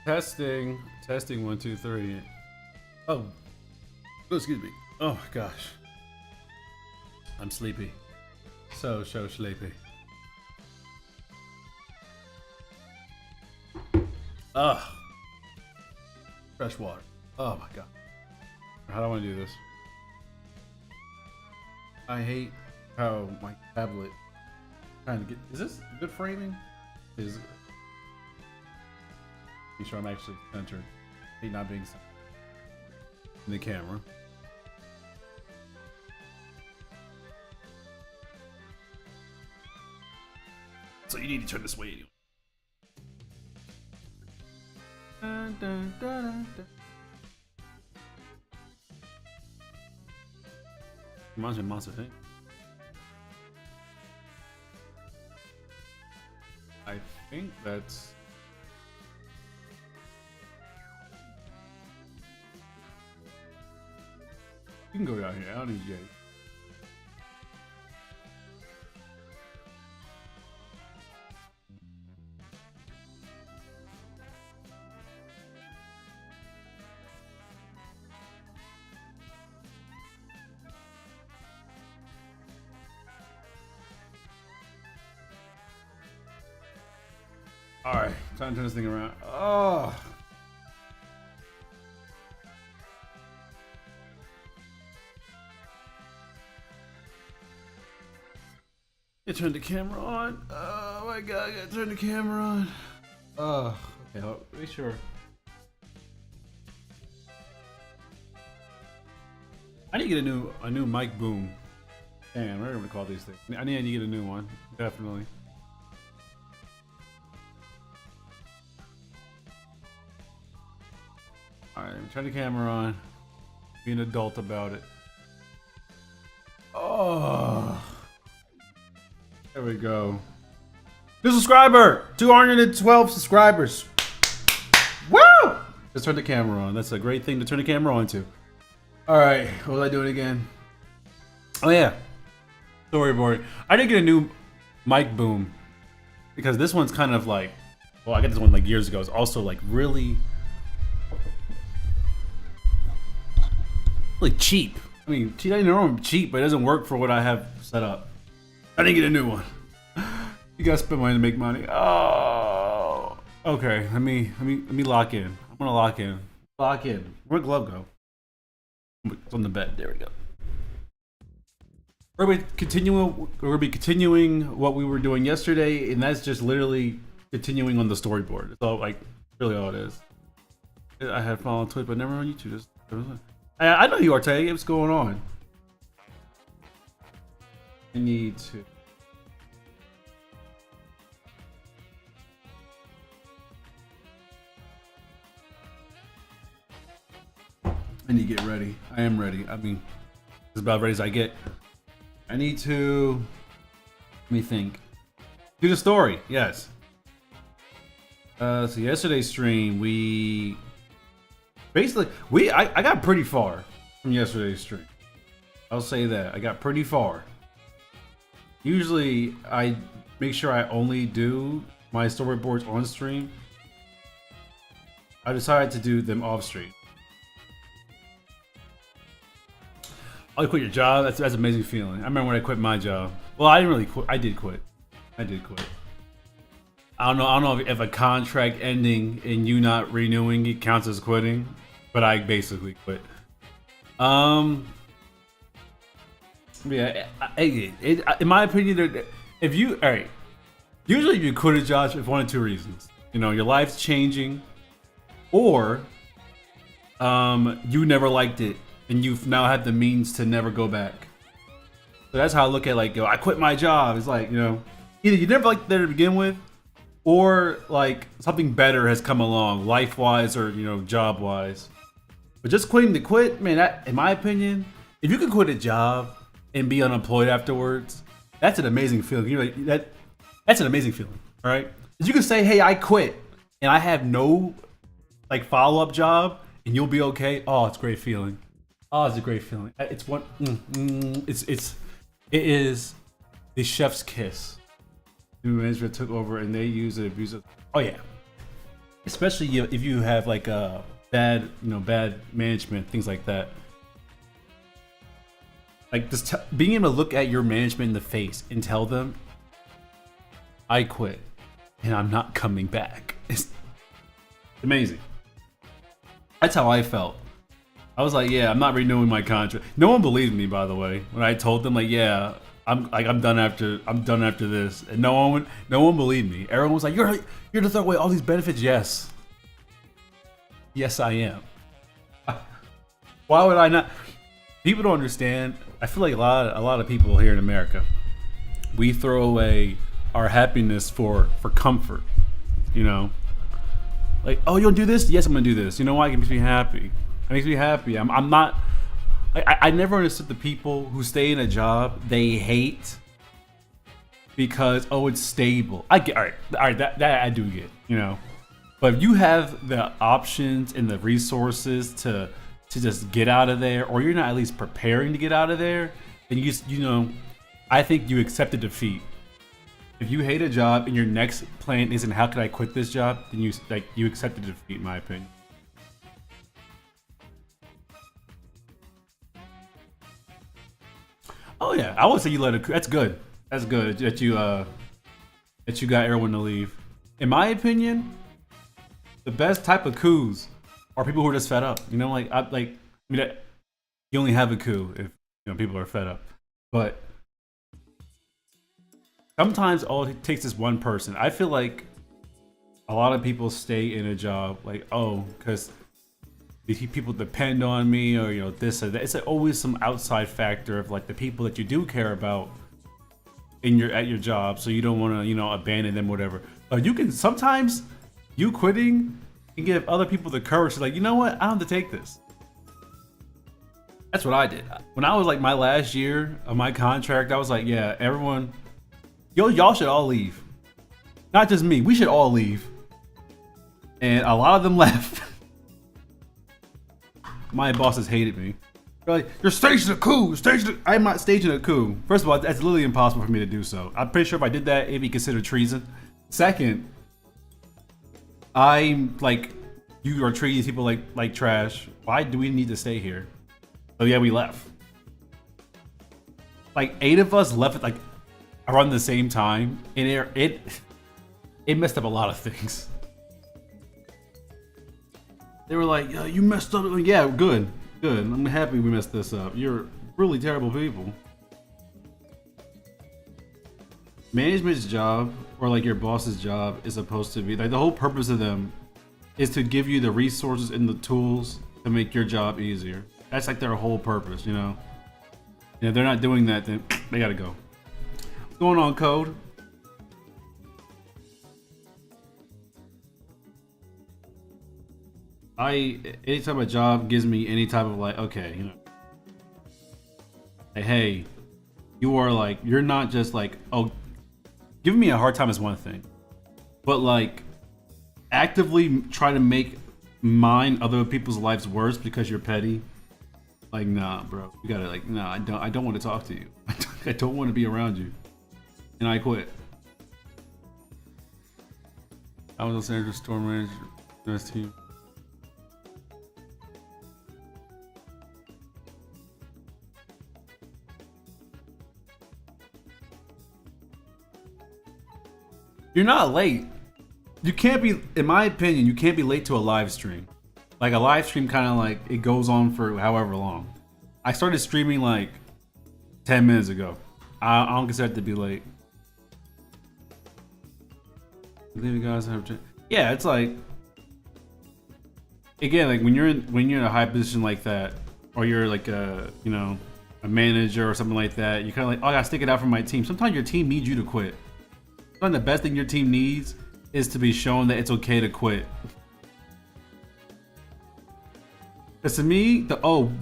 Testing. Testing 1, 2, 3. Oh, excuse me. Oh my gosh. I'm sleepy. So sleepy. Ugh. Fresh water. Oh my god. How do I want to do this? I hate how my tablet trying to get. Is this good framing? Is it? Be sure I'm actually centered. I hate not being centered in the camera. So you need to turn this way anyway. Dun, dun, dun, dun, dun. Reminds me of Monster Inc. I think that's. You can go down here. I don't need you. All right, time to turn this thing around. Oh. You turn the camera on. Oh my god, I gotta turn the camera on. Oh, okay, I'll make sure. I need to get a new mic boom. Damn, what are we gonna call these things? I need to get a new one, definitely. Alright, turn the camera on. Be an adult about it. Oh. There we go. New subscriber! 212 subscribers. Woo! Let's turn the camera on. That's a great thing to turn the camera on to. Alright, what was I doing again? Oh yeah. Storyboard. I did get a new mic boom. Because this one's kind of like, well, I got this one like years ago. It's also like really cheap. I mean, I didn't know I'm cheap, but it doesn't work for what I have set up. I didn't get a new one. You gotta spend money to make money. Oh, okay. Let me lock in. I'm gonna lock in. Lock in. Where'd glove go? It's on the bed. There we go. We're gonna be continuing what we were doing yesterday, and that's just literally continuing on the storyboard. It's all like really all it is. I had followed on Twitter, but never on YouTube. I know you are, Tay. What's going on? I need to. I need to get ready. I am ready. I mean, as about ready as I get. I need to. Let me think. Do the story. Yes. So yesterday's stream, we basically I got pretty far from yesterday's stream. I'll say that I got pretty far. Usually I make sure I only do my storyboards on stream. I decided to do them off stream. Oh, you quit your job? That's an amazing feeling. I remember when I quit my job. Well, I didn't really quit. I did quit. I don't know if a contract ending and you not renewing it counts as quitting, but I basically quit. Yeah, in my opinion, if you, all right, usually if you quit a job for one of two reasons. You know, your life's changing, or you never liked it and you've now had the means to never go back. So that's how I look at, like, yo, I quit my job. It's like, you know, either you never liked it there to begin with, or like something better has come along, life-wise or, you know, job-wise. But just quitting to quit, man, that, in my opinion, if you can quit a job and be unemployed afterwards, that's an amazing feeling. You're like, that's an amazing feeling, all right? If you can say, hey, I quit and I have no like follow-up job and you'll be okay. Oh, it's a great feeling. Oh, it's a great feeling. It's one. It is the chef's kiss. New management took over and they use it, abuse it. Oh yeah. especially if you have like a bad, bad management, things like that. Like just being able to look at your management in the face and tell them, "I quit, and I'm not coming back." It's amazing. That's how I felt. I was like, "Yeah, I'm not renewing my contract." No one believed me, by the way, when I told them, like, "Yeah, I'm done after this," and no one believed me. Everyone was like, "You're to throw away all these benefits." Yes, I am. Why would I not? People don't understand. I feel like a lot of people here in America, we throw away our happiness for comfort. You know, like, oh, you don't do this? Yes, I'm gonna do this. You know why? It makes me happy. It makes me happy. I'm not. I never understood the people who stay in a job they hate because, oh, it's stable. I get, all right, that I do get. But if you have the options and the resources to just get out of there, or you're not at least preparing to get out of there, then I think you accept a defeat. If you hate a job and your next plan isn't how can I quit this job, then you accept a defeat, in my opinion. Oh yeah, I would say you let it. That's good. That's good that you got everyone to leave. In my opinion, the best type of coups are people who are just fed up. You only have a coup if people are fed up. But sometimes all it takes is one person. I feel like a lot of people stay in a job like, oh, because people depend on me, or this or that. It's always some outside factor of like the people that you do care about at your job, so you don't want to abandon them, whatever. But you can sometimes you quitting can give other people the courage to like, you know what, I don't have to take this. That's what I did when I was like my last year of my contract. I was like, yeah, everyone, y'all should all leave, not just me. We should all leave, and a lot of them left. My bosses hated me. They're like, you're staging a coup. I'm not staging a coup. First of all, that's literally impossible for me to do so. I'm pretty sure if I did that, it'd be considered treason. Second, I'm like, you are treating these people like trash. Why do we need to stay here? So yeah, we left. Like 8 of us left at like around the same time, and it messed up a lot of things. They were like, "Yeah, you messed up." Like, yeah, good. I'm happy we messed this up. You're really terrible people. Management's job, or like your boss's job, is supposed to be like the whole purpose of them is to give you the resources and the tools to make your job easier. That's like their whole purpose, If they're not doing that, then they gotta go. What's going on, Code? Anytime a job gives me any type of like, okay, like, hey, you're not just like, oh, giving me a hard time is one thing, but like actively try to make other people's lives worse because you're petty. Like, nah, bro, you gotta like, nah, I don't want to talk to you. I don't want to be around you, and I quit. I was Los Angeles store manager, nice team. You're not late. You can't be, in my opinion, you can't be late to a live stream. Like a live stream kind of like, it goes on for however long. I started streaming like 10 minutes ago. I don't consider it to be late. I believe you guys have, yeah, it's like, again, like when you're in a high position like that, or you're like a manager or something like that, you kind of like, oh, I gotta stick it out for my team. Sometimes your team needs you to quit. Sometimes the best thing your team needs is to be shown that it's okay to quit. Because to me,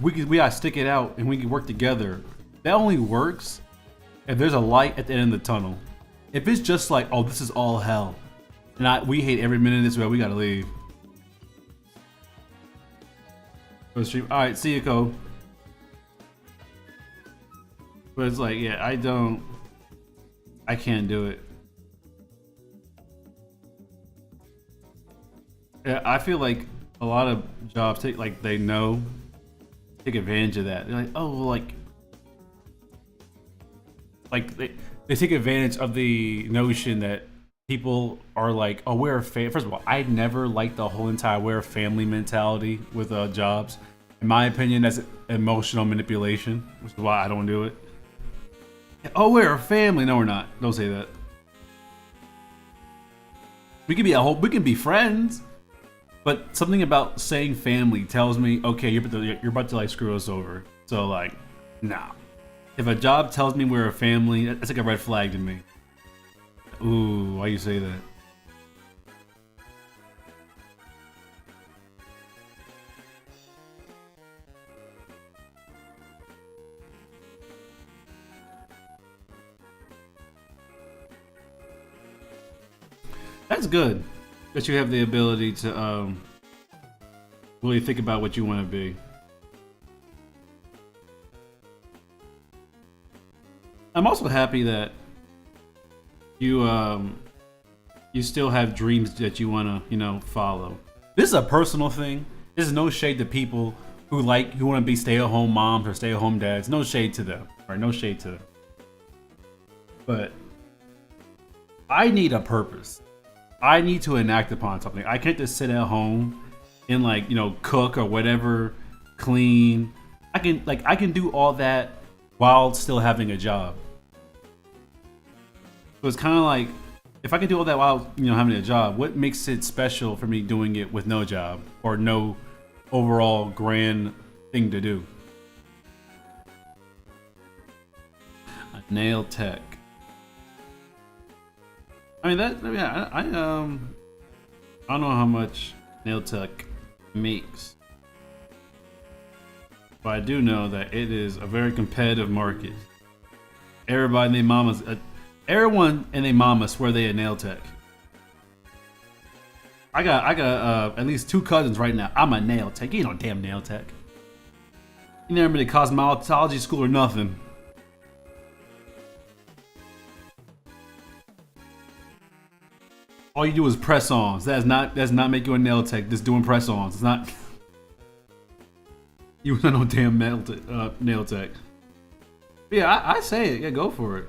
we gotta stick it out and we can work together, that only works if there's a light at the end of the tunnel. If it's just like, oh, this is all hell, and we hate every minute of this, we gotta leave. Go stream. All right, see you, Cole. But it's like, yeah, I can't do it. Yeah, I feel like a lot of jobs take like they know take advantage of that. They're like, oh, well, like they take advantage of the notion that people are like, oh, we're a family. First of all, I never liked the whole entire we're a family mentality with jobs. In my opinion, that's emotional manipulation, which is why I don't do it. Oh, we're a family. No, we're not. Don't say that. We can be we can be friends, but something about saying family tells me, okay, you're about to like screw us over. So like, nah. If a job tells me we're a family, that's like a red flag to me. Ooh, why you say that? That's good that you have the ability to really think about what you want to be. I'm also happy that you you still have dreams that you want to follow. This is a personal thing. This is no shade to people who want to be stay-at-home moms or stay-at-home dads. No shade to them. Right? No shade to them. But I need a purpose. I need to enact upon something. I can't just sit at home and like cook or whatever, clean. I can do all that while still having a job. So it's kind of like, if I can do all that while having a job, what makes it special for me doing it with no job or no overall grand thing to do? A nail tech. I mean I don't know how much nail tech makes, but I do know that it is a very competitive market. Everyone and their mama swear they a nail tech. I got at least 2 cousins right now. I'm a nail tech. You ain't no damn nail tech. You never been to cosmetology school or nothing. All you do is press-ons. That's not make you a nail tech. Just doing press-ons. It's not. You not no damn nail tech. But yeah, I say it. Yeah, go for it.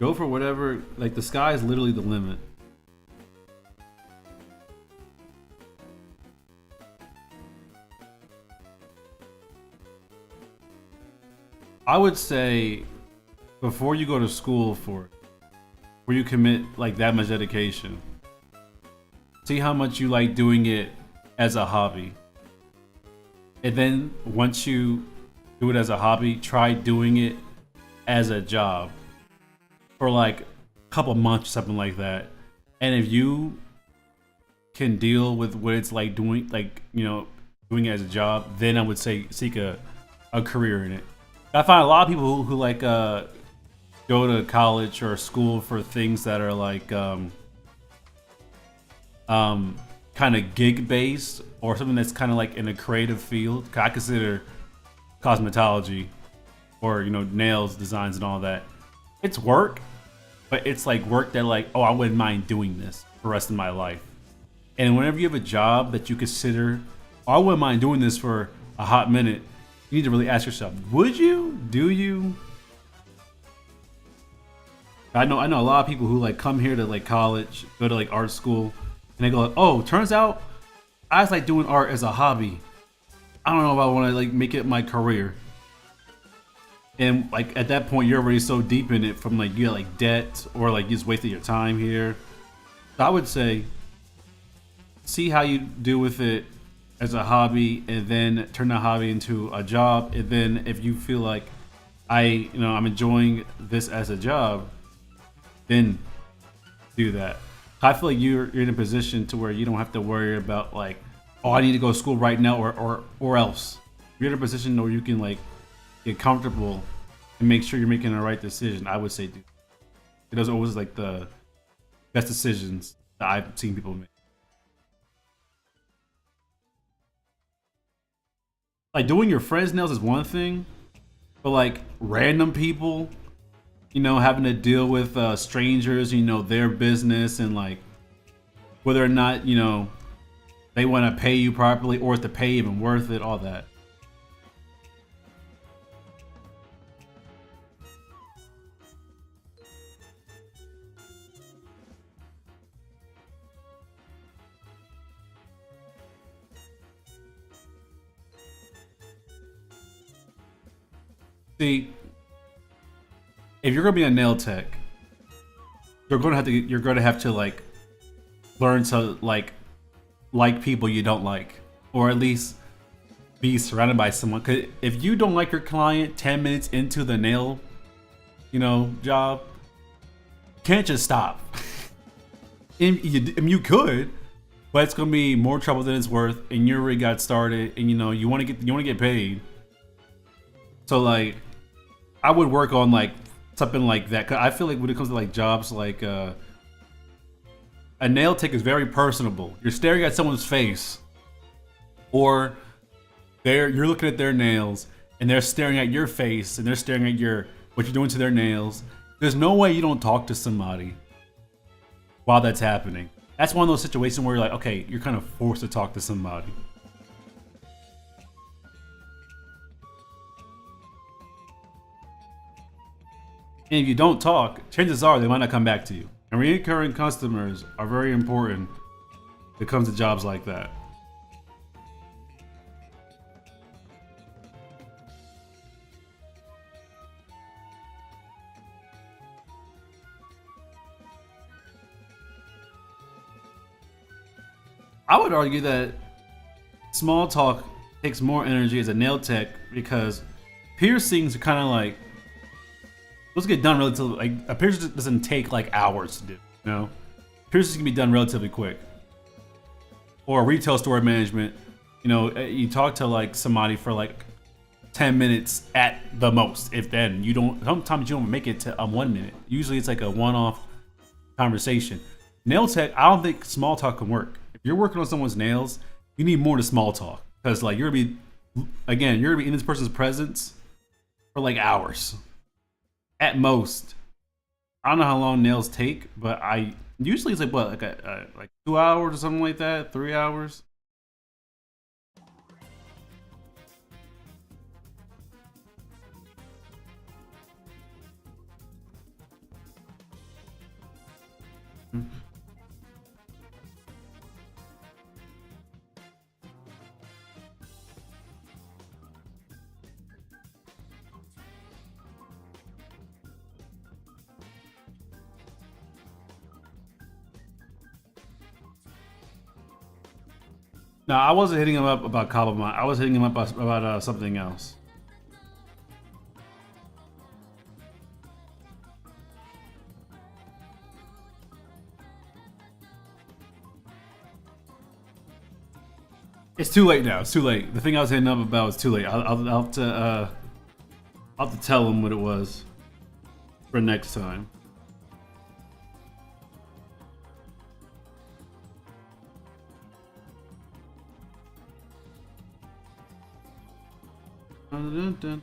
Go for whatever. Like the sky is literally the limit. I would say before you go to school for it, where you commit like that much dedication, see how much you like doing it as a hobby. And then once you do it as a hobby, try doing it as a job for like a couple months, something like that. And if you can deal with what it's like doing, doing it as a job, then I would say seek a career in it. I find a lot of people who like go to college or school for things that are like kind of gig based or something that's kind of like in a creative field. I consider cosmetology or nails designs and all that, it's work, but it's like work that like, oh, I wouldn't mind doing this for the rest of my life. And whenever you have a job that you consider, oh, I wouldn't mind doing this for a hot minute, you need to really ask yourself, would you? Do you? I know a lot of people who like come here to like college, go to like art school, and they go, oh, turns out I just like doing art as a hobby. I don't know if I want to like make it my career. And like at that point, you're already so deep in it from like you got like debt or like you just wasted your time here. So I would say, see how you do with it as a hobby, and then turn that hobby into a job. And then if you feel like I'm enjoying this as a job, then do that. I feel like you're in a position to where you don't have to worry about like, oh, I need to go to school right now or else. You're in a position where you can like get comfortable and make sure you're making the right decision. I would say do. It doesn't always like the best decisions that I've seen people make. Like doing your friends' nails is one thing, but like random people, having to deal with strangers, their business, and like whether or not, you know, they want to pay you properly or is the pay even worth it, all that. See, if you're gonna be a nail tech, you're gonna have to like learn to like people you don't like, or at least be surrounded by someone. Cause if you don't like your client 10 minutes into the nail, you know, job, you can't just stop. And you could, but it's gonna be more trouble than it's worth, and you already got started, and you know you want to get paid. So like, I would work on like something like that. Cause I feel like when it comes to like jobs like a nail tech is very personable. You're staring at someone's face, or you're looking at their nails, and they're staring at your face, and they're staring at what you're doing to their nails. There's no way you don't talk to somebody while that's happening. That's one of those situations where you're like, okay, you're kind of forced to talk to somebody. And if you don't talk, chances are they might not come back to you. And recurring customers are very important when it comes to jobs like that. I would argue that small talk takes more energy as a nail tech because piercings are kind of like, those get done relatively, like a piercing doesn't take like hours to do, you know? Piercings can be done relatively quick. Or retail store management, you know, you talk to like somebody for like 10 minutes at the most, if then. Sometimes you don't make it to 1 minute. Usually it's like a one-off conversation. Nail tech, I don't think small talk can work. If you're working on someone's nails, you need more to small talk. Because like you're gonna be in this person's presence for like hours. At most. I don't know how long nails take, but usually it's like what, like 2 hours or something like that, 3 hours. No, I wasn't hitting him up about compliment. I was hitting him up about something else. It's too late now. It's too late. The thing I was hitting up about was too late. I'll have to tell him what it was for next time. Dun, dun, dun.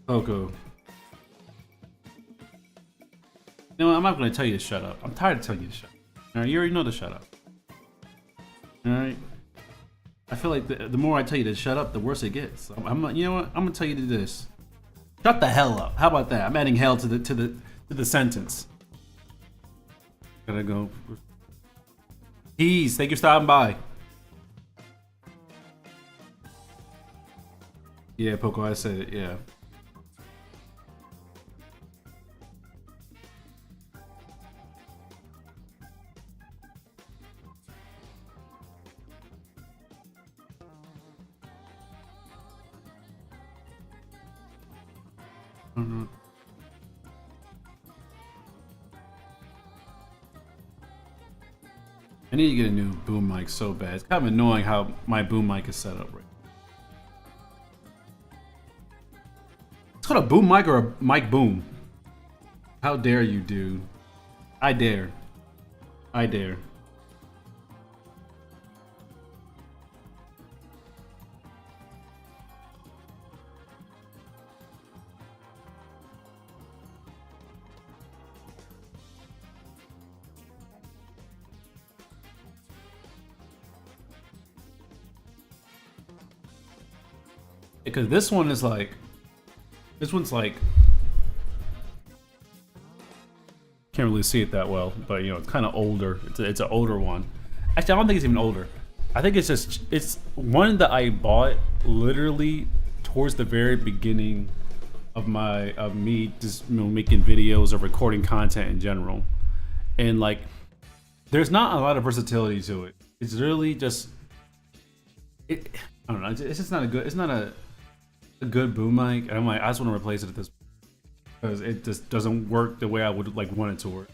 Coco. You know what? I'm not going to tell you to shut up. I'm tired of telling you to shut up. Alright, you already know to shut up. Alright? I feel like the more I tell you to shut up, the worse it gets. You know what? I'm going to tell you to do this. Shut the hell up. How about that? I'm adding hell to the sentence. Gotta go. Peace. Thank you for stopping by. Yeah, Poco, I said it. Yeah. Mm-hmm. I need to get a new boom mic so bad. It's kind of annoying how my boom mic is set up right now. It's called a boom mic or a mic boom. How dare you, dude? I dare. I dare. Because this one is like, this one's like, can't really see it that well, but you know, it's kind of older. It's an older one. Actually, I don't think it's even older. I think it's just, it's one that I bought literally towards the very beginning of me just, you know, making videos or recording content in general. And like, there's not a lot of versatility to it. It's really just, I don't know. It's just not a good, it's not a good boom mic. And I'm like, I just want to replace it at this point because it just doesn't work the way I would like want it to work.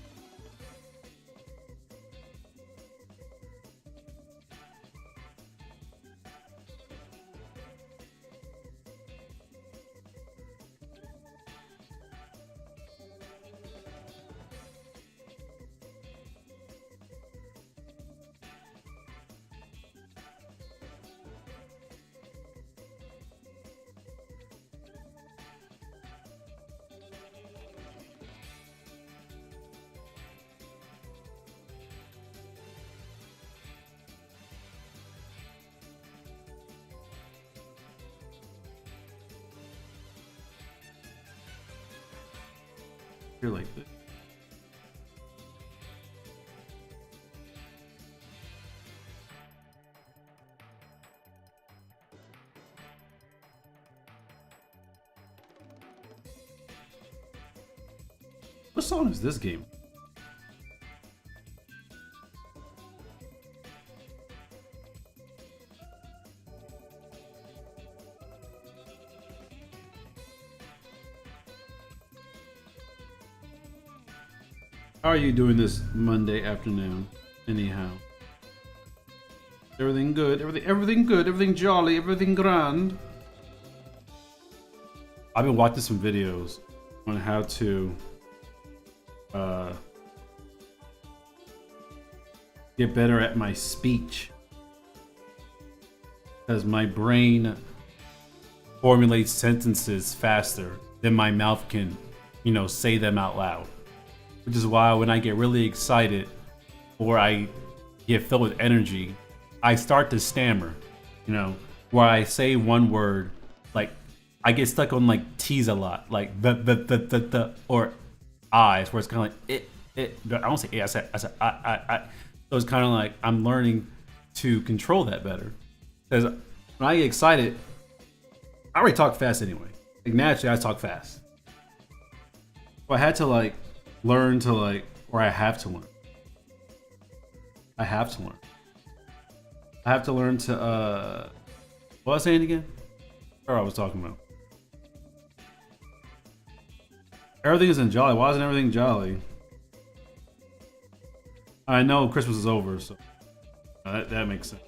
You're like this. What song is this game? How are you doing this Monday afternoon? Anyhow, everything good? Everything good? Everything jolly? Everything grand? I've been watching some videos on how to get better at my speech because my brain formulates sentences faster than my mouth can, you know, say them out loud. Which is why when I get really excited or I get filled with energy, I start to stammer, you know, where I say one word, like I get stuck on like T's a lot, like the or I's, where it's kind of like it. I don't say it, I said I. So it's kind of like I'm learning to control that better. Because when I get excited, I already talk fast anyway. Like naturally, I talk fast. So I had to like learn to like, or I have to learn. I have to learn. I have to learn to what was I saying again? Or I was talking about. Everything isn't jolly. Why isn't everything jolly? I know Christmas is over, so that makes sense.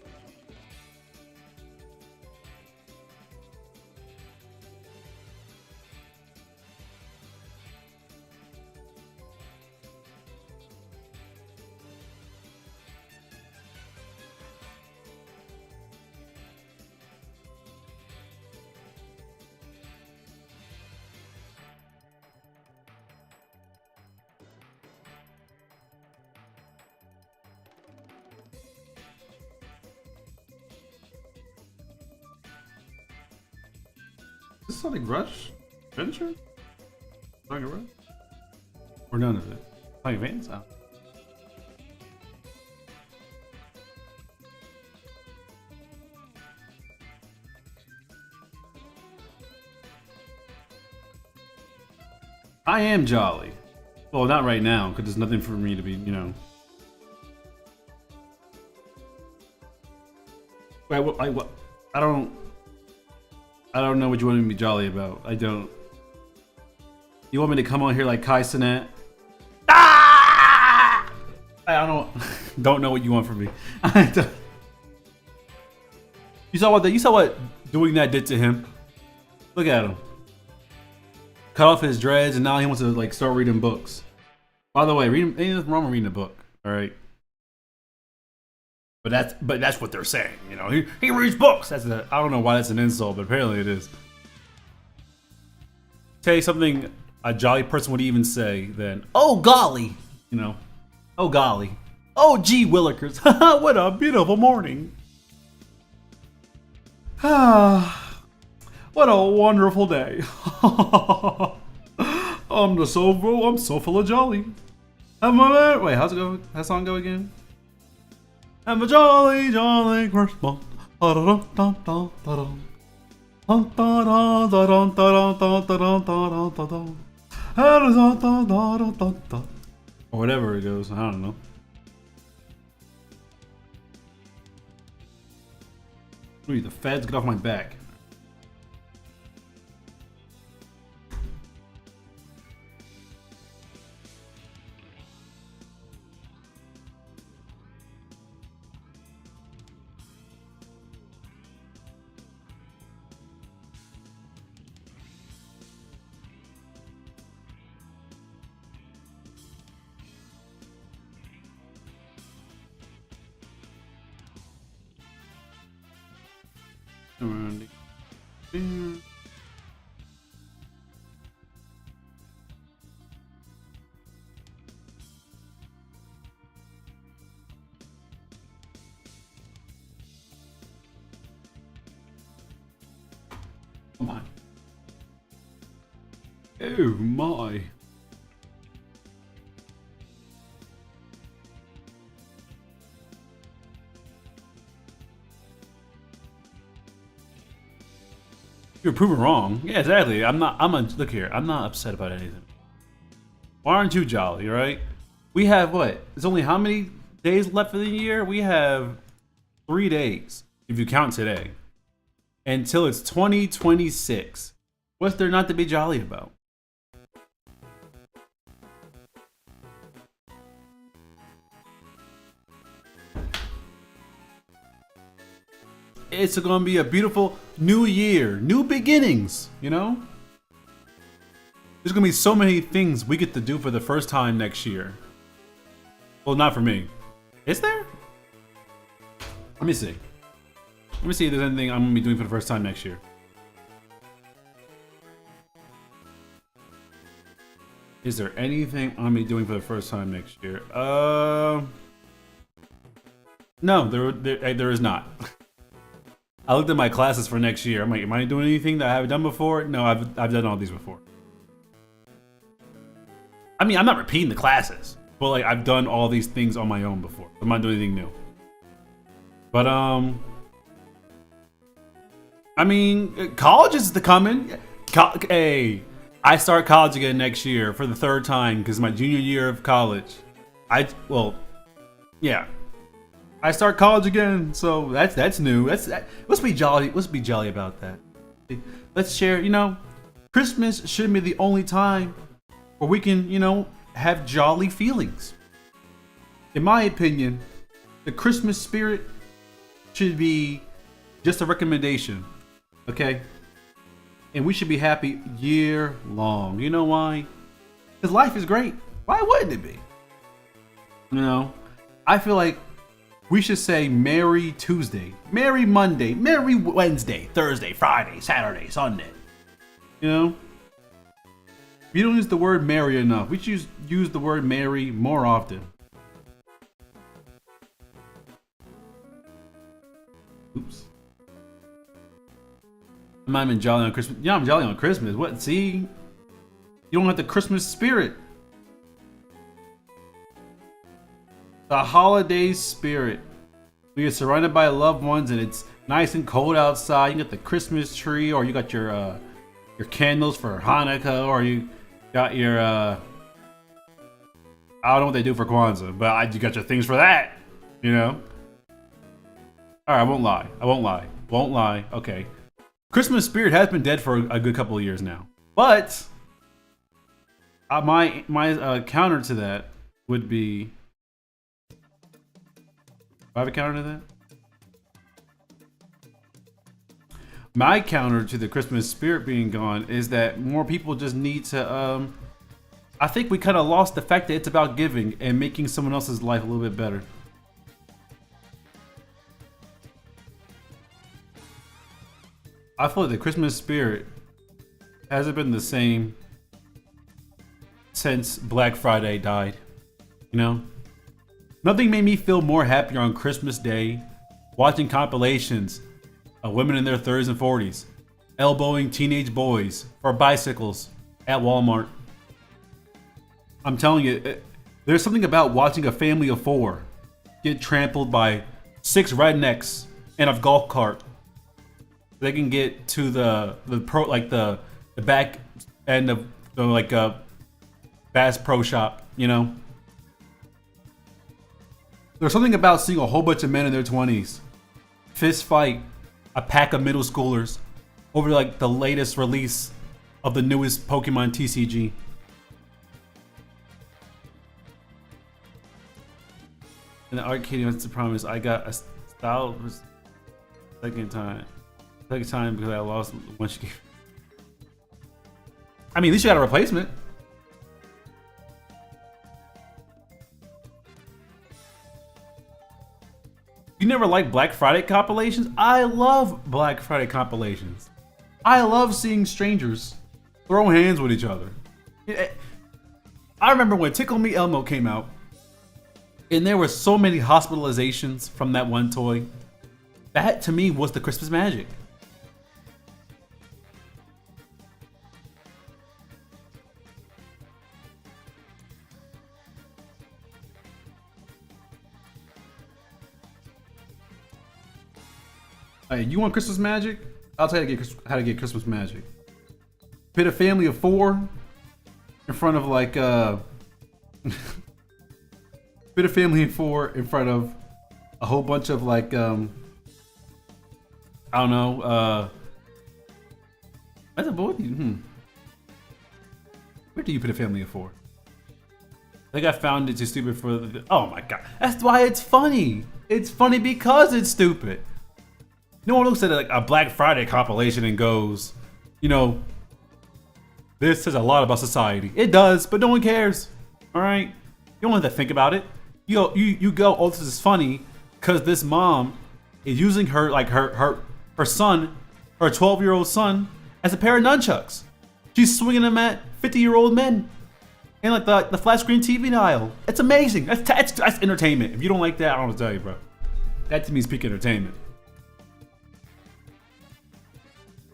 Is this Sonic Rush? Adventure? Sonic Rush? Or none of it? Sonic Advance? Oh. I am jolly. Well, not right now, because there's nothing for me to be, you know. Wait, I don't know what you want me to be jolly about. I don't. You want me to come on here like Kai Cenat? Ah! I don't know what you want from me. You saw what doing that did to him. Look at him. cut off his dreads, and now he wants to like start reading books. By the way, ain't nothing wrong with reading a book. All right. But that's what they're saying, you know. He reads books. I don't know why that's an insult, but apparently it is. Tell you something a jolly person would even say then. Oh golly, you know. Oh golly. Oh gee willikers. What a beautiful morning. Ah, what a wonderful day. I'm so full of jolly. Wait, how's it go? How's that song go again? Have a jolly, jolly Christmas. Or whatever it goes, I don't know. Ooh, the feds, get off my back. Around here. Come on. Oh my. You're proven wrong. Yeah, exactly. Look here. I'm not upset about anything. Why aren't you jolly, right? We have what? There's only how many days left of the year? We have 3 days, if you count today, until it's 2026. What's there not to be jolly about? It's gonna be a beautiful new year, new beginnings, you know? There's gonna be so many things we get to do for the first time next year. Well, not for me. Is there? Let me see. Let me see if there's anything I'm gonna be doing for the first time next year. Is there anything I'm gonna be doing for the first time next year? No, there is not. I looked at my classes for next year. I'm like, am I doing anything that I haven't done before? No, I've done all these before. I mean, I'm not repeating the classes, but like I've done all these things on my own before. I'm not doing anything new. But I mean, college is coming. Hey, I start college again next year for the 3rd time because my junior year of college. Yeah. I start college again, so that's new. Let's be jolly. Let's be jolly about that. Let's share. You know, Christmas shouldn't be the only time where we can, you know, have jolly feelings. In my opinion, the Christmas spirit should be just a recommendation, okay? And we should be happy year long. You know why? Because life is great. Why wouldn't it be? You know, I feel like we should say Merry Tuesday, Merry Monday, Merry Wednesday, Thursday, Friday, Saturday, Sunday. You know? We don't use the word merry enough. We should use the word merry more often. Oops. I'm not even jolly on Christmas. Yeah, I'm jolly on Christmas. What? See? You don't have the Christmas spirit. The holiday spirit. We are surrounded by loved ones and it's nice and cold outside. You got the Christmas tree, or you got your candles for Hanukkah, or you got your I don't know what they do for Kwanzaa, but you got your things for that, you know? Alright, I won't lie. Okay. Christmas spirit has been dead for a good couple of years now. But my counter to that would be, do I have a counter to that? My counter to the Christmas spirit being gone is that more people just need to. I think we kind of lost the fact that it's about giving and making someone else's life a little bit better. I feel like the Christmas spirit hasn't been the same since Black Friday died. You know? Nothing made me feel more happier on Christmas Day watching compilations of women in their 30s and 40s elbowing teenage boys for bicycles at Walmart. I'm telling you, there's something about watching a family of 4 get trampled by 6 rednecks in a golf cart. They can get to the back end of like a Bass Pro Shop, you know? There's something about seeing a whole bunch of men in their 20s fist fight a pack of middle schoolers over like the latest release of the newest Pokemon TCG. In the arcade, that's the promise. I got a style second time because I lost one she gave. I mean, at least you got a replacement. You never liked Black Friday compilations? I love Black Friday compilations. I love seeing strangers throw hands with each other. I remember when Tickle Me Elmo came out, and there were so many hospitalizations from that one toy. That to me was the Christmas magic. Hey, you want Christmas magic? I'll tell you how to get Christmas magic. Pit a family of 4 in front of like pit a family of 4 in front of a whole bunch of like I don't know. That's a boy. Where do you put a family of 4? I think I found it too stupid for the. Oh my god! That's why it's funny. It's funny because it's stupid. No one looks at like a Black Friday compilation and goes, you know, this says a lot about society. It does, but no one cares. All right, you don't have to think about it. You go. Oh, this is funny because this mom is using her like her son, her 12-year-old son, as a pair of nunchucks. She's swinging them at 50-year-old men and like the flat screen TV dial. It's amazing. That's entertainment. If you don't like that, I don't know what to tell you, bro. That to me is peak entertainment.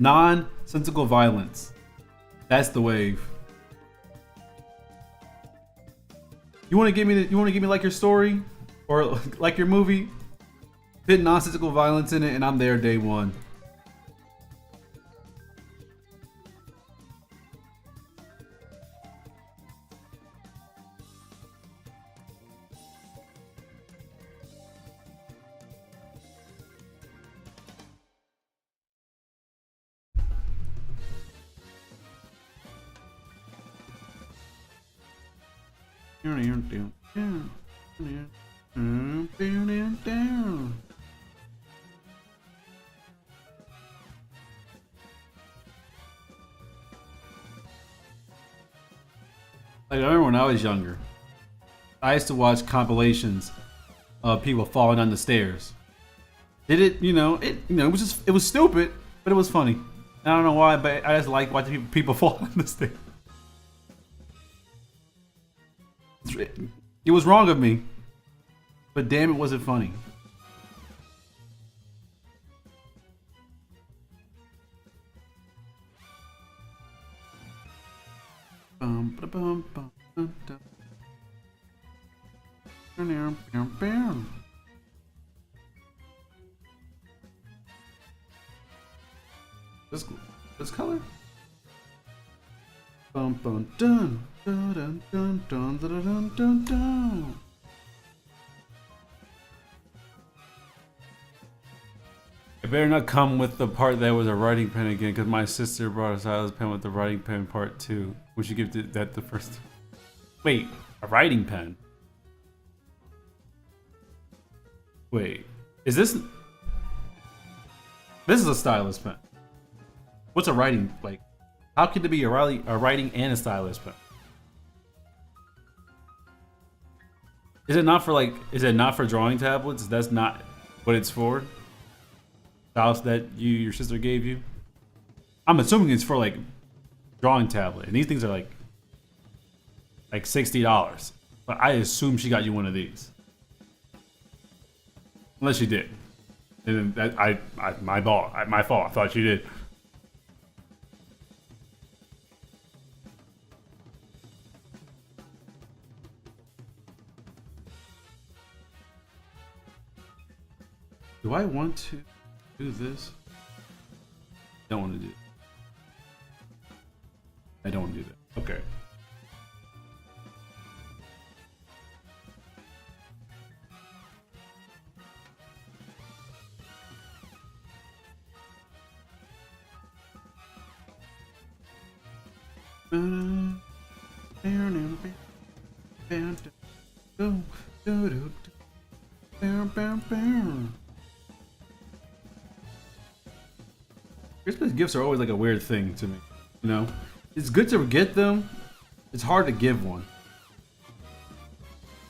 Nonsensical violence. That's the wave. You want to give me like your story or like your movie? Put nonsensical violence in it, and I'm there day one. Like, I remember when I was younger, I used to watch compilations of people falling down the stairs. It was stupid, but it was funny. I don't know why, but I just like watching people fall down the stairs. It was wrong of me, but damn, it wasn't funny. This color? Bum bum dun dun dun dun dun dun dun dun. It better not come with the part that was a writing pen again, because my sister brought a stylus pen with the writing pen part 2. We should give that the first. Wait, a writing pen? Wait, is this? This is a stylus pen. What's a writing like? How could it be a writing and a stylus pen? Is it not for like? Is it not for drawing tablets? That's not what it's for. Stylus that your sister gave you. I'm assuming it's for like drawing tablet, and these things are like $60. But I assume she got you one of these, unless she did. And that my fault. My fault. I thought she did. Do I want to do this? I don't want to do it. I don't want to do that. Okay. Christmas gifts are always like a weird thing to me, you know? It's good to get them, it's hard to give one.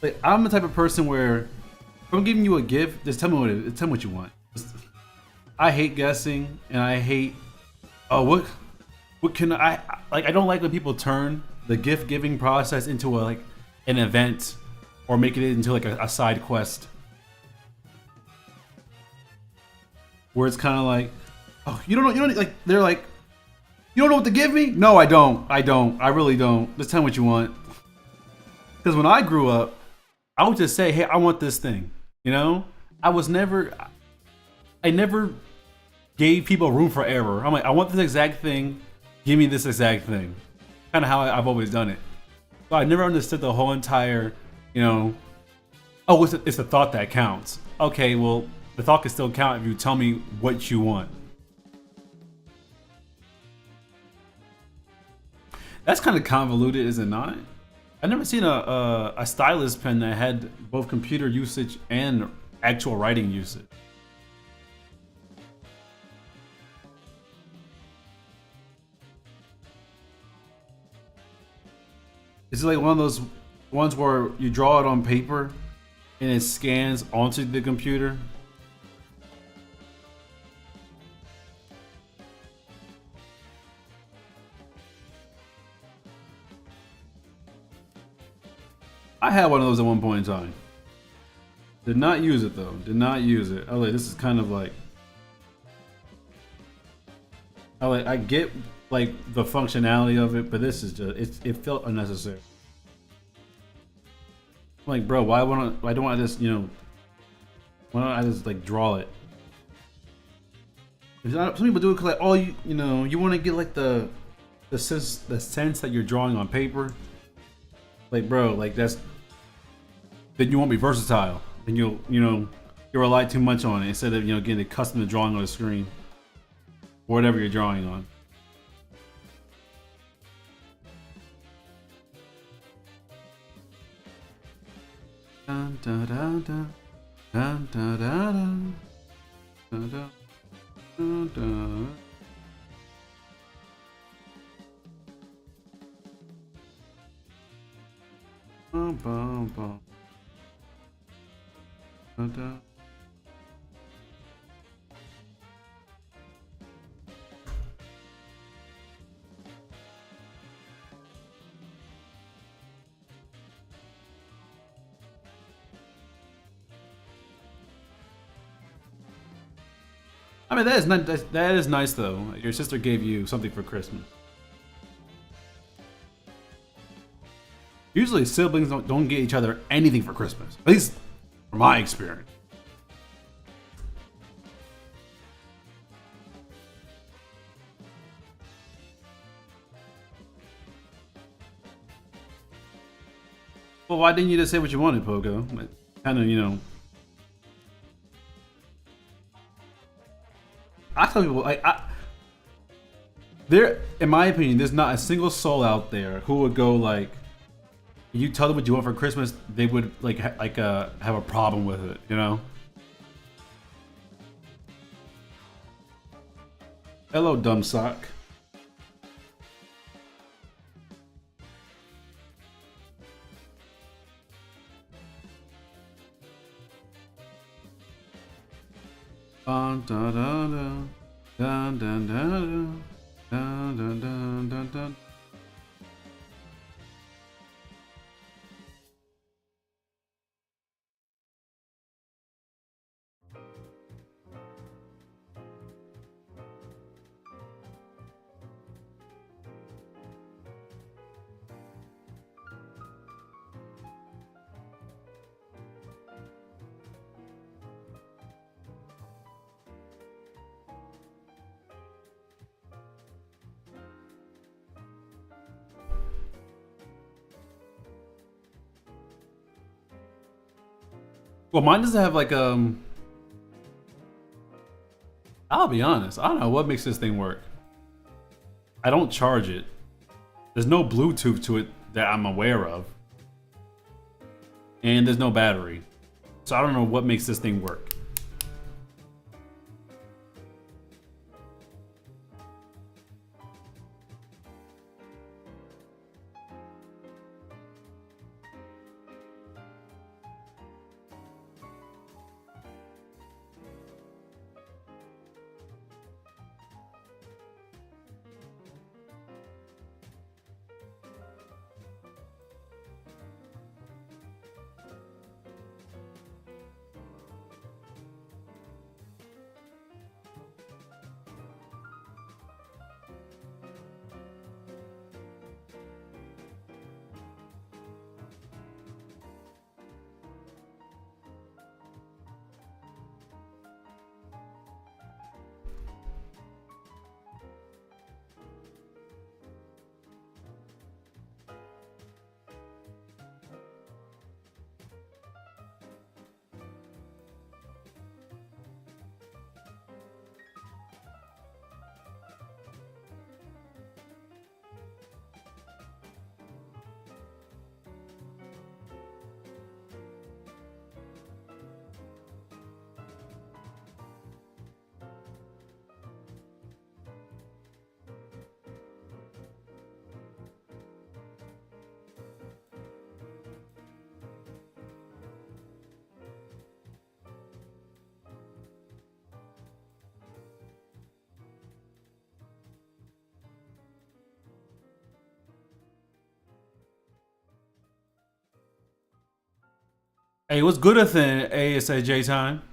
Like, I'm the type of person where if I'm giving you a gift, just tell me what it is, tell me what you want. I hate guessing, and I hate, oh, what can I like? I don't like when people turn the gift giving process into an event, or make it into like a side quest, where it's kind of like, oh, you don't like, they're like, you don't know what to give me? No, I don't. I really don't. Just tell me what you want. Because when I grew up, I would just say, hey, I want this thing. You know, I never gave people room for error. I'm like, I want this exact thing. Give me this exact thing. Kind of how I've always done it. So I never understood the whole entire, you know, oh, it's the thought that counts. Okay, well, the thought can still count if you tell me what you want. That's kind of convoluted, is it not? I've never seen a stylus pen that had both computer usage and actual writing usage. Is it like one of those ones where you draw it on paper and it scans onto the computer? I had one of those at one point in time. Did not use it though. Did not use it. I was like, this is kind of like, I get like the functionality of it, but this is just it felt unnecessary. I'm like, bro, why don't I just, you know, why don't I just like draw it? Some people do it because like, oh, you know, you want to get like the sense that you're drawing on paper. Like, bro, like then you won't be versatile. Then you'll rely too much on it instead of, you know, getting accustomed to drawing on the screen or whatever you're drawing on. Dun, dun, dun, dun. Dun, dun, dun, dun. Dun, dun, dun, dun. Bum, bum, bum. Dun, dun. I mean, that is nice though. Your sister gave you something for Christmas. Usually siblings don't get each other anything for Christmas. At least from my experience. Well, why didn't you just say what you wanted, Pogo? Like, kind of, you know. I tell people, like, there, in my opinion, there's not a single soul out there who would go like, you tell them what you want for Christmas, they would like have a problem with it, you know? Hello, dumb sock. Dun, dun, dun, dun, dun, dun, dun, dun, dun, dun, dun, dun. Well, mine doesn't have like I'll be honest. I don't know what makes this thing work. I don't charge it. There's no Bluetooth to it that I'm aware of, and there's no battery. So I don't know what makes this thing work. Hey, what's gooder than ASAJ time?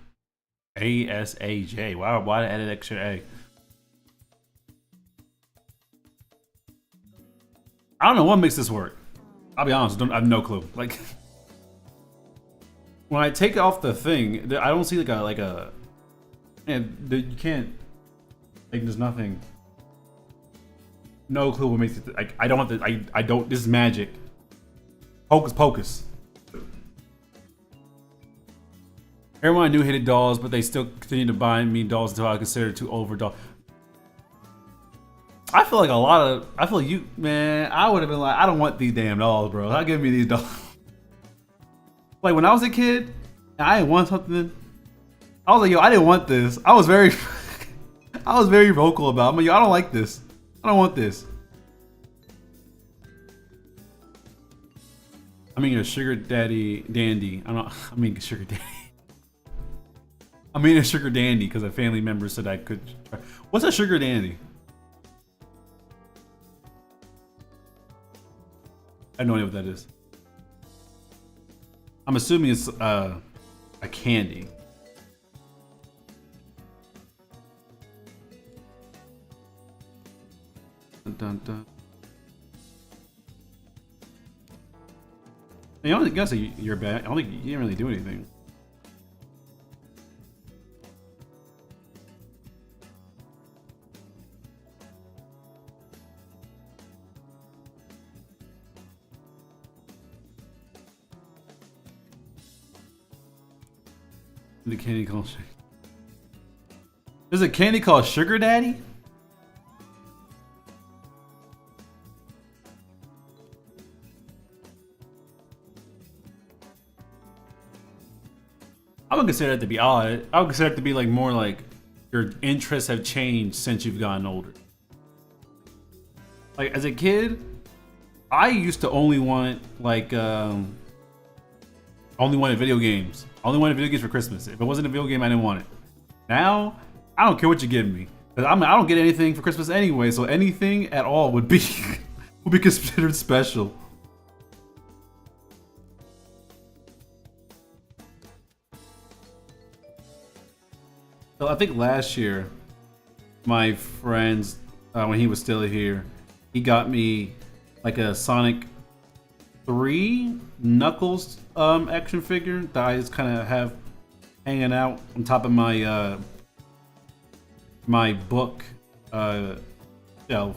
ASAJ. Why did I add extra A? I don't know what makes this work. I'll be honest, I have no clue. Like, when I take off the thing, I don't see like a. And you can't. Like, there's nothing. No clue what makes it. Like, I don't have to. I don't. This is magic. Hocus pocus. Everyone I knew hated dolls, but they still continued to buy me dolls until I considered it too overdoll. I feel like I feel like you, man, I would have been like, I don't want these damn dolls, bro. How give me these dolls? Like, when I was a kid, and I didn't want something, I was like, yo, I didn't want this. I was very, I was very vocal about it. I'm like, yo, I don't like this. I don't want this. I mean, a sugar daddy dandy. I mean, sugar daddy. I mean, a sugar dandy because a family member said I could. What's a sugar dandy? I have no idea what that is. I'm assuming it's a candy. Dun, dun, dun. I don't think you're bad. I don't think you didn't really do anything. The candy called Sugar. There's a candy called Sugar Daddy? I would consider it to be odd. I would consider it to be like more like your interests have changed since you've gotten older. Like as a kid, I used to only want like only wanted video games. I only wanted video games for Christmas. If it wasn't a video game, I didn't want it. Now, I don't care what you give me. I don't get anything for Christmas anyway, so anything at all would be would be considered special. So I think last year, my friends, when he was still here, he got me like a Sonic 3 Knuckles action figure that I just kind of have hanging out on top of my my book shelf.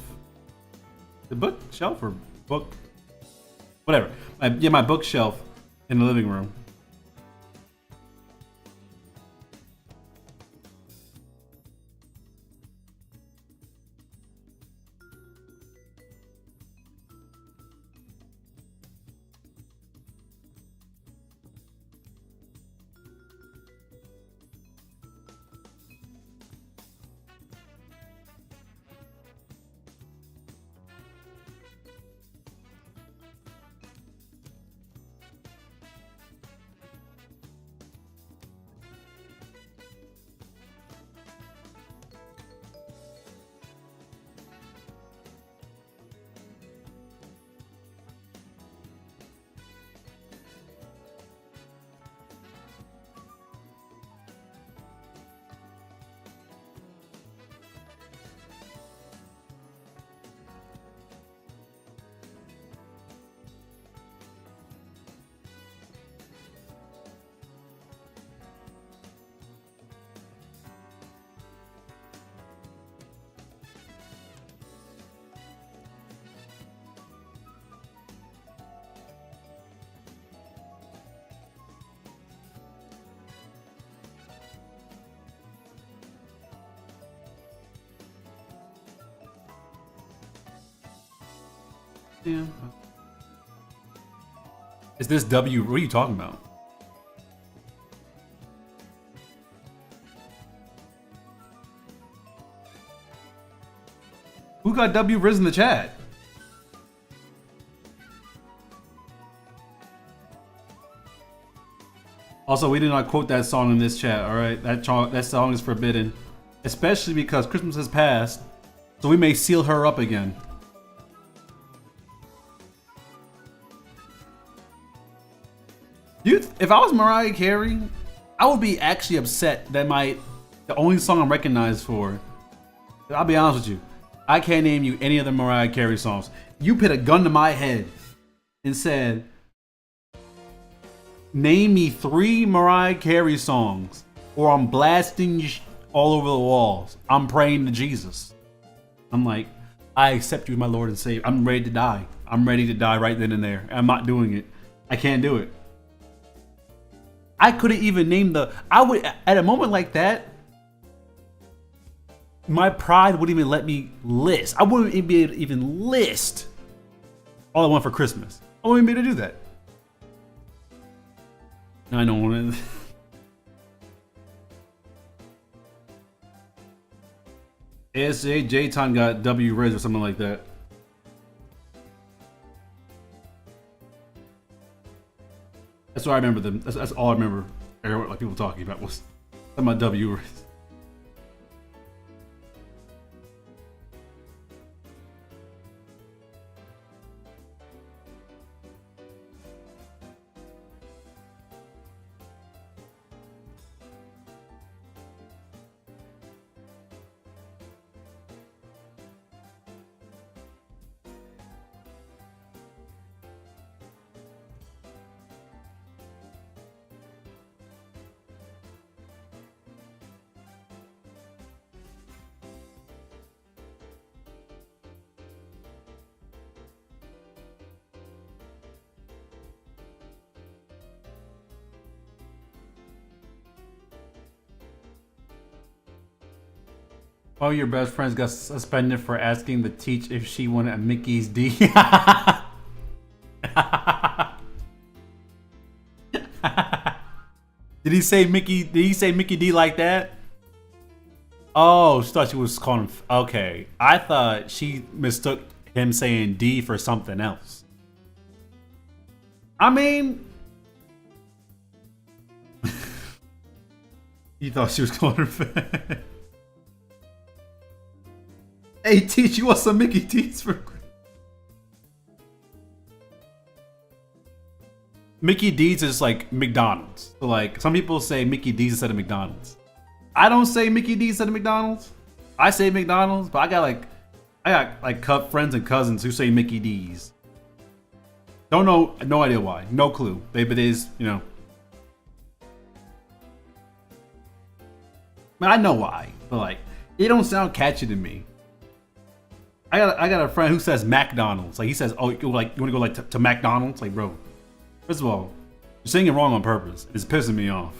The book shelf or book, whatever. My bookshelf in the living room. Yeah. Is this W? What are you talking about? Who got W Riz in the chat? Also, we did not quote that song in this chat. All right, that song is forbidden, especially because Christmas has passed, so we may seal her up again. If I was Mariah Carey, I would be actually upset that the only song I'm recognized for. I'll be honest with you, I can't name you any other Mariah Carey songs. You put a gun to my head and said, name me 3 Mariah Carey songs, or I'm blasting you all over the walls. I'm praying to Jesus. I'm like, I accept you as my Lord and Savior. I'm ready to die. I'm ready to die right then and there. I'm not doing it. I can't do it. I couldn't even name I would, at a moment like that, my pride wouldn't even let me list. I wouldn't even be able to even list all I want for Christmas. I wouldn't be able to do that. I don't want to. ASJ J-Ton got W Riz or something like that. That's what I remember them. That's all I remember. Like people talking about was talking about W Riz. Oh, your best friends got suspended for asking the teach if she wanted a Mickey's D. Did he say Mickey? Did he say Mickey D like that? Oh, she thought she was calling him. Okay, I thought she mistook him saying D for something else. I mean, He thought she was calling her fat. Hey, Teach, you want some Mickey D's for Mickey D's is like McDonald's. So like some people say Mickey D's instead of McDonald's. I don't say Mickey D's instead of McDonald's. I say McDonald's, but I got like friends and cousins who say Mickey D's. Don't know, no idea why, no clue. Maybe it is, you know. I mean, I know why, but like it don't sound catchy to me. I got a friend who says McDonald's. Like he says, oh, you want to go like to McDonald's? Like, bro, first of all, you're saying it wrong on purpose. It's pissing me off.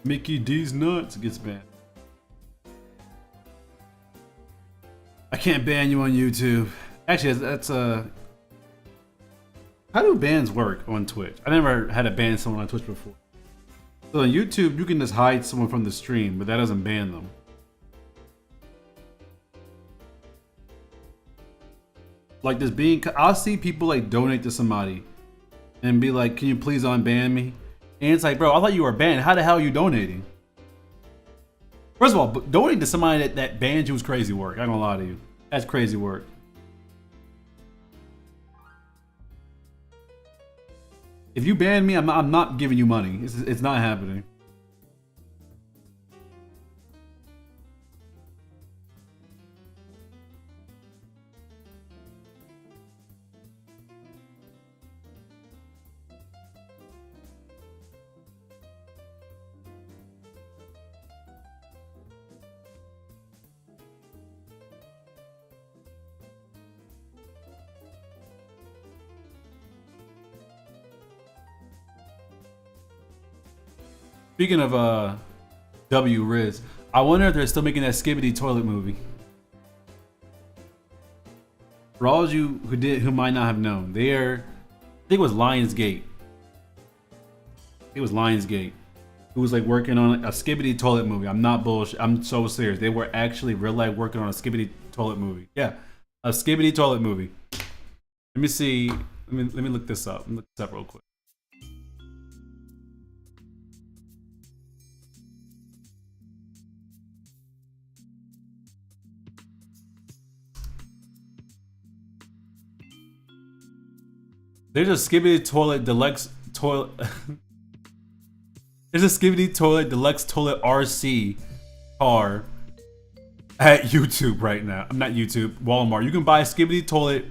Mickey D's nuts gets banned. I can't ban you on YouTube. Actually, that's how do bans work on Twitch? I never had to ban someone on Twitch before. So on YouTube, you can just hide someone from the stream, but that doesn't ban them. Like this being, I'll see people like donate to somebody and be like, "Can you please unban me?" And it's like, bro, I thought you were banned. How the hell are you donating? First of all, donating to somebody that banned you is crazy work. I'm not gonna lie to you. That's crazy work. If you ban me, I'm not giving you money. It's not happening. Speaking of W Riz, I wonder if they're still making that Skibbity toilet movie. For all of you who might not have known, I think it was Lionsgate. It was Lionsgate who was like working on a Skibbity toilet movie. I'm not bullshit. I'm so serious. They were actually real life working on a Skibbity toilet movie. Yeah, a Skibbity toilet movie. Let me see. Let me look this up. Let me look this up real quick. There's a Skibbity Toilet Deluxe Toilet. There's a Skibbity Toilet Deluxe Toilet RC car at YouTube right now. I'm not YouTube, Walmart. You can buy Skibbity Toilet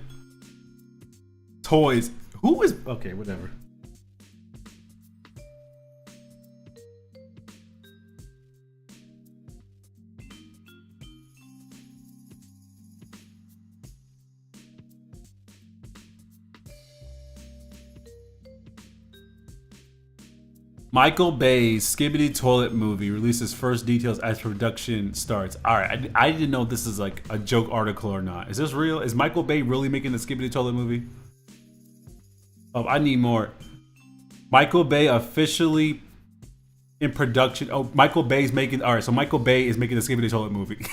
toys. Who is okay? Whatever. Michael Bay's Skibbity Toilet movie releases first details as production starts. All right, I didn't know if this is like a joke article or not. Is this real? Is Michael Bay really making the Skibbity Toilet movie? Oh, I need more. Michael Bay officially in production. Oh, Michael Bay's making. All right, so Michael Bay is making the Skibbity Toilet movie.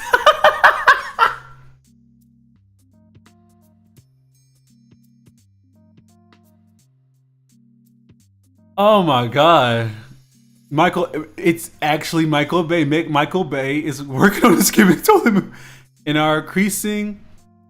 Oh my god. It's actually Michael Bay. Michael Bay is working on a Skibbity Toilet movie. In our increasing,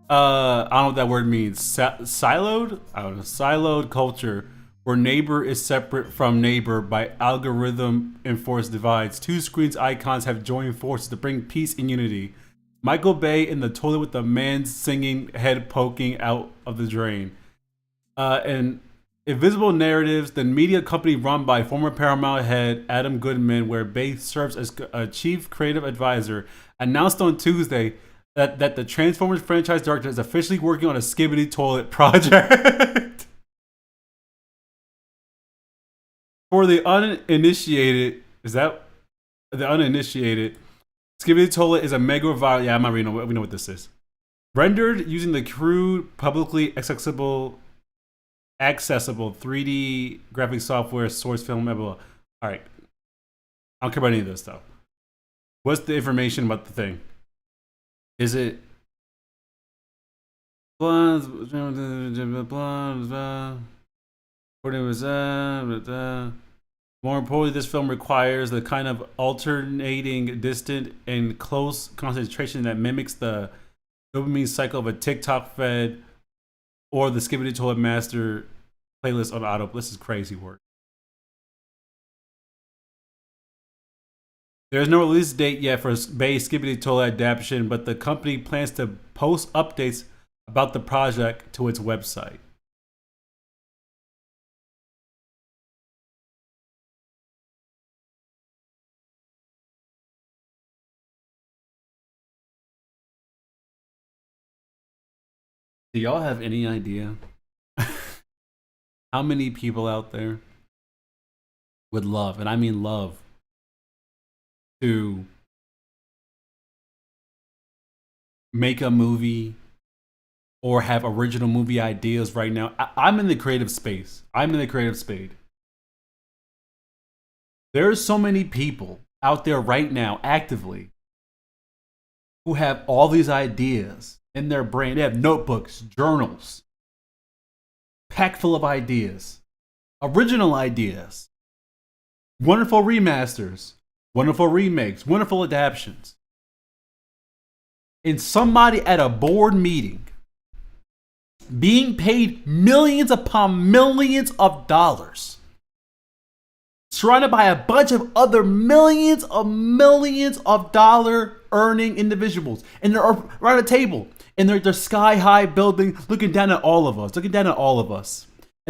I don't know what that word means. Siloed? I don't know. Siloed culture where neighbor is separate from neighbor by algorithm enforced divides. Two screens icons have joined forces to bring peace and unity. Michael Bay in the toilet with the man singing, head poking out of the drain. And Invisible Narratives, the media company run by former Paramount head Adam Goodman, where Bay serves as a chief creative advisor, announced on Tuesday that the Transformers franchise director is officially working on a Skibbity Toilet project. For the uninitiated, Skibbity Toilet is a mega viral. Yeah, I'm not reading. We know what this is. Rendered using the crude, publicly accessible 3D graphic software, source film, blah, blah, blah. All right. I don't care about any of this stuff. What's the information about the thing? Is it more importantly, this film requires the kind of alternating, distant, and close concentration that mimics the dopamine cycle of a TikTok fed or the Skibbity Toilet Master playlist on auto. This is crazy work. There is no release date yet for Bay's Skibbity Toilet adaptation, but the company plans to post updates about the project to its website. Do y'all have any idea how many people out there would love, and I mean love, to make a movie or have original movie ideas right now? I'm in the creative space. There's so many people out there right now actively who have all these ideas in their brain. They have notebooks, journals, packed full of ideas, original ideas, wonderful remasters, wonderful remakes, wonderful adaptions. And somebody at a board meeting being paid millions upon millions of dollars, surrounded by a bunch of other millions of dollar earning individuals, and they're around a table in their sky high building, looking down at all of us, and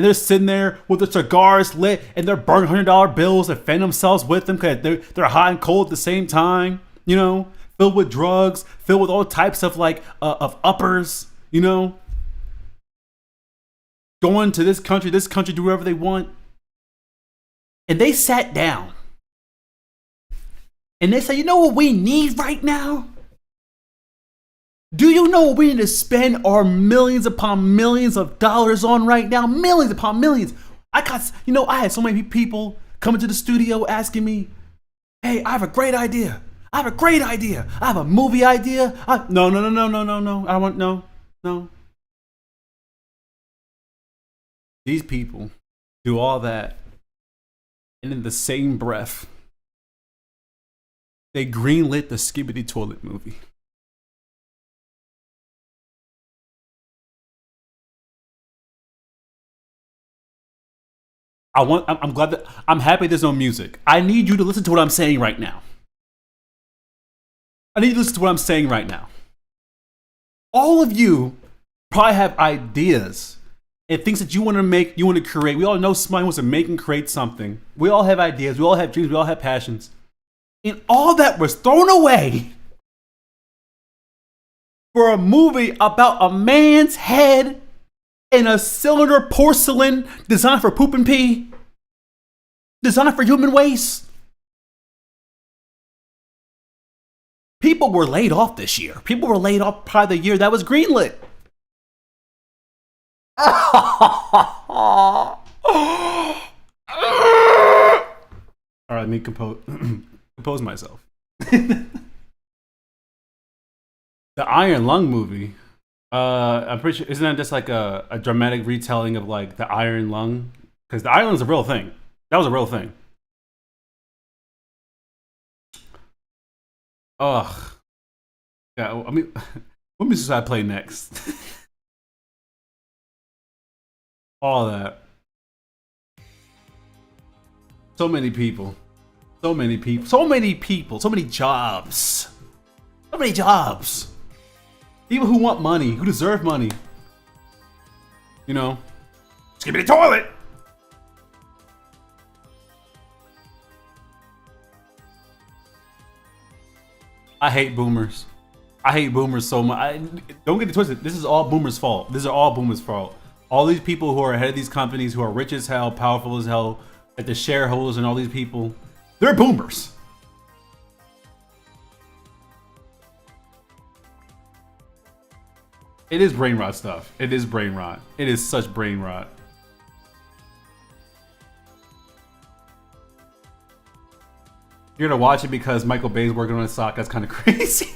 they're sitting there with their cigars lit, and they're burning $100 bills and fan themselves with them because they're hot and cold at the same time, you know, filled with drugs, filled with all types of of uppers, you know, going to this country, do whatever they want. And they sat down and they said, you know what we need right now? Do you know what we need to spend our millions upon millions of dollars on right now? Millions upon millions. I had so many people coming to the studio asking me, hey, I have a great idea. I have a movie idea. No. I want no. These people do all that, and in the same breath, they greenlit the Skibbity Toilet movie. I'm happy there's no music. I need you to listen to what I'm saying right now. All of you probably have ideas and things that you want to make, you want to create. We all know somebody wants to make and create something. We all have ideas. We all have dreams. We all have passions. And all that was thrown away for a movie about a man's head in a cylinder porcelain designed for poop and pee, designed for human waste. People were laid off this year. People were laid off probably the year that was greenlit. All right, let me compose myself. The Iron Lung movie. I'm pretty sure, isn't that just like a dramatic retelling of like the Iron Lung? Because the Iron Lung is a real thing. That was a real thing. Ugh. Yeah, I mean, what music should I play next? All that. So many people. So many jobs. People who want money, who deserve money. You know, just give me the toilet. I hate boomers. So much. Don't get it twisted. This is all boomers' fault. All these people who are ahead of these companies, who are rich as hell, powerful as hell, like the shareholders and all these people, they're boomers. It is brain rot stuff. It is brain rot. It is such brain rot. You're gonna watch it because Michael Bay's working on a sock. That's kind of crazy.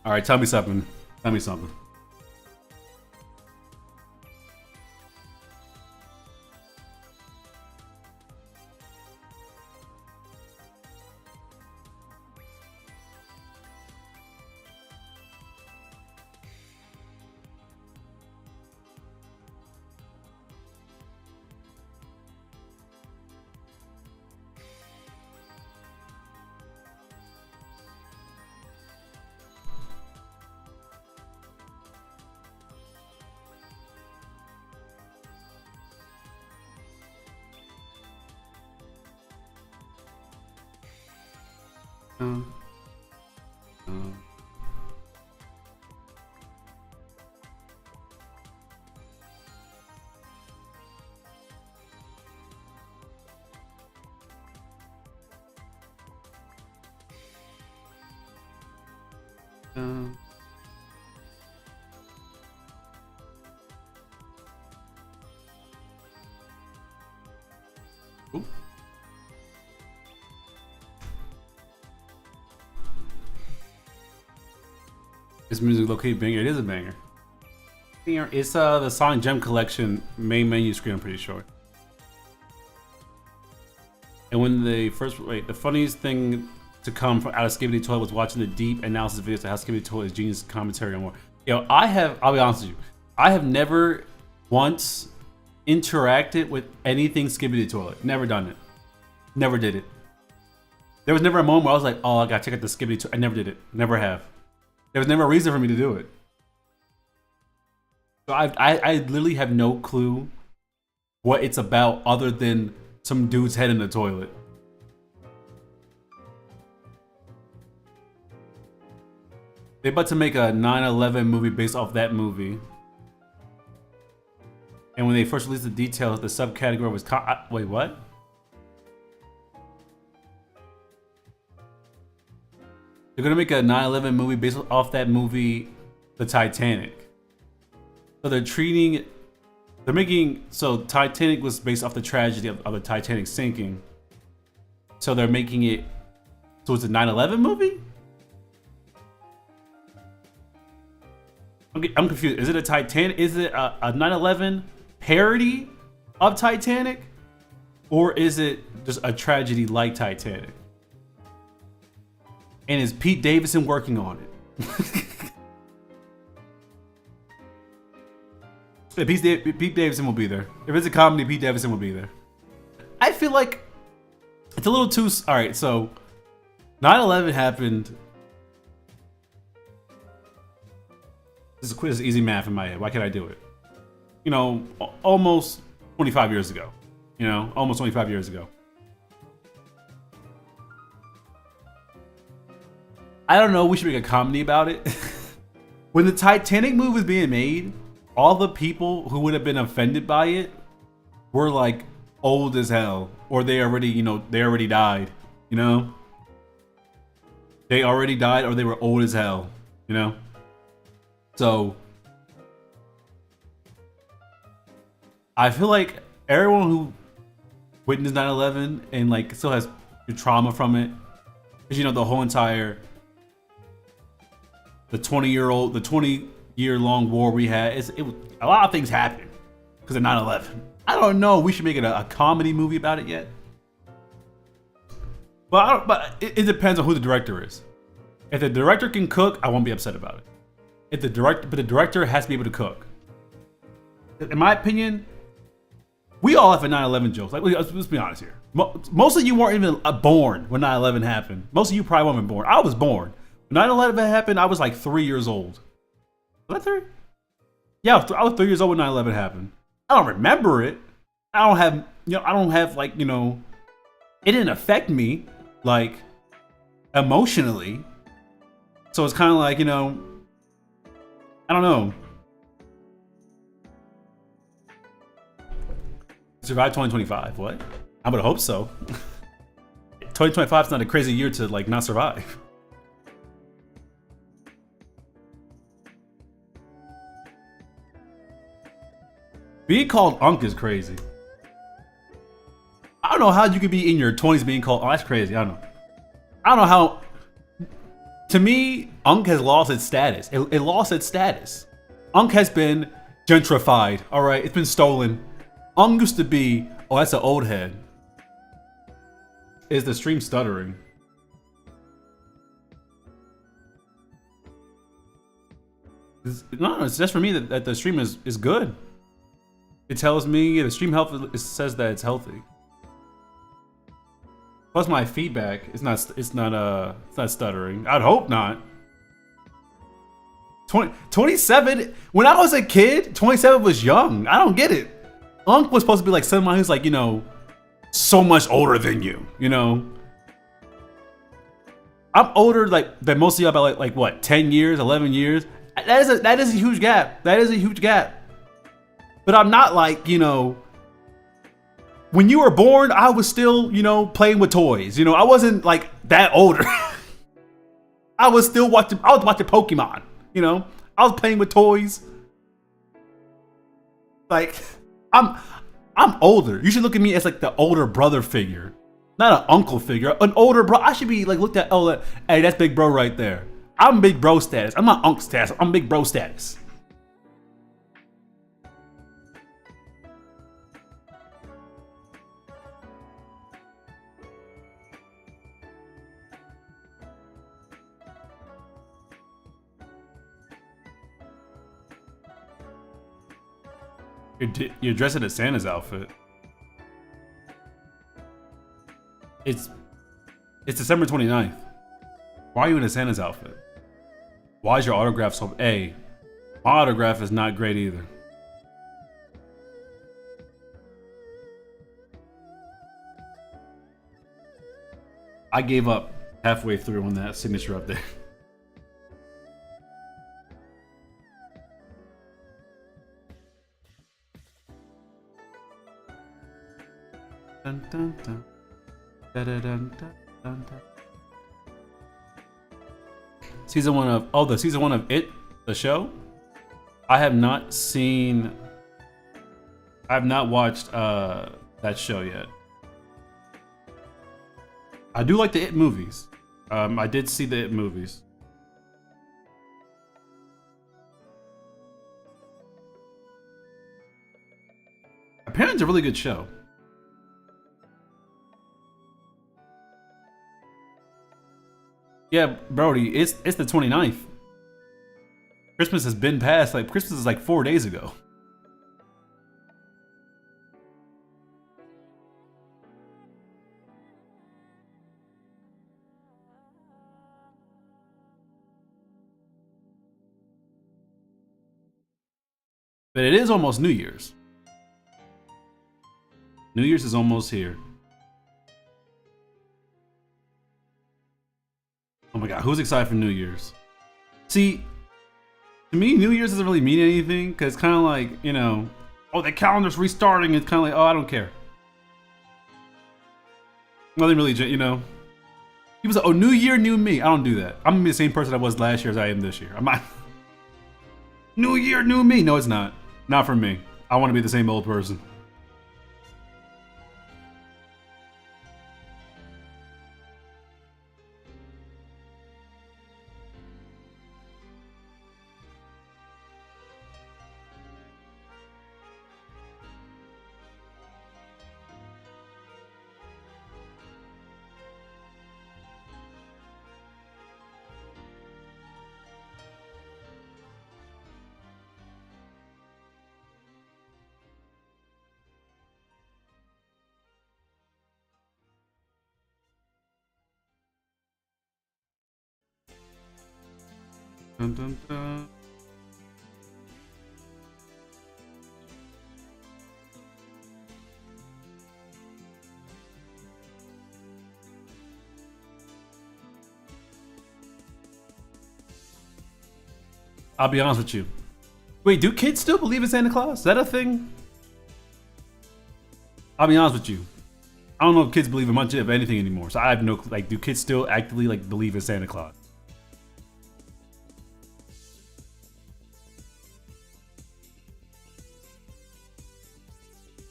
All right, tell me something. Tell me something. Um, um, um, oop. This music located banger. It is a banger. It's the Sonic Gem Collection main menu screen. I'm pretty sure. And when they first wait, the funniest thing to come from out of Skibidi Toilet was watching the deep analysis videos of how Skibidi Toilet is genius commentary on more. Yo, I'll be honest with you, I have never once interacted with anything Skibidi Toilet. Never done it. Never did it. There was never a moment where I was like, oh, I gotta check out the Skibidi Toilet. I never did it. Never have. There was never a reason for me to do it. So I literally have no clue what it's about other than some dude's head in the toilet. They're about to make a 9/11 movie based off that movie. And when they first released the details, the subcategory was wait, what? They're gonna make a 9/11 movie based off that movie, The Titanic. So so Titanic was based off the tragedy of the Titanic sinking. So they're making it, so it's a 9/11 movie? I'm confused. Is it a Titanic? Is it a 9/11 parody of Titanic? Or is it just a tragedy like Titanic? And is Pete Davidson working on it? Yeah, Pete Davidson will be there. If it's a comedy, Pete Davidson will be there. I feel like it's a little too... Alright, so 9/11 happened... This is easy math in my head. Why can't I do it? You know, almost 25 years ago. You know, almost 25 years ago. I don't know, we should make a comedy about it. When the Titanic movie was being made, all the people who would have been offended by it were like old as hell. Or they already, they already died, They already died or they were old as hell, So, I feel like everyone who witnessed 9/11 and like still has trauma from it, because the whole entire, the 20-year-long war we had, a lot of things happened because of 9/11. I don't know. We should make it a comedy movie about it yet. But it depends on who the director is. If the director can cook, I won't be upset about it. But the director has to be able to cook. In my opinion, we all have a 9/11 jokes. Like, let's be honest here. Most of you weren't even born when 9/11 happened. Most of you probably weren't born. I was born. When 9/11 happened, I was like 3 years old. Was I 3? Yeah, I was 3 years old when 9/11 happened. I don't remember it. I don't have like, it didn't affect me, like, emotionally. So it's kind of like, I don't know. Survive 2025, what? I would hope so. 2025 is not a crazy year to, like, not survive. Being called Unk is crazy. I don't know how you could be in your 20s being called. Oh, that's crazy. I don't know. I don't know how. To me, Unk has lost its status. It lost its status. Unk has been gentrified. All right, it's been stolen. Unk used to be. Oh, that's an old head. Is the stream stuttering? No, it's just for me that the stream is good. It tells me the stream health. It says that it's healthy. Plus my feedback, it's not stuttering. I'd hope not. 27, when I was a kid, 27 was young. I don't get it. Unk was supposed to be like someone who's like, you know, so much older than you, you know? I'm older like than most of y'all by like what, 10 years, 11 years? That is a huge gap. That is a huge gap. But I'm not like, you know, when you were born, I was still, you know, playing with toys. You know, I wasn't like that older. I was watching Pokemon, you know? I was playing with toys. Like, I'm older. You should look at me as like the older brother figure. Not an uncle figure, an older bro. I should be like looked at, oh, hey, that's big bro right there. I'm big bro status. I'm not unk status. I'm big bro status. You're dressed in a Santa's outfit. It's December 29th. Why are you in a Santa's outfit? Why is your autograph so... Hey, my autograph is not great either. I gave up halfway through on that signature up there. Dun, dun, dun. Da, da, dun, dun, dun, dun. Season 1 of the season 1 of It, the show. I have not watched that show yet. I do like the It movies. I did see the It movies. Apparently it's a really good show. Yeah, Brody, it's the 29th. Christmas has been past. Like, Christmas is like 4 days ago. But it is almost New Year's. New Year's is almost here. Oh my god, who's excited for New Year's? See, to me, New Year's doesn't really mean anything, because it's kind of like, you know, oh, the calendar's restarting. It's kind of like, oh, I don't care. Nothing really, you know. People say, oh, new year, new me. I don't do that. I'm gonna be the same person I was last year as I am this year. I'm not. New year, new me. No, it's not. Not for me. I want to be the same old person. Dun, dun, dun. I'll be honest with you. Wait, do kids still believe in Santa Claus? Is that a thing? I'll be honest with you. I don't know if kids believe in much of anything anymore. So I have no, like, do kids still actively like believe in Santa Claus?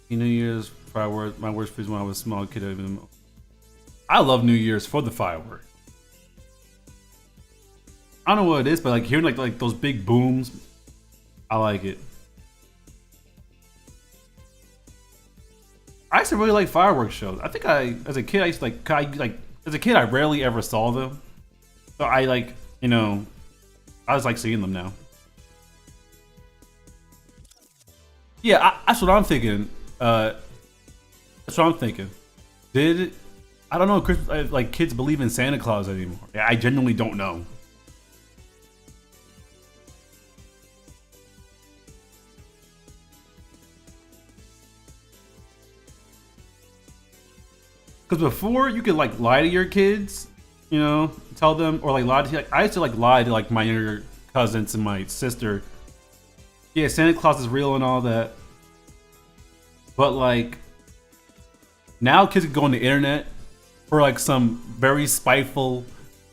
New Year's fireworks. My worst fears when I was a small kid. I love New Year's for the fireworks. I don't know what it is, but like hearing like those big booms, I like it. I used to really like fireworks shows. I think as a kid, I used to as a kid, I rarely ever saw them. So I like, I just like seeing them now. Yeah, that's what I'm thinking. That's what I'm thinking. I don't know, like kids believe in Santa Claus anymore. I genuinely don't know. Because before you could like lie to your kids, tell them or like lie to I used to like lie to like my younger cousins and my sister. Yeah, Santa Claus is real and all that. But like now kids can go on the internet for like some very spiteful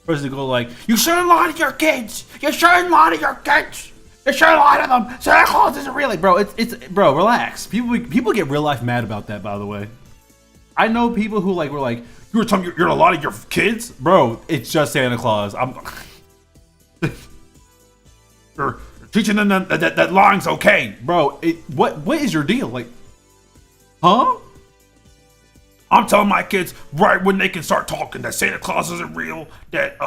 person to go like, you shouldn't lie to your kids! You shouldn't lie to your kids! You shouldn't lie to them! Santa Claus isn't real! Like, bro, it's bro, relax. People get real life mad about that, by the way. I know people who like were like, you were telling me you're gonna lie to your kids? Bro, it's just Santa Claus. You're teaching them that lying's okay. Bro, what is your deal? Like, huh? I'm telling my kids right when they can start talking that Santa Claus isn't real, that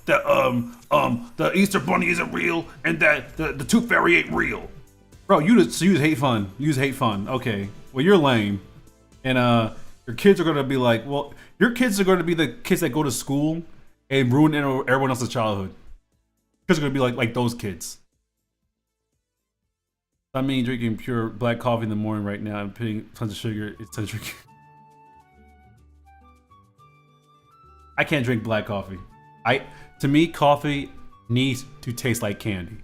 the Easter Bunny isn't real, and that the Tooth Fairy ain't real. Bro, you just hate fun. Use hate fun. Okay. Well, you're lame. And your kids are gonna be like, well, your kids are gonna be the kids that go to school and ruin everyone else's childhood. Kids are gonna be like those kids. I mean, drinking pure black coffee in the morning right now and putting tons of sugar. It's tons of sugar. I can't drink black coffee. To me, coffee needs to taste like candy.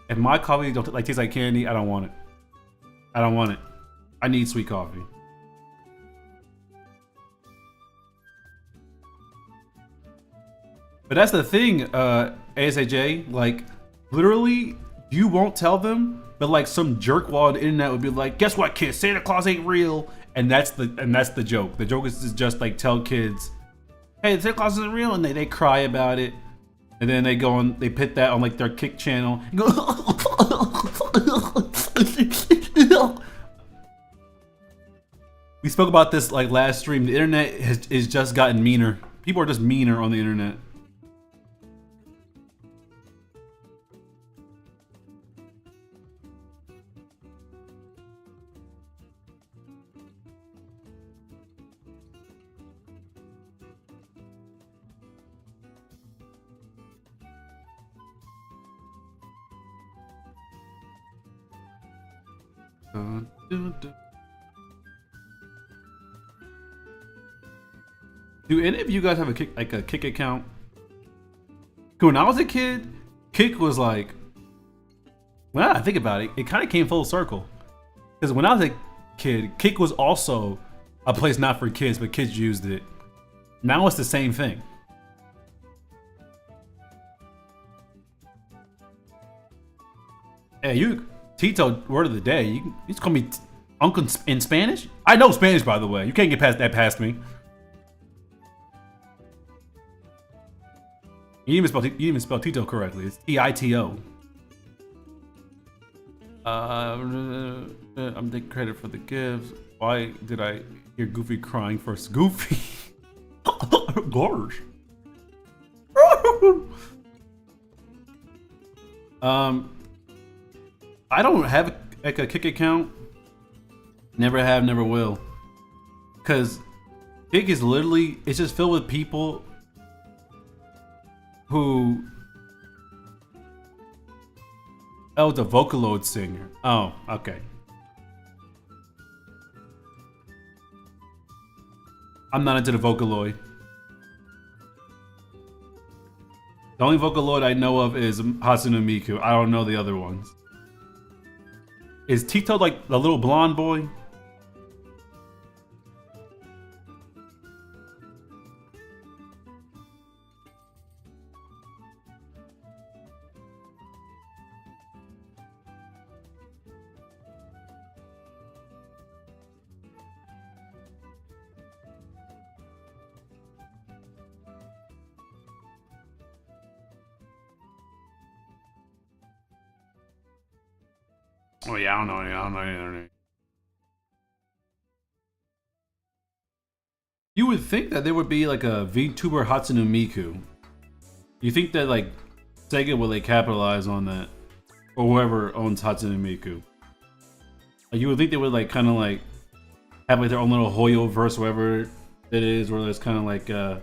If my coffee don't taste like candy, I don't want it. I don't want it. I need sweet coffee. But that's the thing, ASAJ, like, literally, you won't tell them, but like some jerkwad on the internet would be like, guess what, kids, Santa Claus ain't real, and that's the joke. The joke is to just like tell kids, hey, Santa Claus isn't real, and they cry about it, and then they go on, they put that on like their Kick channel, and go, we spoke about this like last stream. The internet is just gotten meaner. People are just meaner on the internet. Do any of you guys have a Kick account? When I was a kid, Kick was like, when I think about it, it kind of came full circle. Because when I was a kid, Kick was also a place not for kids, but kids used it. Now it's the same thing. Hey, Tito, word of the day. You just call me Uncle in Spanish? I know Spanish, by the way. You can't get past me. You didn't even spell Tito correctly. It's T-I-T-O. I'm taking credit for the gifts. Why did I hear Goofy crying first? Goofy? Gosh. I don't have like a Kick account. Never have, never will. Cause Kick is literally, it's just filled with people who... Oh, the Vocaloid singer. Oh, okay. I'm not into the Vocaloid. The only Vocaloid I know of is Hatsune Miku. I don't know the other ones. Is Tito like the little blonde boy? Oh yeah, I don't know. I don't know either. You would think that there would be like a VTuber Hatsune Miku. You think that like Sega would like capitalize on that, or whoever owns Hatsune Miku? Like, you would think they would like kind of like have like their own little Hoyo verse, whatever it is, where it's kind of like their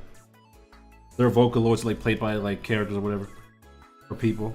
Vocaloids like played by like characters or whatever, or people.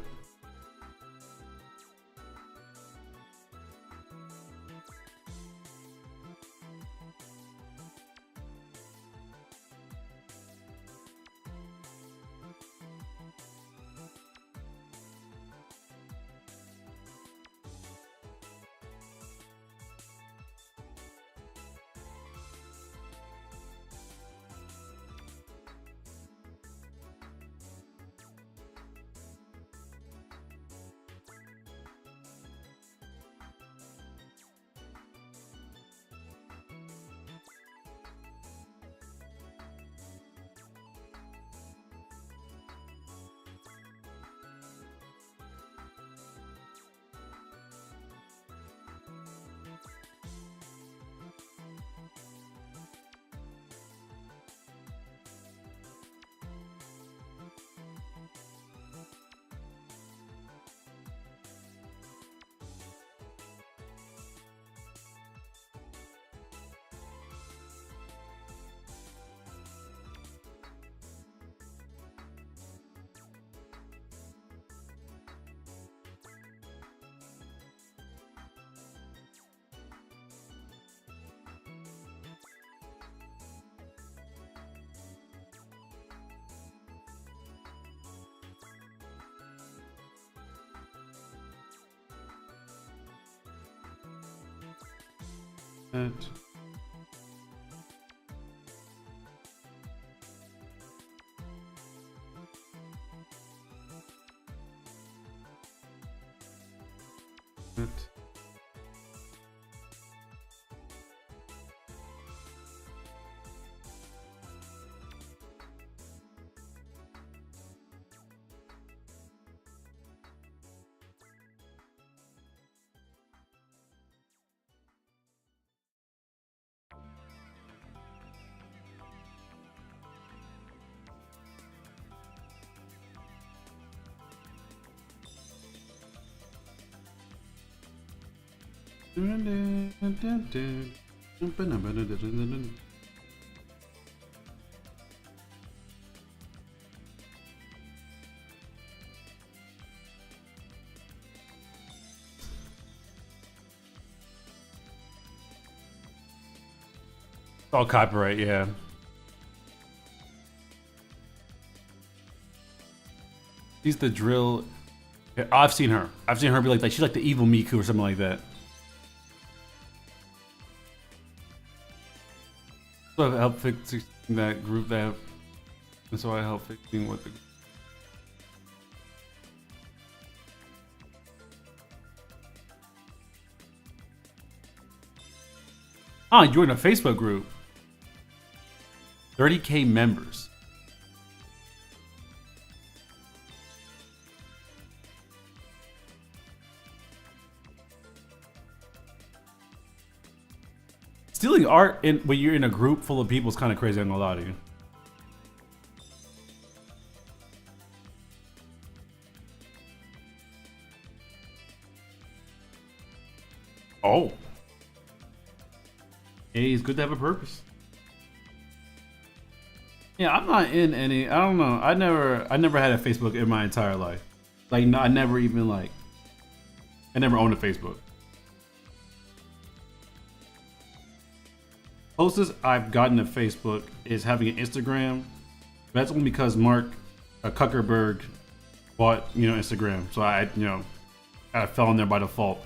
That. That. All copyright, yeah. She's the drill. Yeah, I've seen her. I've seen her be like she's like the evil Miku or something like that. So I helped fixing that group that, and so I helped fixing what the. Ah, you joined a Facebook group. 30K members. Stealing art when you're in a group full of people is kind of crazy. I'm gonna lie to you. Oh. Hey, it's good to have a purpose. Yeah, I'm not in any. I don't know. I never had a Facebook in my entire life. Like, no, I never even like. I never owned a Facebook. Closest I've gotten to Facebook is having an Instagram. That's only because Mark Zuckerberg bought Instagram, so I kind of fell in there by default.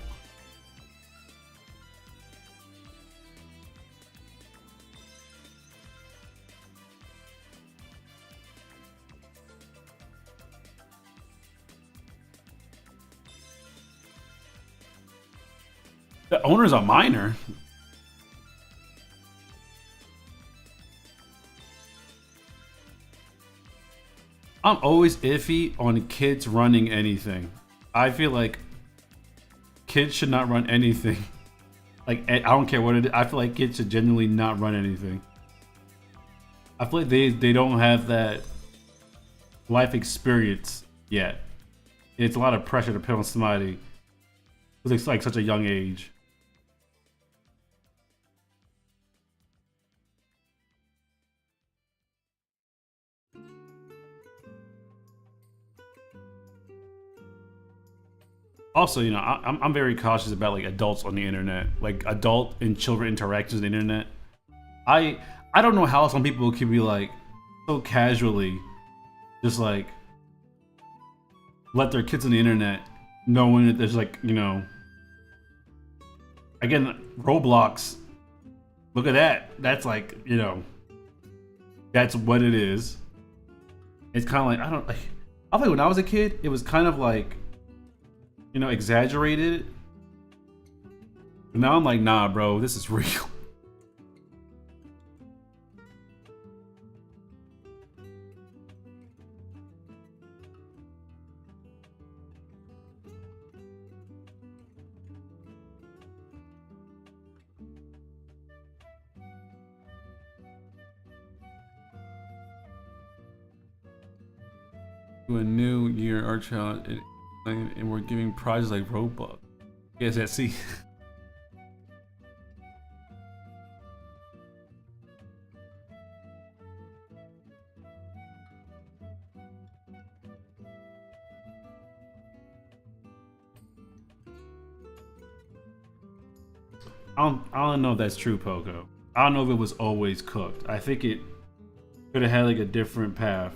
The owner's a minor. I'm always iffy on kids running anything. I feel like kids should not run anything. Like, I don't care what it is. I feel like kids should genuinely not run anything. I feel like they don't have that life experience yet. It's a lot of pressure to put on somebody who's like such a young age. Also, you know, I'm very cautious about like adults on the internet, like adult and children interactions on the internet. I don't know how some people can be like so casually just like let their kids on the internet knowing that there's like, you know, again, Roblox. Look at that. That's like, you know, that's what it is. It's kind of like, I don't like, I think when I was a kid, it was kind of like, you know, exaggerated. But now I'm like, nah, bro, this is real. To a new year, our child, and we're giving prizes like Robux. Yes, yeah, see. I don't know if that's true, Poco. I don't know if it was always cooked. I think it could have had like a different path.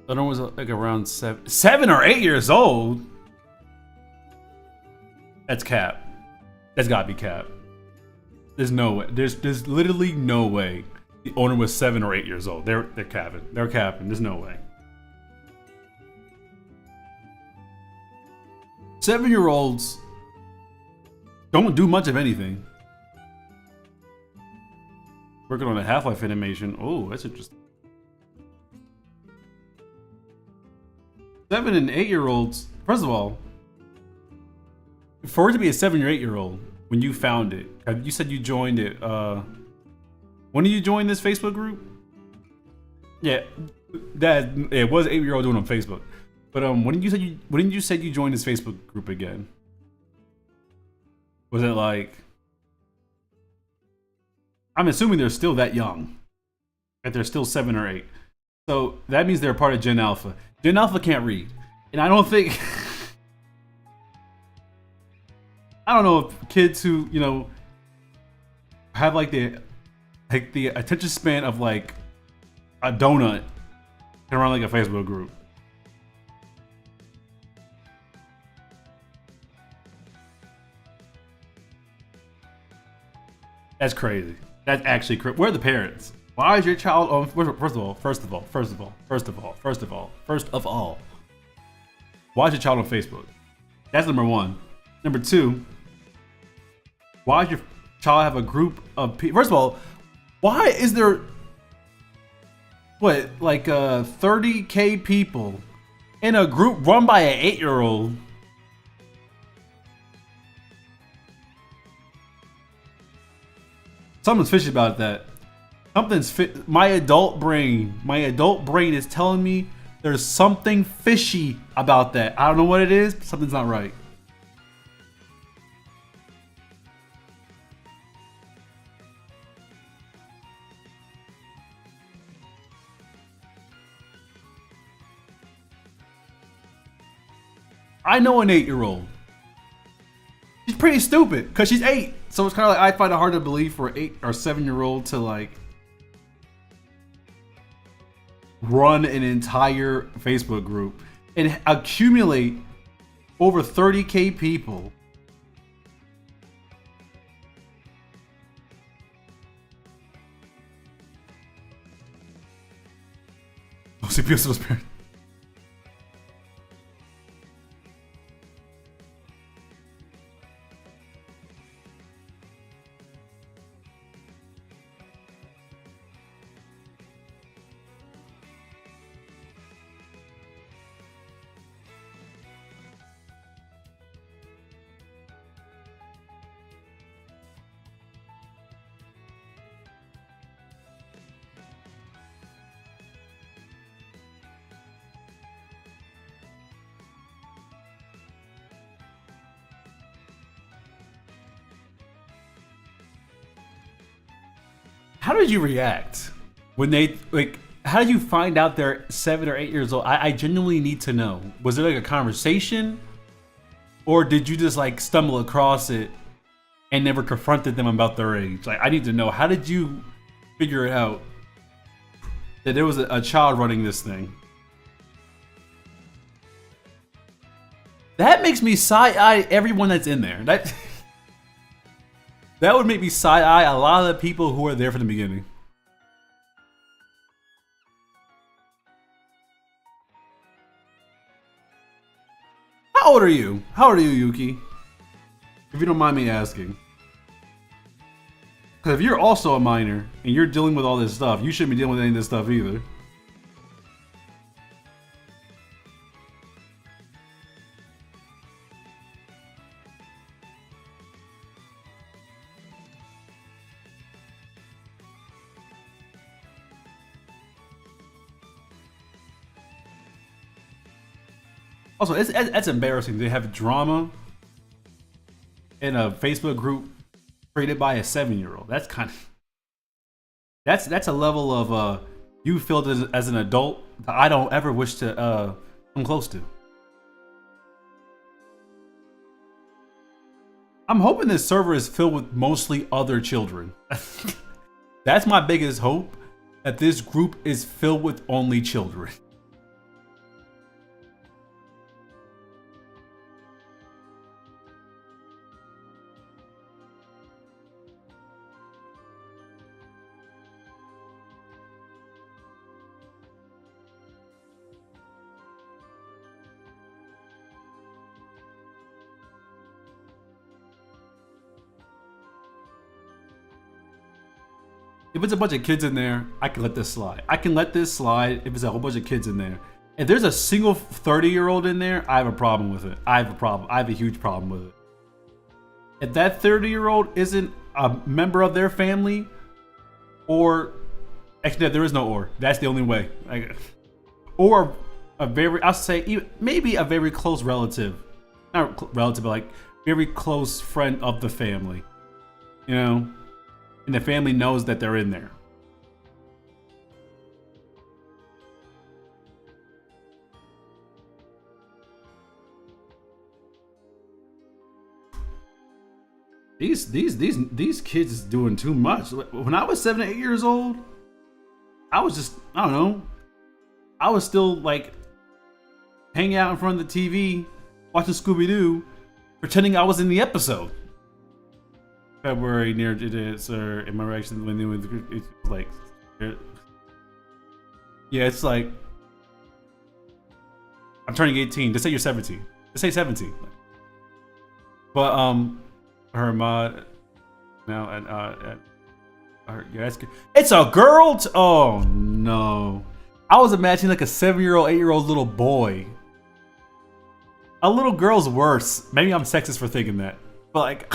I don't know, was like around 7 or 8 years old. That's cap. That's gotta be cap. There's no way. There's literally no way the owner was 7 or 8 years old. They're capping. They're capping. There's no way. 7-year-olds don't do much of anything. Working on a Half-Life animation. Oh, that's interesting. 7 and 8-year-olds, first of all, for it to be a 7 or 8-year-old when you found it, you said you joined it. When did you join this Facebook group? Yeah, that it was 8-year-old doing on Facebook. But when did you say you joined this Facebook group again? Was it like? I'm assuming they're still that young, that they're still 7 or 8. So that means they're part of Gen Alpha. Gen Alpha can't read, and I don't think. I don't know if kids who, you know, have like the attention span of like a donut can run like a Facebook group. That's crazy. That's actually crazy. Where are the parents? Why is your child on? First of all, why is your child on Facebook? That's number one. Number two, why does your child have a group of people? First of all, why is there what, like 30K people in a group run by an 8-year-old? Something's fishy about that. Something's my adult brain is telling me there's something fishy about that. I don't know what it is, but something's not right. I know an 8-year-old. She's pretty stupid because she's 8. So it's kind of like, I find it hard to believe for an 8 or 7-year-old to like run an entire Facebook group and accumulate Over 30K people. Oh, CPS was parent. How did you react when they like? How did you find out they're 7 or 8 years old? I genuinely need to know. Was it like a conversation, or did you just like stumble across it and never confronted them about their age? Like, I need to know. How did you figure out that there was a child running this thing? That makes me side-eye everyone that's in there. That would make me side-eye a lot of the people who are there from the beginning. How old are you? How old are you, Yuki? If you don't mind me asking. Because if you're also a minor and you're dealing with all this stuff, you shouldn't be dealing with any of this stuff either. Also, it's embarrassing. They have drama in a Facebook group created by a 7-year-old. That's kind of that's a level of you feel as an adult that I don't ever wish to come close to. I'm hoping this server is filled with mostly other children. That's my biggest hope, that this group is filled with only children. If it's a bunch of kids in there, I can let this slide. I can let this slide if it's a whole bunch of kids in there. If there's a single 30-year-old in there, I have a problem with it. I have a problem. I have a huge problem with it. If that 30-year-old isn't a member of their family, or actually, there is no or. That's the only way. Or a very, I'll say, maybe a very close relative. Not relative, but like very close friend of the family. You know? And the family knows that they're in there. These kids is doing too much. When I was 7 or 8 years old, I was just, I don't know. I was still like hanging out in front of the TV, watching Scooby-Doo, pretending I was in the episode. February near it, sir. In my reaction when they went, it's like, yeah, it's like I'm turning 18. Just say you're 17. Just say 17. But her mod now and yeah, it's a girl. Oh no, I was imagining like a 7-year-old, 8-year-old little boy. A little girl's worse. Maybe I'm sexist for thinking that, but like.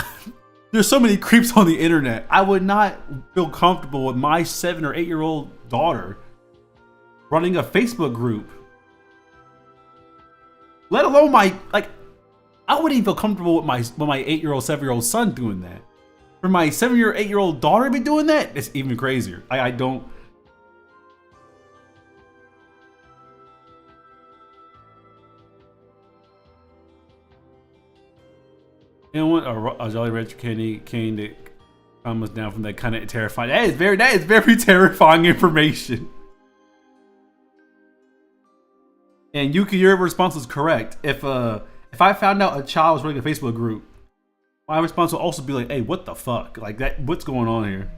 There's so many creeps on the internet. I would not feel comfortable with my 7 or 8-year-old daughter running a Facebook group. Let alone my, like, I wouldn't even feel comfortable with my 8-year-old, 7-year-old son doing that. For my 7 or 8-year-old daughter to be doing that, it's even crazier. I don't. You know what? A Jolly Rancher cane that comes down from that kind of terrifying. That is very terrifying information. And Yuki, your response was correct. If if I found out a child was running a Facebook group, my response will also be like, "Hey, what the fuck? Like that? What's going on here?"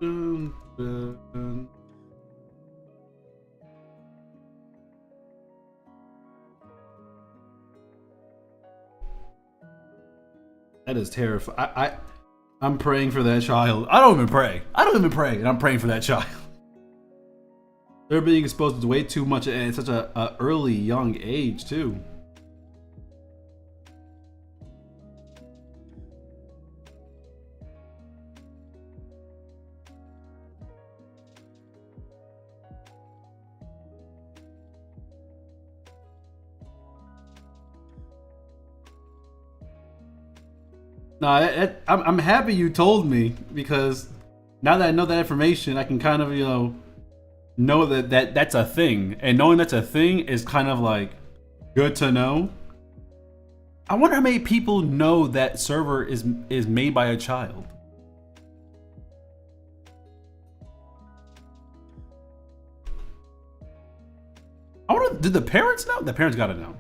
Dun, dun, dun. That is terrifying. I'm praying for that child. I don't even pray. I don't even pray, and I'm praying for that child. They're being exposed to way too much at such a early, young age too. No, I'm happy you told me because now that I know that information, I can kind of know that that's a thing, and knowing that's a thing is kind of like good to know. I wonder how many people know that server is made by a child. I wonder, did the parents know? The parents gotta know.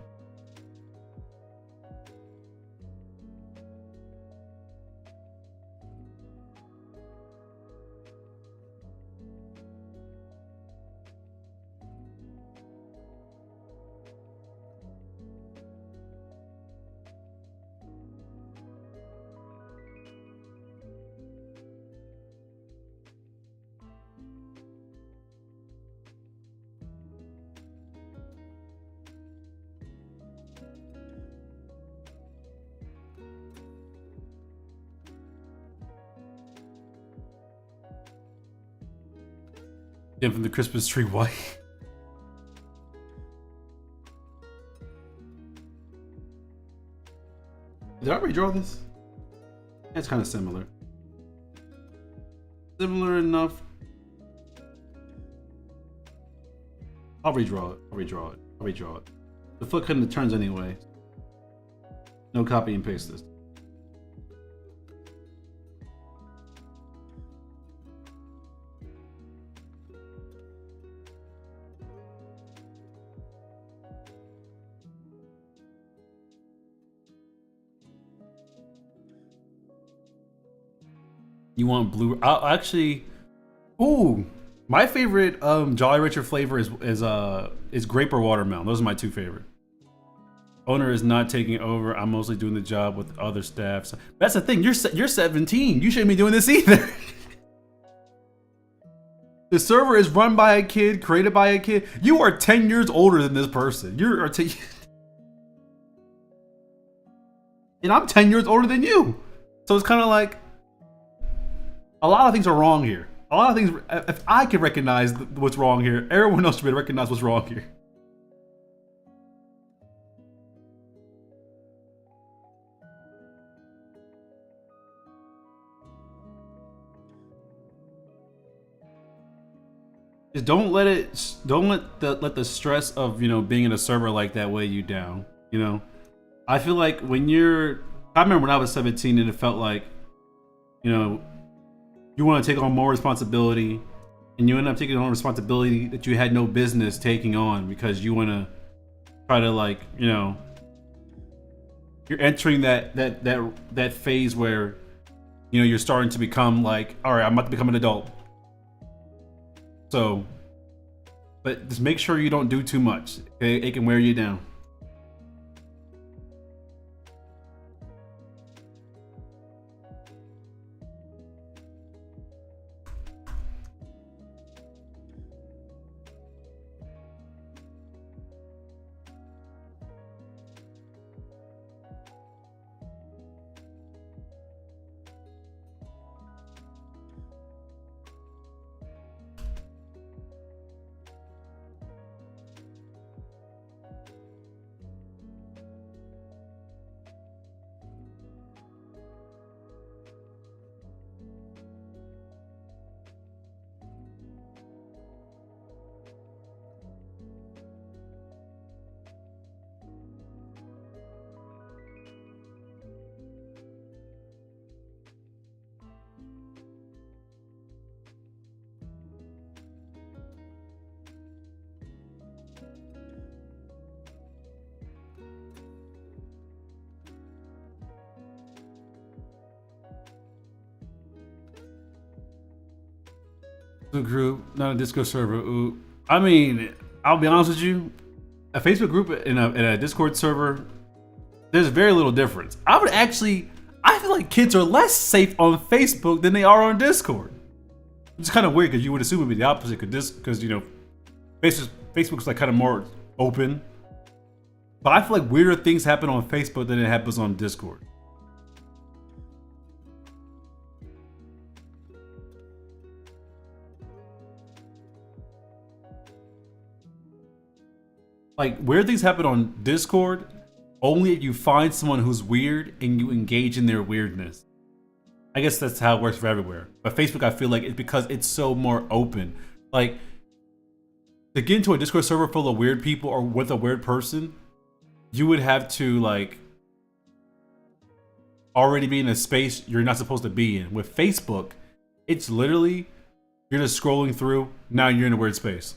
Then from the Christmas tree white. Did I redraw this? It's kind of similar. Similar enough. I'll redraw it. I'll redraw it. I'll redraw it. The foot couldn't have turns anyway. No copy and paste this. You want blue? I'll actually. Ooh, my favorite Jolly Rancher flavor is grape or watermelon. Those are my two favorite. Owner is not taking over. I'm mostly doing the job with other staff. So that's the thing. You're 17. You shouldn't be doing this either. The server is run by a kid, created by a kid. You are 10 years older than this person. And I'm 10 years older than you. So it's kind of like a lot of things are wrong here. A lot of things. If I can recognize what's wrong here, everyone else should be able to recognize what's wrong here. Just don't let the stress of being in a server like that weigh you down. I feel like I remember when I was 17 and it felt like you know you want to take on more responsibility, and you end up taking on responsibility that you had no business taking on because you want to try to you're entering that phase where you're starting to become like, all right, I'm about to become an adult. So, but just make sure you don't do too much. Okay? It can wear you down. Facebook group, not a Discord server. Ooh. I mean, I'll be honest with you. A Facebook group and a Discord server, there's very little difference. I feel like kids are less safe on Facebook than they are on Discord. It's kind of weird because you would assume it'd be the opposite, because Facebook's like kind of more open. But I feel like weirder things happen on Facebook than it happens on Discord. Like weird things happen on Discord only if you find someone who's weird and you engage in their weirdness. I guess that's how it works for everywhere. But Facebook, I feel like it's because it's so more open. Like to get into a Discord server full of weird people or with a weird person, you would have to like already be in a space you're not supposed to be in. With Facebook, it's literally you're just scrolling through, now you're in a weird space.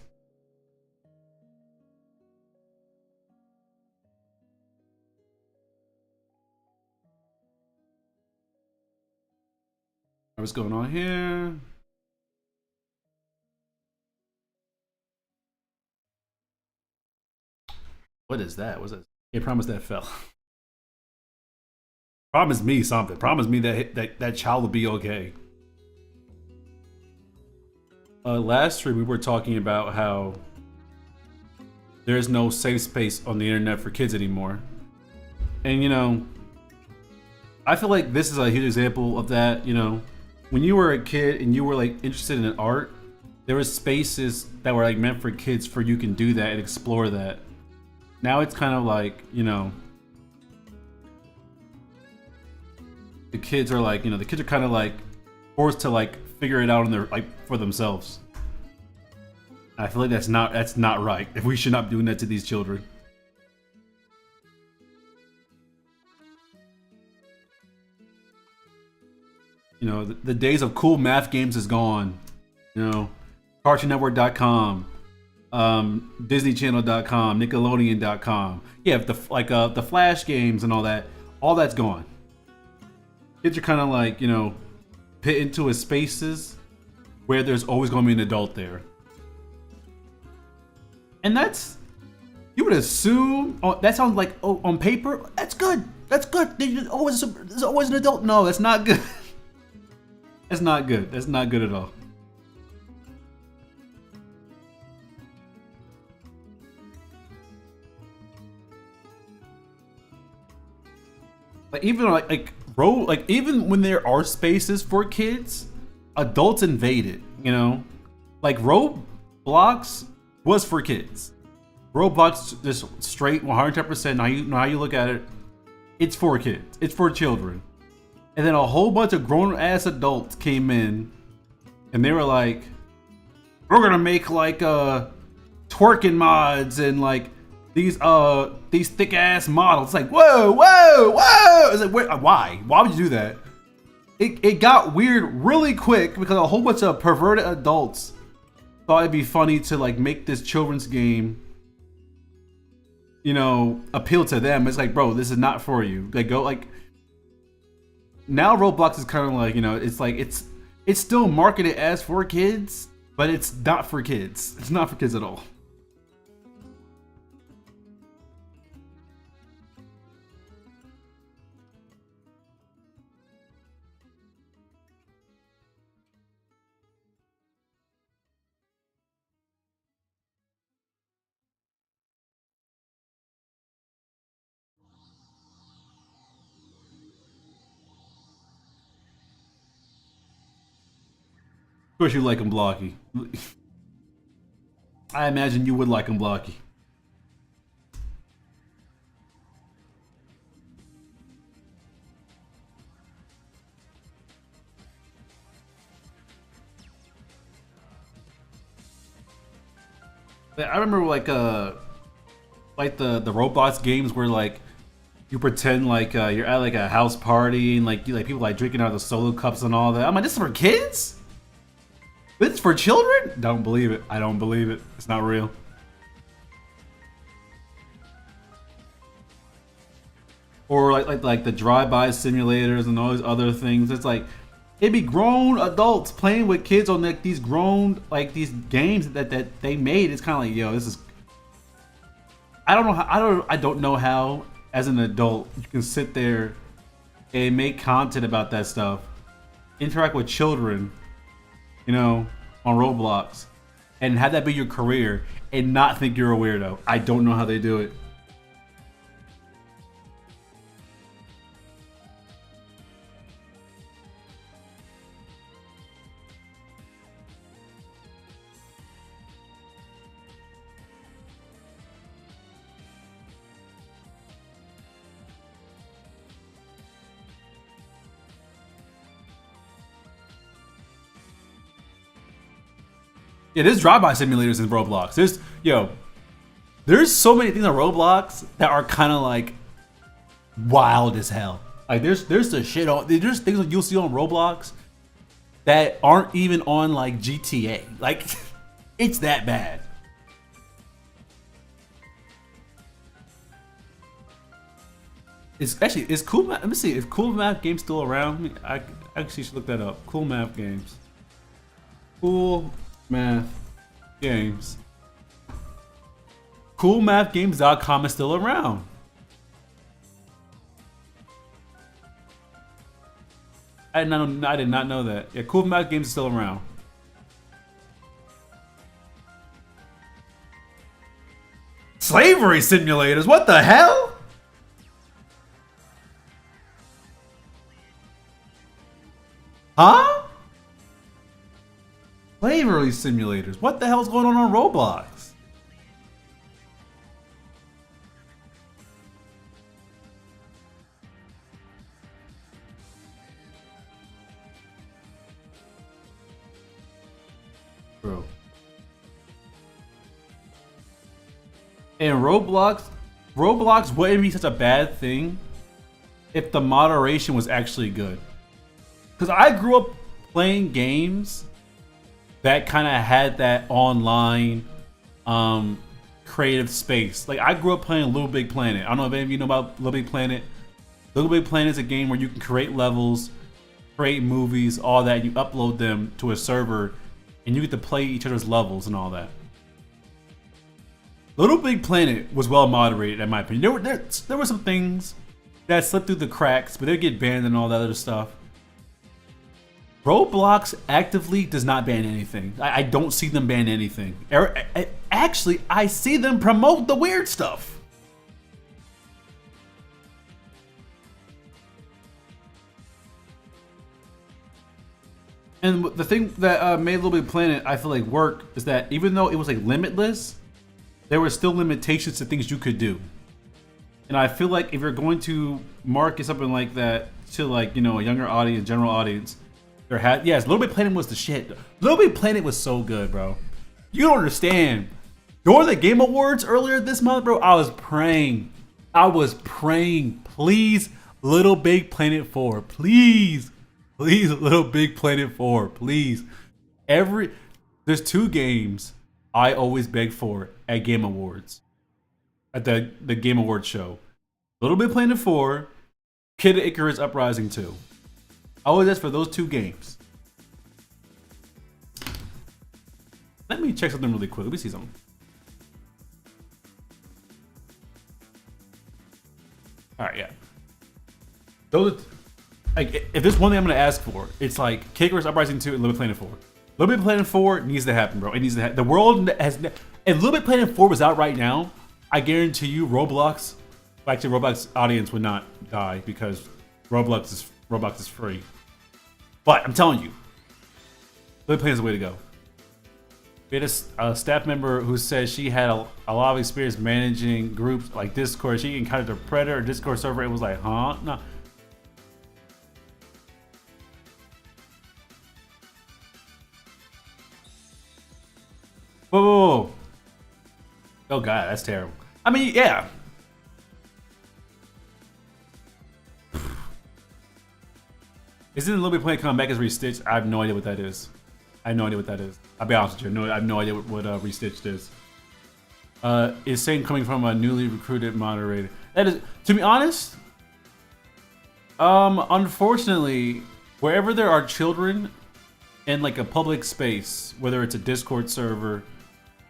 What's going on here? What is that? What's that? Hey, promise that fell. Promise me something. Promise me that child will be okay. Last week we were talking about how there's no safe space on the internet for kids anymore. And you know, I feel like this is a huge example of that. You know, when you were a kid and you were like interested in art, there were spaces that were like meant for kids for you can do that and explore that. Now it's kind of like, you know, the kids are like, you know, the kids are kind of like forced to like figure it out on their like for themselves. I feel like that's not right. If we should not be doing that to these children. You know, the days of cool math games is gone. You know, CartoonNetwork.com, DisneyChannel.com, Nickelodeon.com. Yeah, the Flash games and all that's gone. Kids are kind of like, you know, put into a spaces where there's always going to be an adult there. And that's, you would assume, that sounds like, oh, on paper, that's good. That's good. There's always an adult. No, that's not good. That's not good. That's not good at all. Like even when there are spaces for kids, adults invade it. You know, like Roblox was for kids. Roblox just straight 110%. Now you know how you look at it. It's for kids. It's for children. And then a whole bunch of grown-ass adults came in, and they were like, "We're gonna make like twerking mods and like these thick-ass models." It's like, whoa, whoa, whoa! It's like, why? Why would you do that? It got weird really quick because a whole bunch of perverted adults thought it'd be funny to like make this children's game, you know, appeal to them. It's like, bro, this is not for you. Like, go like. Now Roblox is kind of like, you know, it's like it's still marketed as for kids, but it's not for kids. It's not for kids at all. Of course you like them blocky. I imagine you would like them blocky. I remember like the Roblox games where like you pretend like you're at like a house party and like you like people like drinking out of the solo cups and all that. I'm like, this is for kids? This is for children? Don't believe it. I don't believe it. It's not real. Or like the drive-by simulators and all these other things. It's like It'd be grown adults playing with kids on like these grown like these games that they made. It's kind of like, yo, this is. I don't know how. I don't know how as an adult you can sit there and make content about that stuff, interact with children, you know, on Roblox, and have that be your career and not think you're a weirdo. I don't know how they do it. Yeah, there's drive-by simulators in Roblox. There's so many things on Roblox that are kind of like wild as hell. Like there's the shit on there's things that you'll see on Roblox that aren't even on like GTA. Like it's that bad. It's cool. Let me see if Cool Math Games still around. I actually should look that up. Cool Math Games. Cool Math Games. CoolMathGames.com is still around. I did not know that. Yeah, Cool Math Games is still around. Slavery simulators? What the hell? Huh? Slavery simulators. What the hell's going on Roblox? Bro. And Roblox wouldn't be such a bad thing if the moderation was actually good. Because I grew up playing games that kind of had that online creative space. Like I grew up playing Little Big Planet. I don't know if any of you know about Little Big Planet. Little Big Planet is a game where you can create levels, create movies, all that. You upload them to a server and you get to play each other's levels and all that. Little Big Planet was well moderated in my opinion. There were some things that slipped through the cracks, but they get banned and all that other stuff. Roblox actively does not ban anything. I don't see them ban anything. Actually, I see them promote the weird stuff. And the thing that made Little Big Planet, I feel like, work is that even though it was like limitless, there were still limitations to things you could do. And I feel like if you're going to market something like that to like, you know, a younger audience, general audience, yes, Little Big Planet was the shit. Little Big Planet was so good, bro. You don't understand. During the Game Awards earlier this month, bro, I was praying. Please, Little Big Planet 4. Please, Little Big Planet 4. Please. There's two games I always beg for at Game Awards. At the Game Awards show. Little Big Planet 4, Kid Icarus Uprising 2. I always ask for those two games. Let me check something really quick. Let me see something. All right, yeah. Those, like, if there's one thing I'm gonna ask for, it's like Kid Icarus Uprising 2 and Little Big Planet 4. Little Big Planet 4 needs to happen, bro. It needs to happen. The world has. If Little Big Planet 4 was out right now, I guarantee you, Roblox audience would not die because Roblox is free. But I'm telling you, Little Planet is the way to go. We had a staff member who said she had a lot of experience managing groups like Discord. She encountered a Predator or Discord server. It was like, huh? No. Whoa. Oh god, that's terrible. I mean, yeah. Isn't Little Big Planet coming back as Restitched? I have no idea what that is. I have no idea what that is. I'll be honest with you. I have no idea what Restitched is. Is saying coming from a newly recruited moderator. That is, to be honest, unfortunately, wherever there are children in like a public space, whether it's a Discord server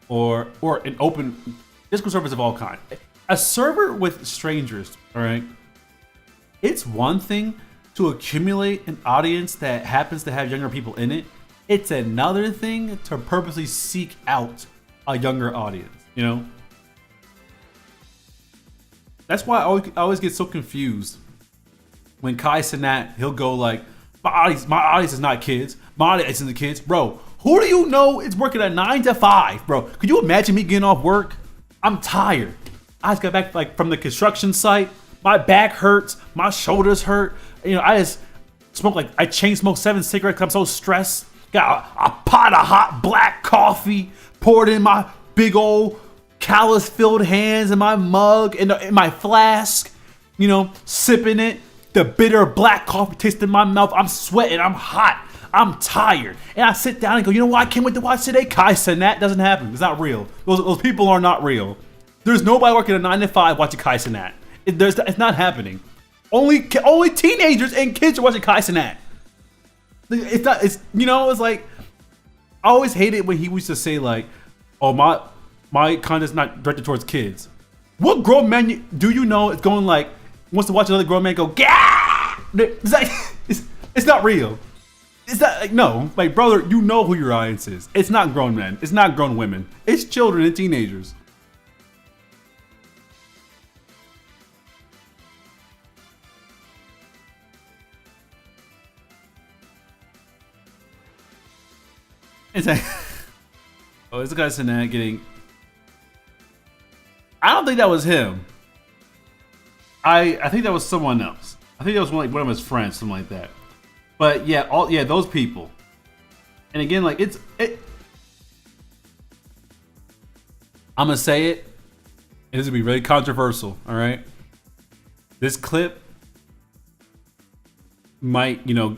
or an open Discord servers of all kinds, a server with strangers, all right, it's one thing to accumulate an audience that happens to have younger people in it. It's another thing to purposely seek out a younger audience, you know? That's why I always get so confused when Kai Cenat, he'll go like, my audience is not kids. My audience isn't the kids. Bro, who do you know is working a 9 to 5, bro? Could you imagine me getting off work? I'm tired. I just got back like from the construction site. My back hurts. My shoulders hurt. You know, I just I chain smoked 7 cigarettes 'cause I'm so stressed. Got a pot of hot black coffee poured in my big old callus-filled hands in my mug, in my flask, you know, sipping it. The bitter black coffee tastes in my mouth. I'm sweating. I'm hot. I'm tired. And I sit down and go, you know what I can't wait to watch today? Kai Cenat. Doesn't happen. It's not real. Those people are not real. There's nobody working a 9 to 5 watching Kai Cenat. It's not happening. Only teenagers and kids are watching Kai Cenat. It's not. It's, you know. It's like I always hated when he used to say like, "Oh, my content's not directed towards kids." What grown man do you know is going like wants to watch another grown man go? Gah! It's like it's not real. It's not like no, like brother. You know who your audience is. It's not grown men. It's not grown women. It's children and teenagers. It's like, oh, this guy's Cenat getting. I don't think that was him. I think that was someone else. I think that was one of his friends, something like that. But yeah, those people. And again, like it. I'm gonna say it. This will be really controversial. All right. This clip might, you know,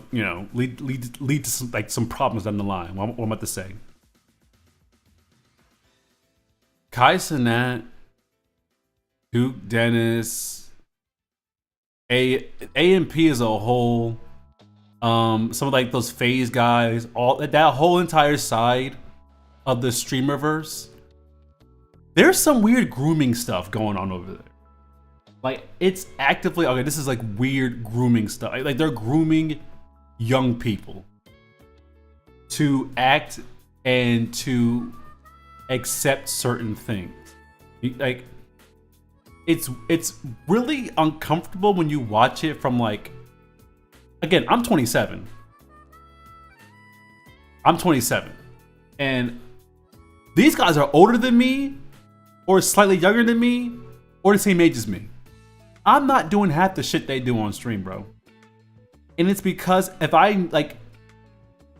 lead to some problems down the line. What I'm about to say. Kai Cenat, Duke Dennis, AMP as a whole, some of like those phase guys, all that whole entire side of the streamerverse. There's some weird grooming stuff going on over there. Like it's actively okay. This is like weird grooming stuff. Like they're grooming young people to act and to accept certain things. Like it's really uncomfortable when you watch it from like. Again, I'm 27. I'm 27, and these guys are older than me, or slightly younger than me, or the same age as me. I'm not doing half the shit they do on stream, bro. And it's because if I like,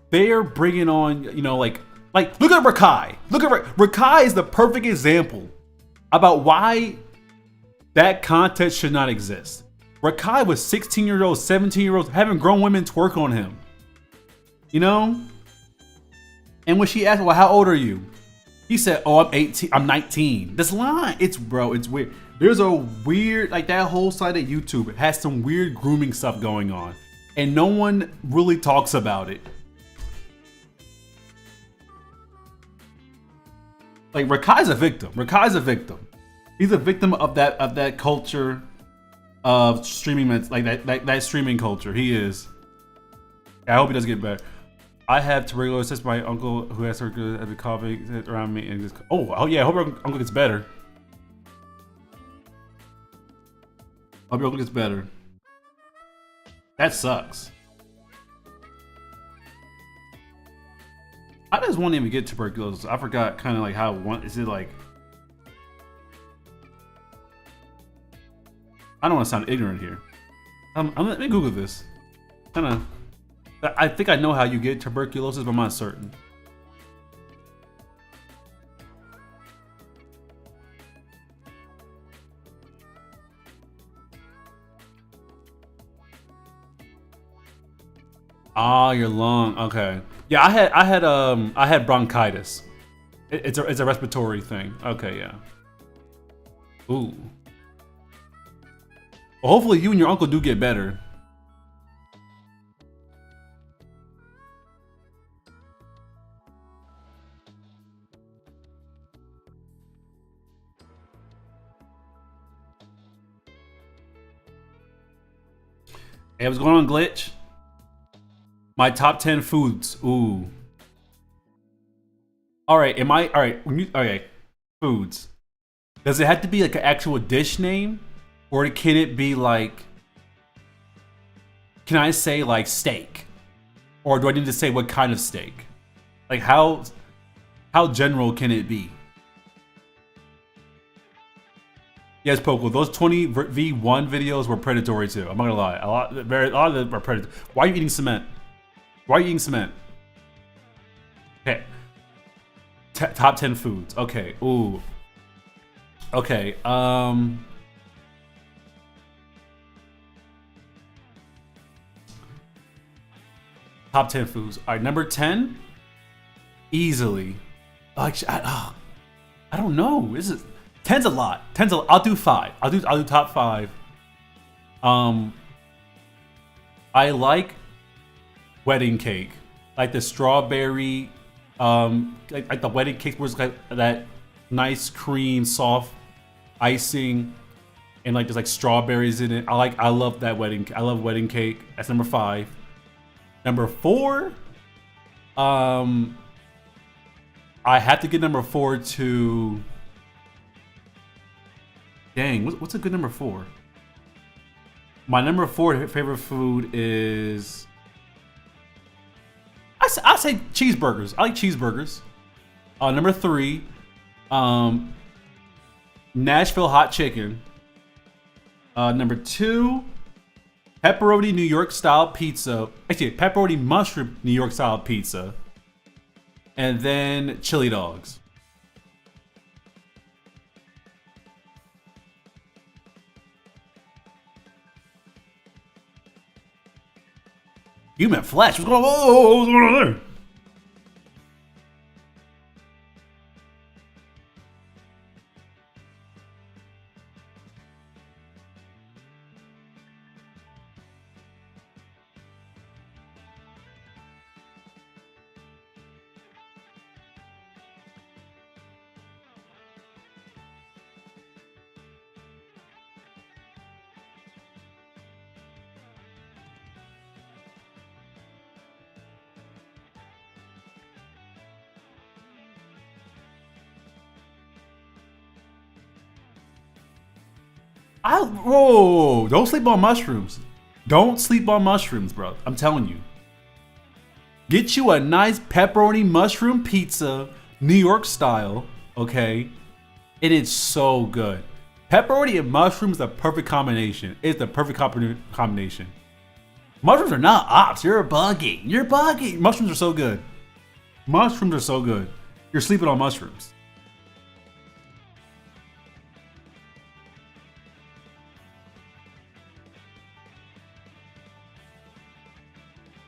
they're bringing on, you know, like look at Rakai. Look at Rakai is the perfect example about why that content should not exist. Rakai was 16-year-olds, 17-year-olds having grown women twerk on him. You know? And when she asked, well, how old are you? He said, oh, I'm 18, I'm 19. This line, it's weird. There's a weird, like that whole side of YouTube has some weird grooming stuff going on. And no one really talks about it. Like Rakai's a victim. Rakai's a victim. He's a victim of that culture of streaming, like that streaming culture. He is. I hope he does get better. I have tuberculosis. My uncle who has tuberculosis has been coughing around me and just. Oh yeah. I hope your uncle gets better. I hope your uncle gets better. That sucks. I just won't even get tuberculosis. I forgot kind of like how one is it like. I don't want to sound ignorant here. Let me Google this. I think I know how you get tuberculosis, but I'm not certain. Ah, your lung. Okay. Yeah, I had bronchitis. It's a respiratory thing. Okay, yeah. Ooh. Well, hopefully you and your uncle do get better. Hey, what's going on, Glitch? My top 10 foods. Ooh. All right. All right? Okay. Foods. Does it have to be like an actual dish name, or can it be like? Can I say like steak, or do I need to say what kind of steak? Like how general can it be? Yes, Poco. Those 20v1 videos were predatory too. I'm not gonna lie. A lot of them are predatory. Why are you eating cement? Why are you eating cement? Okay. Top 10 foods. Okay. Ooh. Okay. Top 10 foods. All right. Number 10. Easily. Actually, I don't know. This is 10's a lot. 10's a lot. I'll do 5. I'll do top 5. I like wedding cake, like the strawberry, like the wedding cake was like that nice cream, soft icing, and like there's like strawberries in it. I love that wedding. I love wedding cake. That's number 5. Number 4, I have to get number 4 to. Dang, what's a good number 4? My number 4 favorite food is. I say cheeseburgers. I like cheeseburgers. Number 3, Nashville hot chicken. Number 2, pepperoni New York style pizza. Actually, pepperoni mushroom New York style pizza. And then chili dogs. Human flesh. What's going on? Whoa, what's going on there? Whoa, don't sleep on mushrooms. Don't sleep on mushrooms, bro. I'm telling you. Get you a nice pepperoni mushroom pizza, New York style, okay? It is so good. Pepperoni and mushrooms is the perfect combination. It's the perfect combination. Mushrooms are not ops. You're bugging. You're bugging. Mushrooms are so good. Mushrooms are so good. You're sleeping on mushrooms.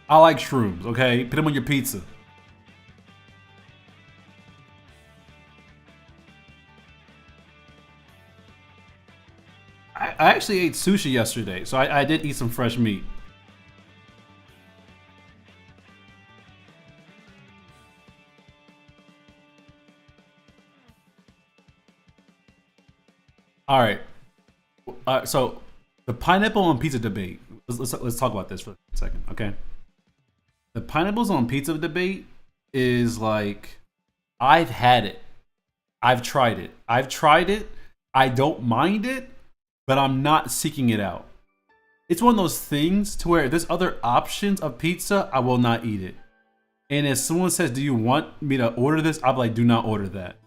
I like shrooms, okay? Put them on your pizza. I actually ate sushi yesterday, so I did eat some fresh meat. All right. So the pineapple on pizza debate. Let's talk about this for a second, okay? The pineapples on pizza debate is like, I've had it. I've tried it. I don't mind it, but I'm not seeking it out. It's one of those things to where if there's other options of pizza, I will not eat it. And if someone says, do you want me to order this? I'll be like, do not order that.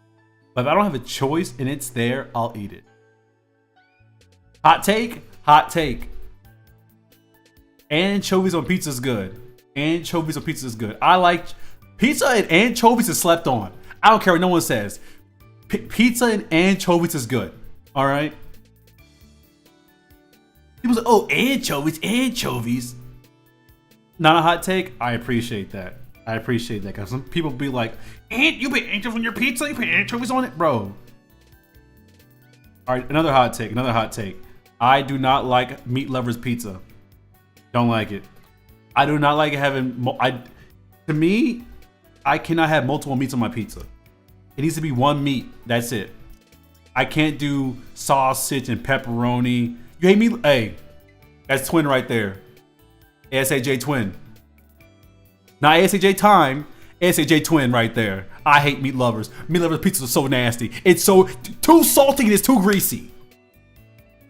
But if I don't have a choice and it's there, I'll eat it. Hot take. Anchovies on pizza is good. Anchovies on pizza is good. I like pizza and anchovies is slept on. I don't care what no one says. Pizza and anchovies is good. All right. People say, "Oh, anchovies." Not a hot take. I appreciate that. Because some people be like, "You put anchovies on your pizza? You put anchovies on it, bro?" All right, another hot take. I do not like meat lovers pizza. Don't like it. I do not like having. To me, I cannot have multiple meats on my pizza. It needs to be one meat. That's it. I can't do sausage and pepperoni. You hate me? Hey, that's twin right there. ASAJ twin. Not ASAJ time. ASAJ twin right there. I hate meat lovers. Meat lovers pizzas are so nasty. It's so too salty and it's too greasy.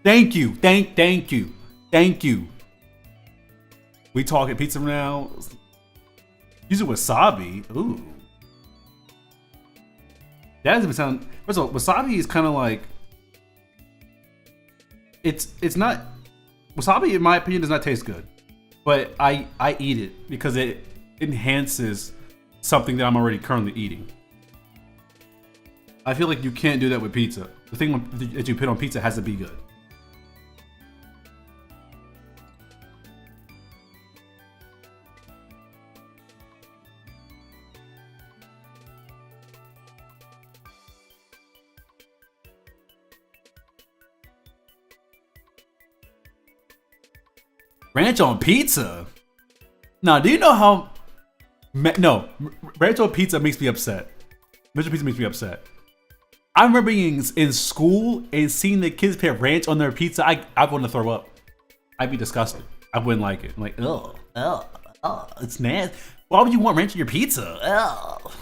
Thank you. Thank you. Thank you. We talking pizza now. Use it wasabi. Ooh. That doesn't even sound. First of all, wasabi is kind of like. It's not. Wasabi, in my opinion, does not taste good, but I eat it because it enhances something that I'm already currently eating. I feel like you can't do that with pizza. The thing that you put on pizza has to be good. Ranch on pizza? Now, do you know how? No, ranch on pizza makes me upset. Ranch on pizza makes me upset. I remember being in school and seeing the kids put ranch on their pizza. I'd want to throw up. I'd be disgusted. I wouldn't like it. I'm like, oh, it's nasty. Why would you want ranch on your pizza? Ugh.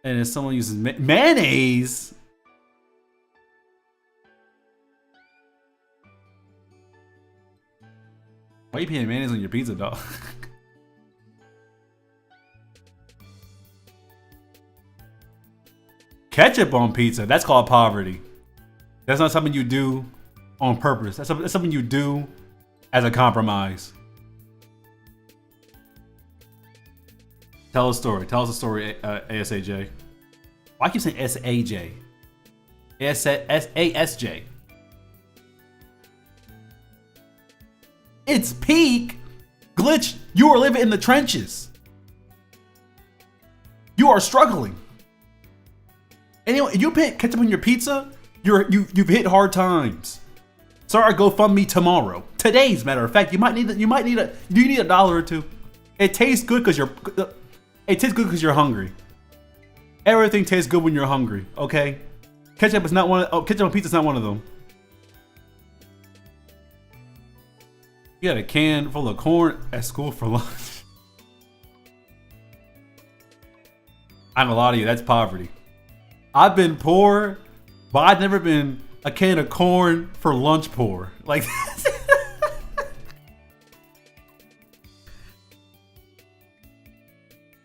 And if someone uses mayonnaise. Why are you putting mayonnaise on your pizza, dog? Ketchup on pizza, that's called poverty. That's not something you do on purpose. That's something you do as a compromise. Tell a story. Tell us a story, ASAJ. Why keep saying SAJ? SASJ. It's peak. Glitch, you are living in the trenches. You are struggling. Anyway, you put ketchup on your pizza, you've hit hard times. Sorry, GoFundMe tomorrow. Today's matter of fact, you need a dollar or two. It tastes good because you're hungry. Everything tastes good when you're hungry, okay? Ketchup on pizza is not one of them. You got a can full of corn at school for lunch. I'm a lot of you, that's poverty. I've been poor, but I've never been a can of corn for lunch poor. Like,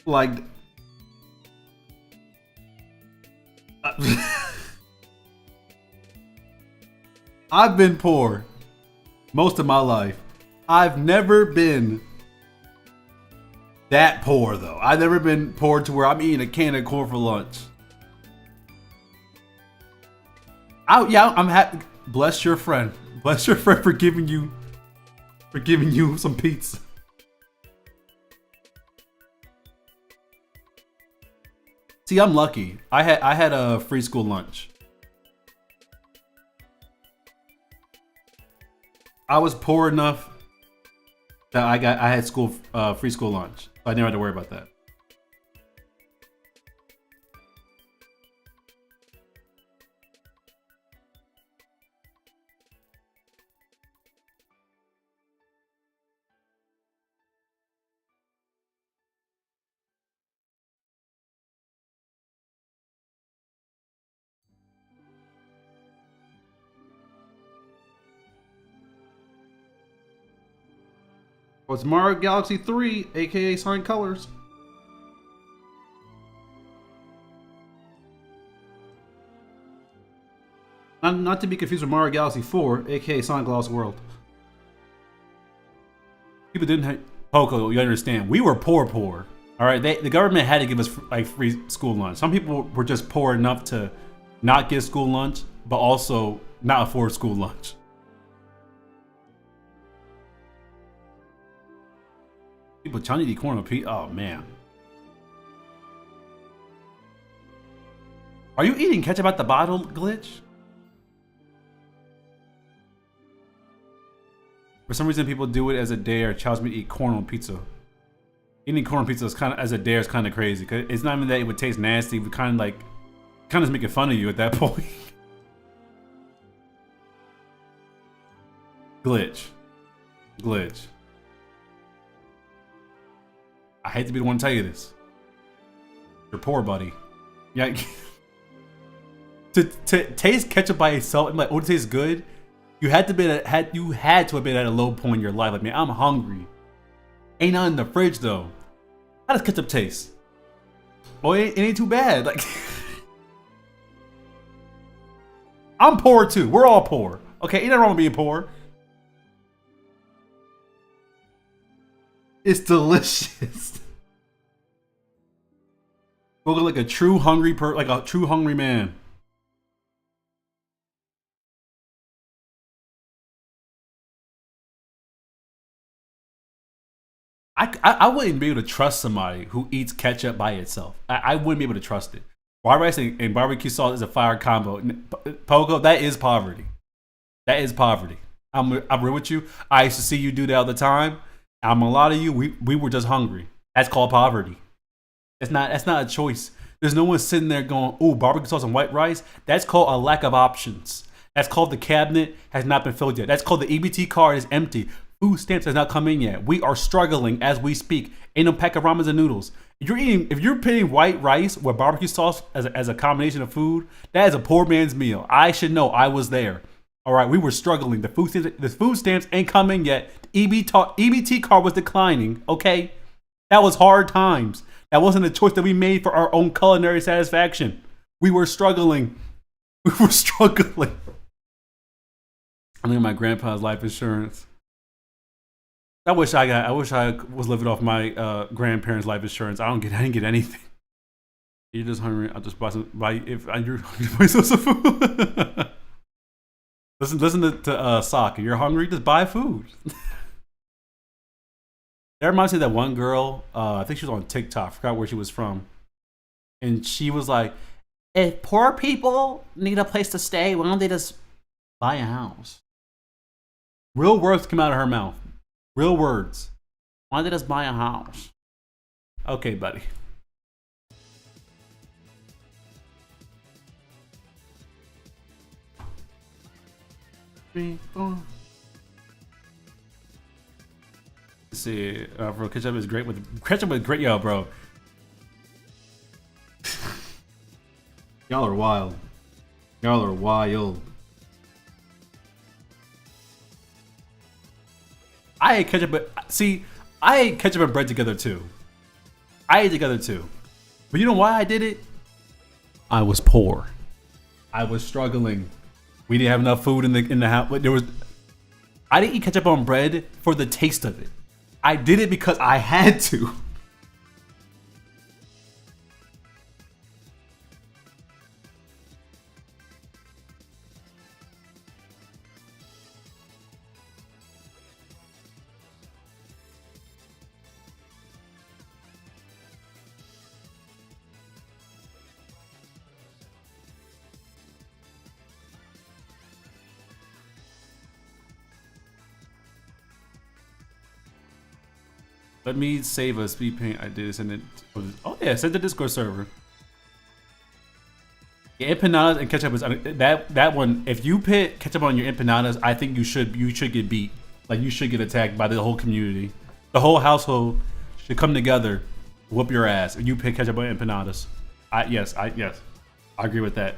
like, I've been poor most of my life. I've never been that poor though. I've never been poor to where I'm eating a can of corn for lunch. I'm happy. Bless your friend. Bless your friend for giving you some pizza. See, I'm lucky. I had a free school lunch. I was poor enough that I had free school lunch. So I never had to worry about that. Well, it's Mario Galaxy 3, aka Sonic Colors. Not to be confused with Mario Galaxy 4, aka Sonic Lost World. People didn't have Poco, you understand. We were poor. Alright, the government had to give us like free school lunch. Some people were just poor enough to not get school lunch, but also not afford school lunch. People trying to eat corn on pizza. Oh man. Are you eating ketchup at the bottle, Glitch? For some reason, people do it as a dare. Childs me to eat corn on pizza. Eating corn on pizza is as a dare is kind of crazy. Cause it's not even that it would taste nasty. We kind of making fun of you at that point. Glitch. Glitch. I hate to be the one to tell you this. You're poor, buddy. Yeah. to taste ketchup by itself and like, oh, it tastes good. You had to have been at a low point in your life. Like, man, I'm hungry. Ain't nothing in the fridge though. How does ketchup taste? Oh, it ain't too bad. Like, I'm poor too. We're all poor. Okay, ain't nothing wrong with being poor. It's delicious. Look like a true hungry man. I wouldn't be able to trust somebody who eats ketchup by itself. I wouldn't be able to trust it. White rice and barbecue sauce is a fire combo. Pogo, that is poverty. That is poverty. I'm real with you. I used to see you do that all the time. A lot of you, we were just hungry. That's called poverty. That's not a choice. There's no one sitting there going, "Oh, barbecue sauce and white rice." That's called a lack of options. That's called the cabinet has not been filled yet. That's called the EBT card is empty. Food stamps has not come in yet. We are struggling as we speak. Ain't no pack of ramen and noodles. If you're putting white rice with barbecue sauce as a combination of food, that is a poor man's meal. I should know. I was there. All right, we were struggling. The food stamps ain't coming yet. EBT card was declining. Okay, that was hard times. That wasn't a choice that we made for our own culinary satisfaction. We were struggling. We were struggling. I look at my grandpa's life insurance. I wish I was living off my grandparents' life insurance. I didn't get anything. You're just hungry. I'll just you're hungry, buy some food. listen to Sock. If you're hungry, just buy food. That reminds me of that one girl. I think she was on TikTok. I forgot where she was from, and she was like, "If poor people need a place to stay, why don't they just buy a house?" Real words come out of her mouth. Real words. Why don't they just buy a house? Okay, buddy. Let's see, bro, ketchup is great with great, yo, bro. Y'all are wild. Y'all are wild. I ate ketchup, but see, I ate ketchup and bread together too. I ate together too. But you know why I did it? I was poor. I was struggling. We didn't have enough food in the house. I didn't eat ketchup on bread for the taste of it. I did it because I had to. Let me save a speed paint. I did send it. Oh yeah, send the Discord server. Yeah, empanadas and ketchup is that one. If you put ketchup on your empanadas, I think you should get beat. Like you should get attacked by the whole community. The whole household should come together, whoop your ass. If you put ketchup on empanadas, yes, I agree with that.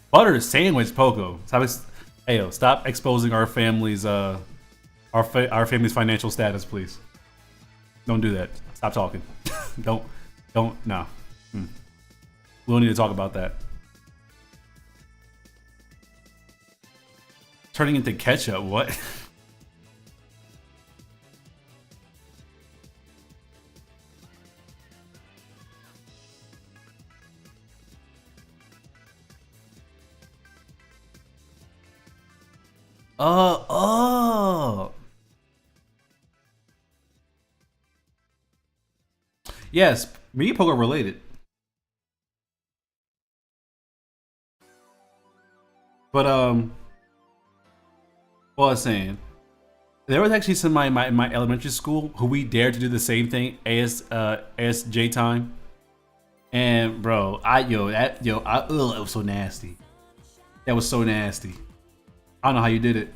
Butter sandwich, Poco. Hey, yo, stop exposing our family's our family's financial status, please. Don't do that. Stop talking. don't no. We don't need to talk about that. Turning into ketchup, what? Oh. Yes, me and Pogo are related. But what I was saying, there was actually somebody in my elementary school who we dared to do the same thing, ASJ time. And bro, it was so nasty. That was so nasty. I don't know how you did it.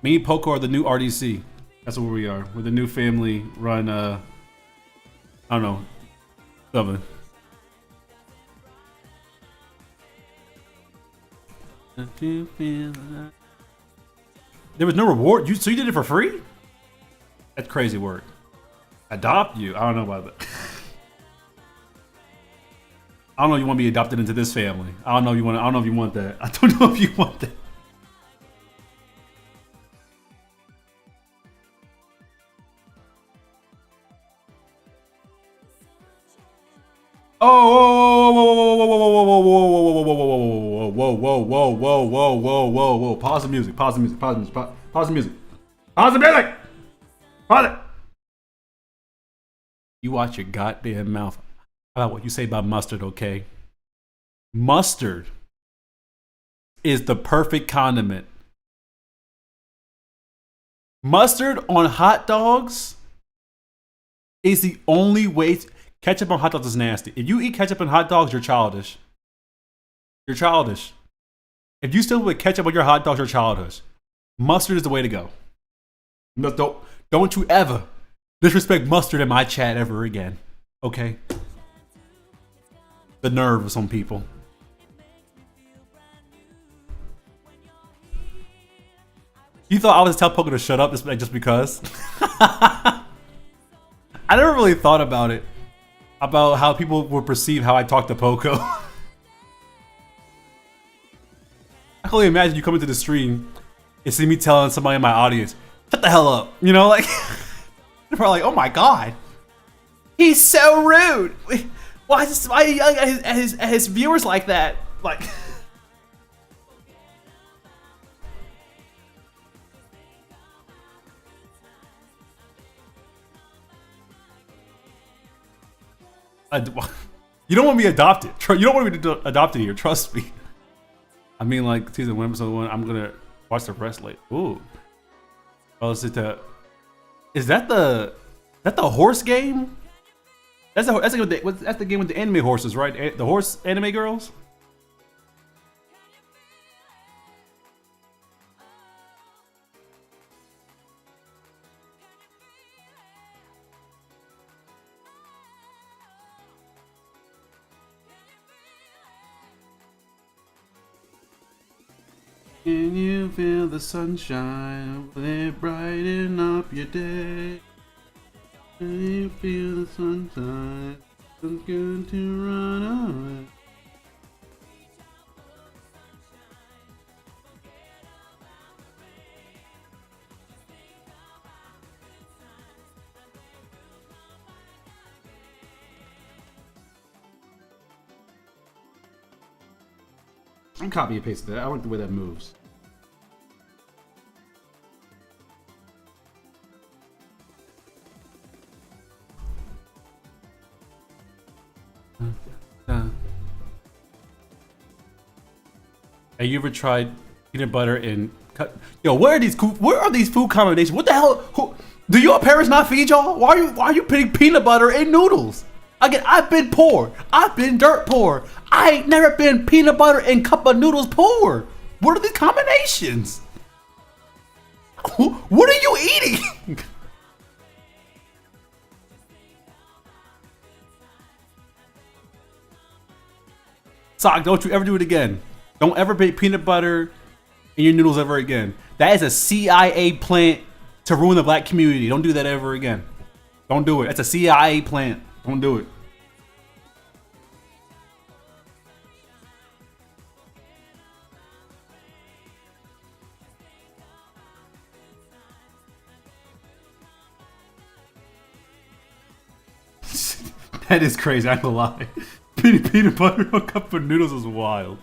Me and Poco are the new RDC. That's where we are. We're the new family run, I don't know, something. There was no reward? So you did it for free? That's crazy work. Adopt you? I don't know about that. I don't know if you want to be adopted into this family. I don't know if you want. I don't know if you want that. I don't know if you want that. Oh, whoa. Pause the music. Pause the music. Pause the music. Pause the music. Pause the music. Pause it. You watch your goddamn mouth about what you say about mustard, okay? Mustard is the perfect condiment. Mustard on hot dogs is the only way. Ketchup on hot dogs is nasty. If you eat ketchup on hot dogs, you're childish. You're childish. If you still put ketchup on your hot dogs, you're childish. Mustard is the way to go. Don't you ever disrespect mustard in my chat ever again. Okay? The nerve of some people. You thought I was tell Poker to shut up just because? I never really thought about it. About how people would perceive how I talk to Poco. I can only imagine you come into the stream and see me telling somebody in my audience, shut the hell up. You know, like, they're probably like, oh my god. He's so rude. Why his viewers like that? Like... You don't want me adopted. You don't want me to adopted here. Trust me. I mean, like season 1, episode 1. I'm gonna watch the rest later. Ooh. Oh, is that the horse game? That's the game with the anime horses, right? The horse anime girls. Can you feel the sunshine? Will it brighten up your day? Can you feel the sunshine? It's good to run away. I'm copy and pasting that. I want the way that moves. Have you ever tried peanut butter and cut? Yo, where are these food combinations? What the hell? Do your parents not feed y'all? Why are you putting peanut butter in noodles? Again, I've been poor. I've been dirt poor. I ain't never been peanut butter and cup of noodles poor. What are these combinations? What are you eating? Sock, don't you ever do it again. Don't ever put peanut butter in your noodles ever again. That is a CIA plant to ruin the black community. Don't do that ever again. Don't do it. That's a CIA plant. Don't do it. That is crazy, I ain't gonna lie. Peanut butter on a cup of noodles is wild.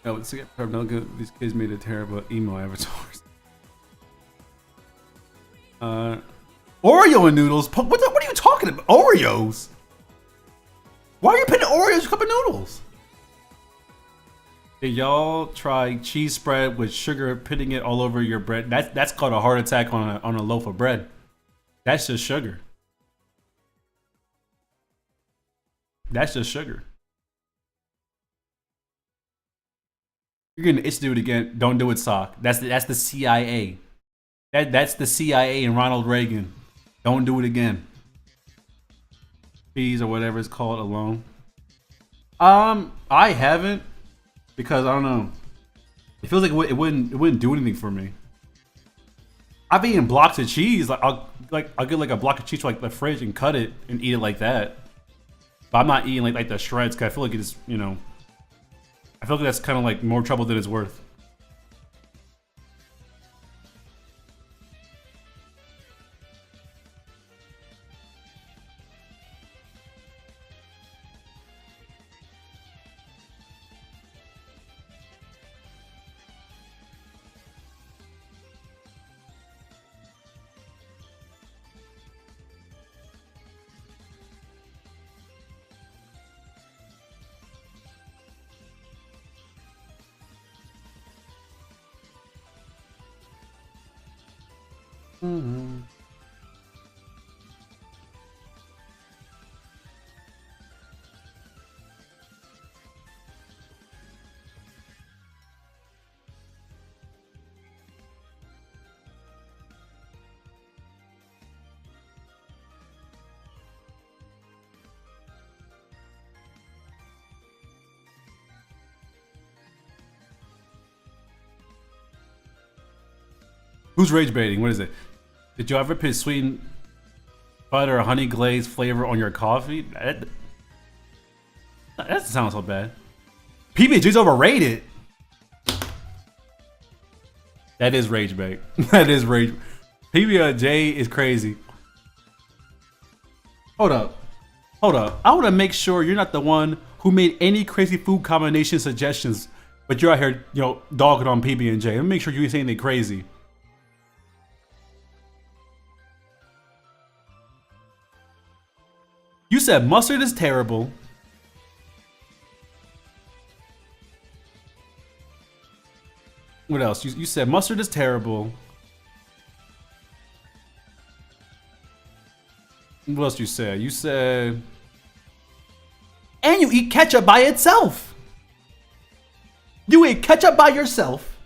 Oh, these kids made a terrible emo avatars. Oreo and noodles? What are you talking about? Oreos? Why are you putting Oreos in a cup of noodles? Did y'all try cheese spread with sugar, putting it all over your bread? That's called a heart attack on a loaf of bread. That's just sugar. That's just sugar. You're gonna itch to do it again. Don't do it, sock. That's the CIA. That's the CIA and Ronald Reagan. Don't do it again. Fees or whatever it's called alone. I haven't because I don't know. It feels like it wouldn't do anything for me. I've eaten blocks of cheese. I'll get like a block of cheese from like the fridge and cut it and eat it like that. But I'm not eating like the shreds because I feel like it's, you know, I feel like that's kind of like more trouble than it's worth. Mm-hmm. Who's rage baiting? What is it? Did you ever put sweetened butter or honey glazed flavor on your coffee? That doesn't sound so bad. PB&J's overrated. That is rage bait. That is rage. PB&J is crazy. Hold up. Hold up. I want to make sure you're not the one who made any crazy food combination suggestions, but you're out here, you know, dogging on PB&J. Let me make sure you ain't saying anything crazy. You said mustard is terrible. What else? You said mustard is terrible. What else you said? You said... And you eat ketchup by itself. You eat ketchup by yourself.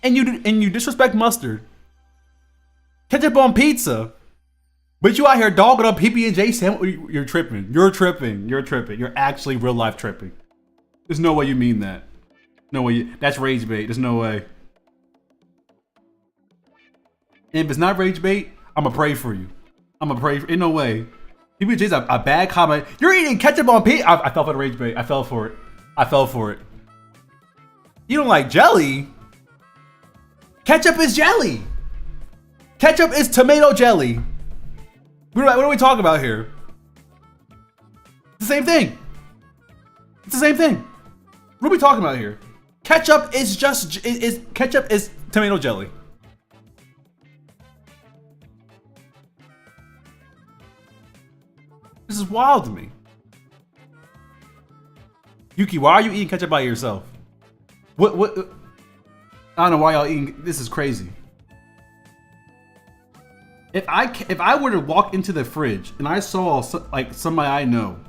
And you disrespect mustard. Ketchup on pizza. But you out here dogging up PB&J sandwich. You're tripping. You're tripping. You're tripping. You're actually real life tripping. There's no way you mean that. No way. That's rage bait. There's no way. And if it's not rage bait, I'ma pray for you. I'ma pray. Ain't no way. PB&J's a bad comment. You're eating ketchup on pizza. I fell for the rage bait. I fell for it. I fell for it. You don't like jelly? Ketchup is jelly. Ketchup is tomato jelly. What are we talking about here? It's the same thing. It's the same thing. What are we talking about here? Ketchup is just ketchup is tomato jelly. This is wild to me. Yuki, why are you eating ketchup by yourself? What? I don't know why y'all eating. This is crazy. If I were to walk into the fridge and I saw like somebody I know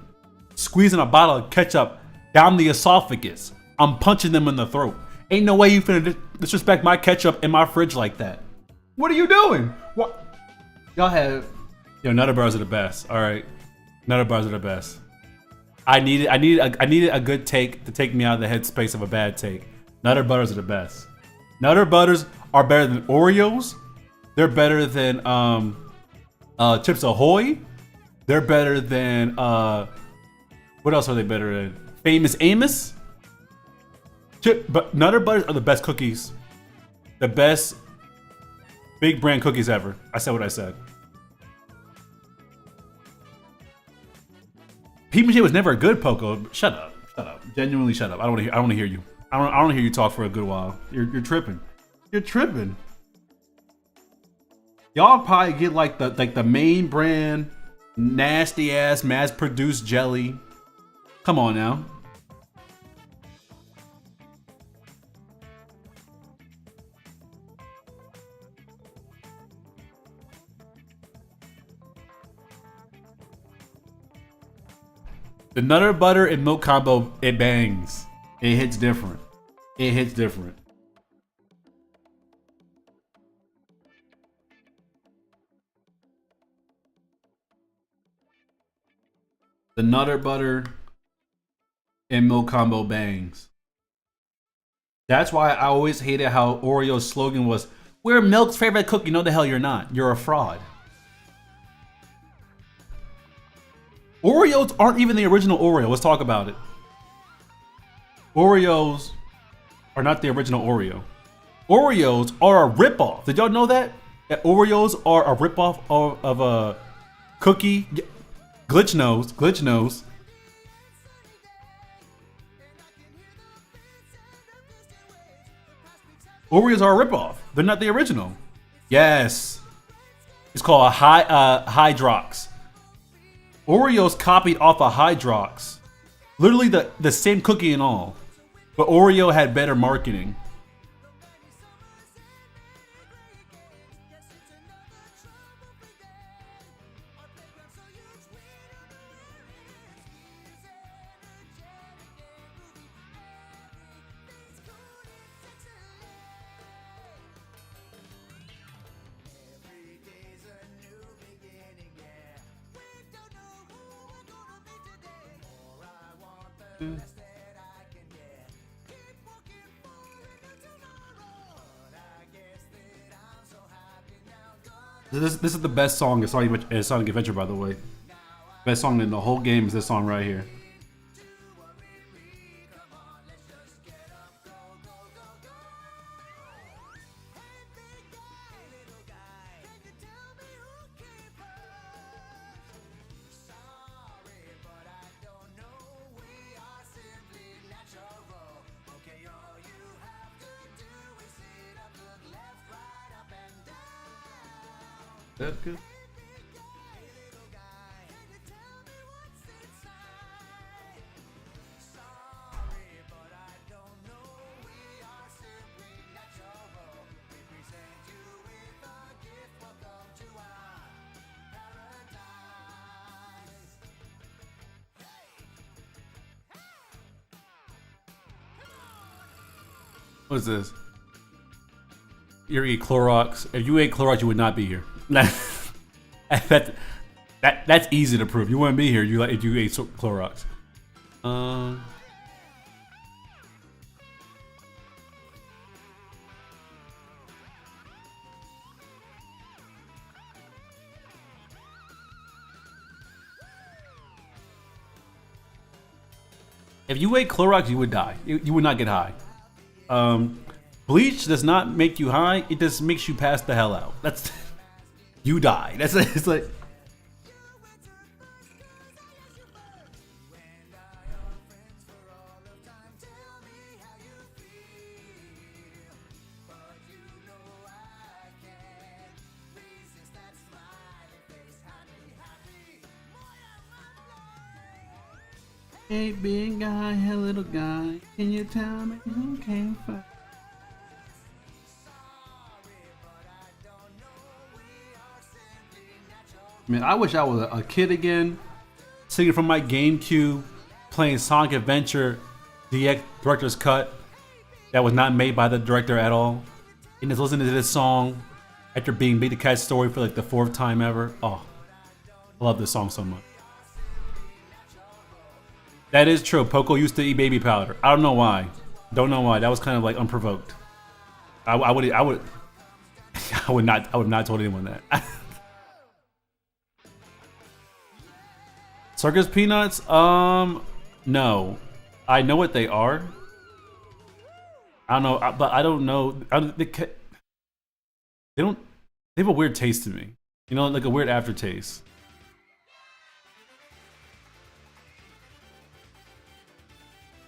squeezing a bottle of ketchup down the esophagus, I'm punching them in the throat. Ain't no way you finna disrespect my ketchup in my fridge like that. What are you doing? What? Y'all have... Yo, Nutter Bars are the best. All right, Nutter Bars are the best. I needed a good take to take me out of the headspace of a bad take. Nutter Butters are the best. Nutter Butters are better than Oreos. They're better than Chips Ahoy. They're better than what else are they better than? Famous Amos. But Nutter Butters are the best cookies. The best big brand cookies ever. I said what I said. PB&J was never a good Poco. Shut up. Shut up. Genuinely shut up. I don't want to hear you. I don't want to hear you talk for a good while. You're tripping. You're tripping. Y'all probably get like the main brand nasty ass mass produced jelly. Come on now. The Nutter Butter and Milk combo, it bangs. It hits different. It hits different. The Nutter Butter and Milk combo bangs. That's why I always hated how Oreo's slogan was, "We're milk's favorite cookie." No, the hell you're not. You're a fraud. Oreos aren't even the original Oreo. Let's talk about it. Oreos are not the original Oreo. Oreos are a ripoff. Did y'all know that? That Oreos are a ripoff of a cookie? Glitch nose. Glitch nose. Oreos are a ripoff. They're not the original. Yes. It's called a Hydrox. Oreos copied off of Hydrox. Literally the same cookie and all. But Oreo had better marketing. This is the best song in Sonic Adventure, by the way. Best song in the whole game is this song right here. That's good. What is this? You eat Clorox. If you ate Clorox, you would not be here. That's easy to prove. You wouldn't be here if you ate Clorox. If you ate Clorox, you would die. You would not get high. Bleach does not make you high. It just makes you pass the hell out. That's you die. That's it's like. Hey big guy, hey little guy, can you tell me who came first? Man, I wish I was a kid again, singing from my GameCube, playing Sonic Adventure DX Director's Cut that was not made by the director at all, and just listening to this song after being Beat the Cat Story for like the 4th time ever. Oh, I love this song so much. That is true. Poco used to eat baby powder. I don't know why. Don't know why. That was kind of like unprovoked. I would I would not told anyone that. Circus peanuts? No. I know what they are. I don't know, but I don't know. They don't. They have a weird taste to me. You know, like a weird aftertaste.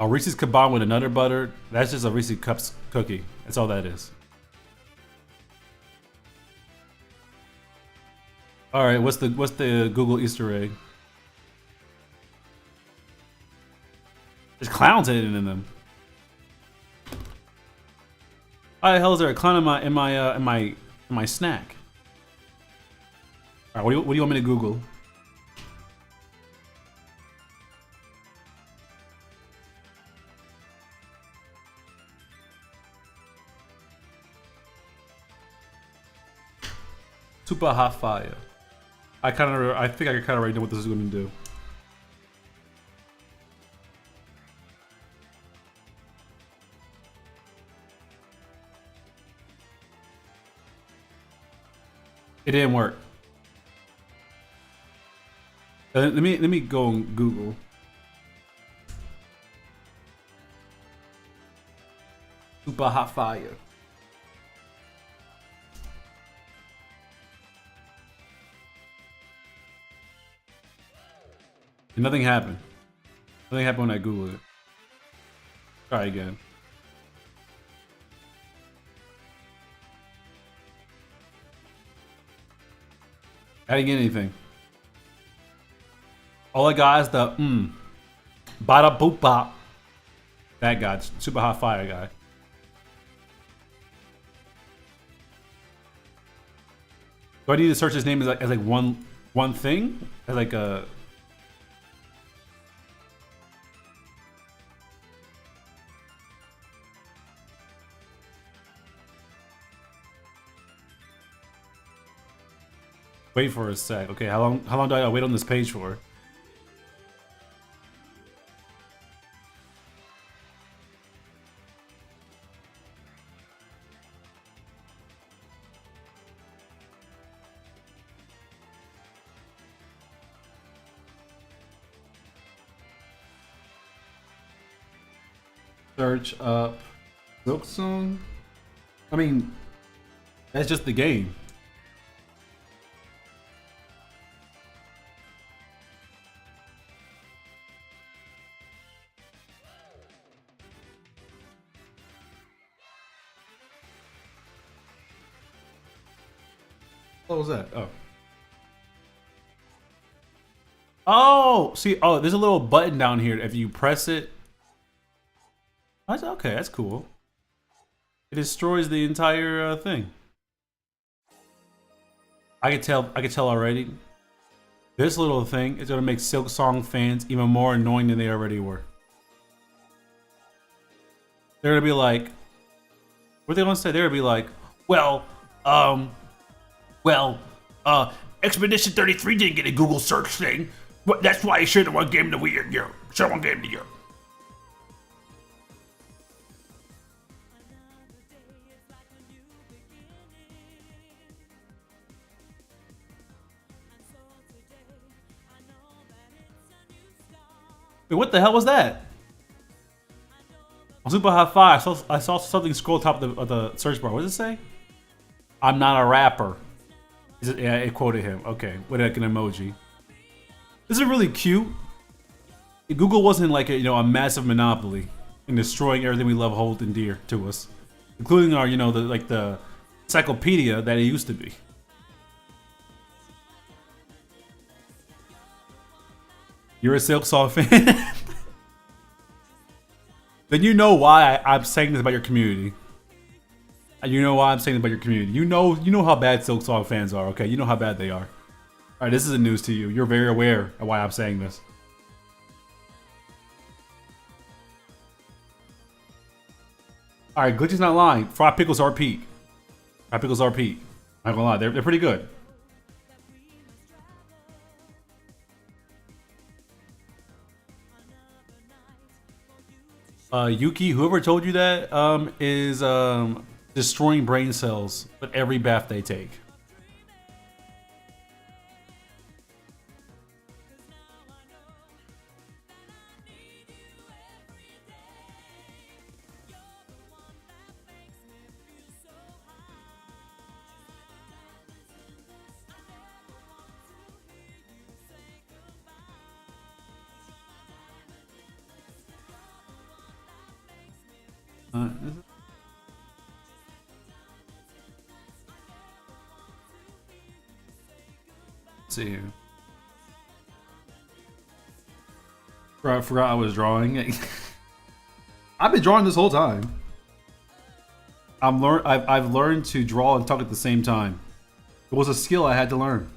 A Reese's combined with a Nutter Butter, that's just a Reese's Cups cookie. That's all that is. All right, what's the Google Easter egg? There's clowns hidden in them. Why the hell is there a clown in my snack? All right, what do you want me to Google? Super hot fire. I think I kind of already know what this is going to do. It didn't work. Let me go on Google. Super hot fire. And nothing happened. Nothing happened when I Googled it. Try again. I didn't get anything. All I got is the bada boop bop. That guy, super hot fire guy. Do I need to search his name as like one thing? As like a wait for a sec. Okay, how long do I gotta wait on this page for? Search up Silk Song. I mean, that's just the game. What was that? Oh. Oh, see, oh, there's a little button down here. If you press it, okay, that's cool. It destroys the entire thing. I could tell already. This little thing is gonna make Silk Song fans even more annoying than they already were. They're gonna be like, what are they gonna say? They're gonna be like, well, Expedition 33 didn't get a Google search thing. That's why it should have won Game of the Year. Should have won Game of the Year. Wait, what the hell was that? On Super Hot 5, I saw something scroll top of the search bar. What does it say? I'm not a rapper. Yeah, it quoted him. Okay, with like an emoji. This is really cute. Google wasn't like a massive monopoly in destroying everything we love, hold, and dear to us, including our the encyclopedia that it used to be. You're a Silk Song fan. Then you know why I'm saying this about your community. You know why I'm saying this about your community. You know how bad Silk Song fans are, okay? You know how bad they are. Alright, this isn't news to you. You're very aware of why I'm saying this. Alright, Glitchy's not lying. Fried pickles are peak. Fried pickles are peak. I'm not gonna lie, they're pretty good. Yuki, whoever told you that is destroying brain cells with every bath they take. see here. I forgot I was drawing. I've been drawing this whole time. I've learned to draw and talk at the same time. It was a skill I had to learn.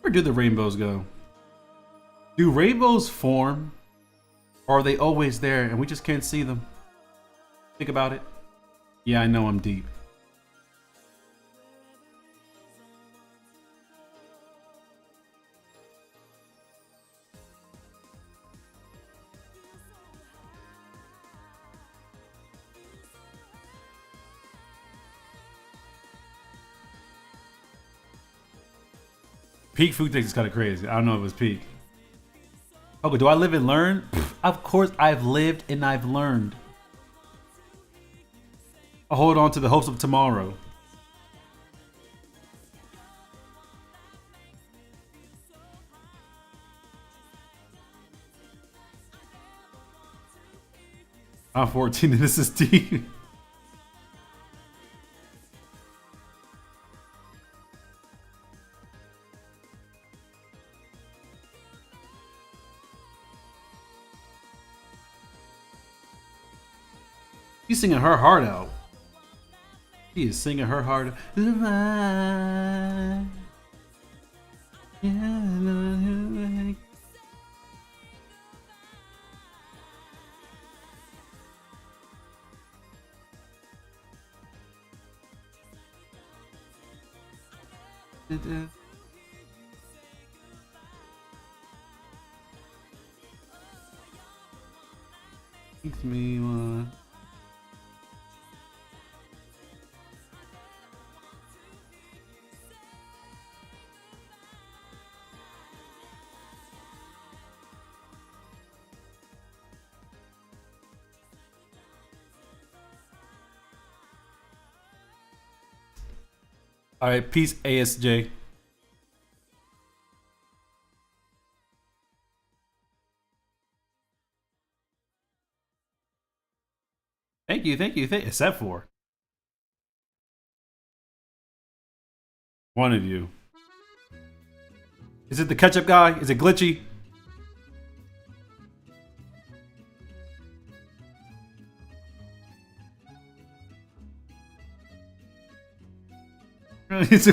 Where do the rainbows go? Do rainbows form? Or are they always there and we just can't see them? Think about it. Yeah, I know I'm deep. Peak food takes is kind of crazy. I don't know if it was peak. Okay, do I live and learn? Of course I've lived and I've learned. I hold on to the hopes of tomorrow. I'm 14 and this is deep. She's singing her heart out. She is singing her heart out. Makes me want. All right, peace, ASJ. Thank you, thank you, except for one of you. Is it the ketchup guy? Is it glitchy? It's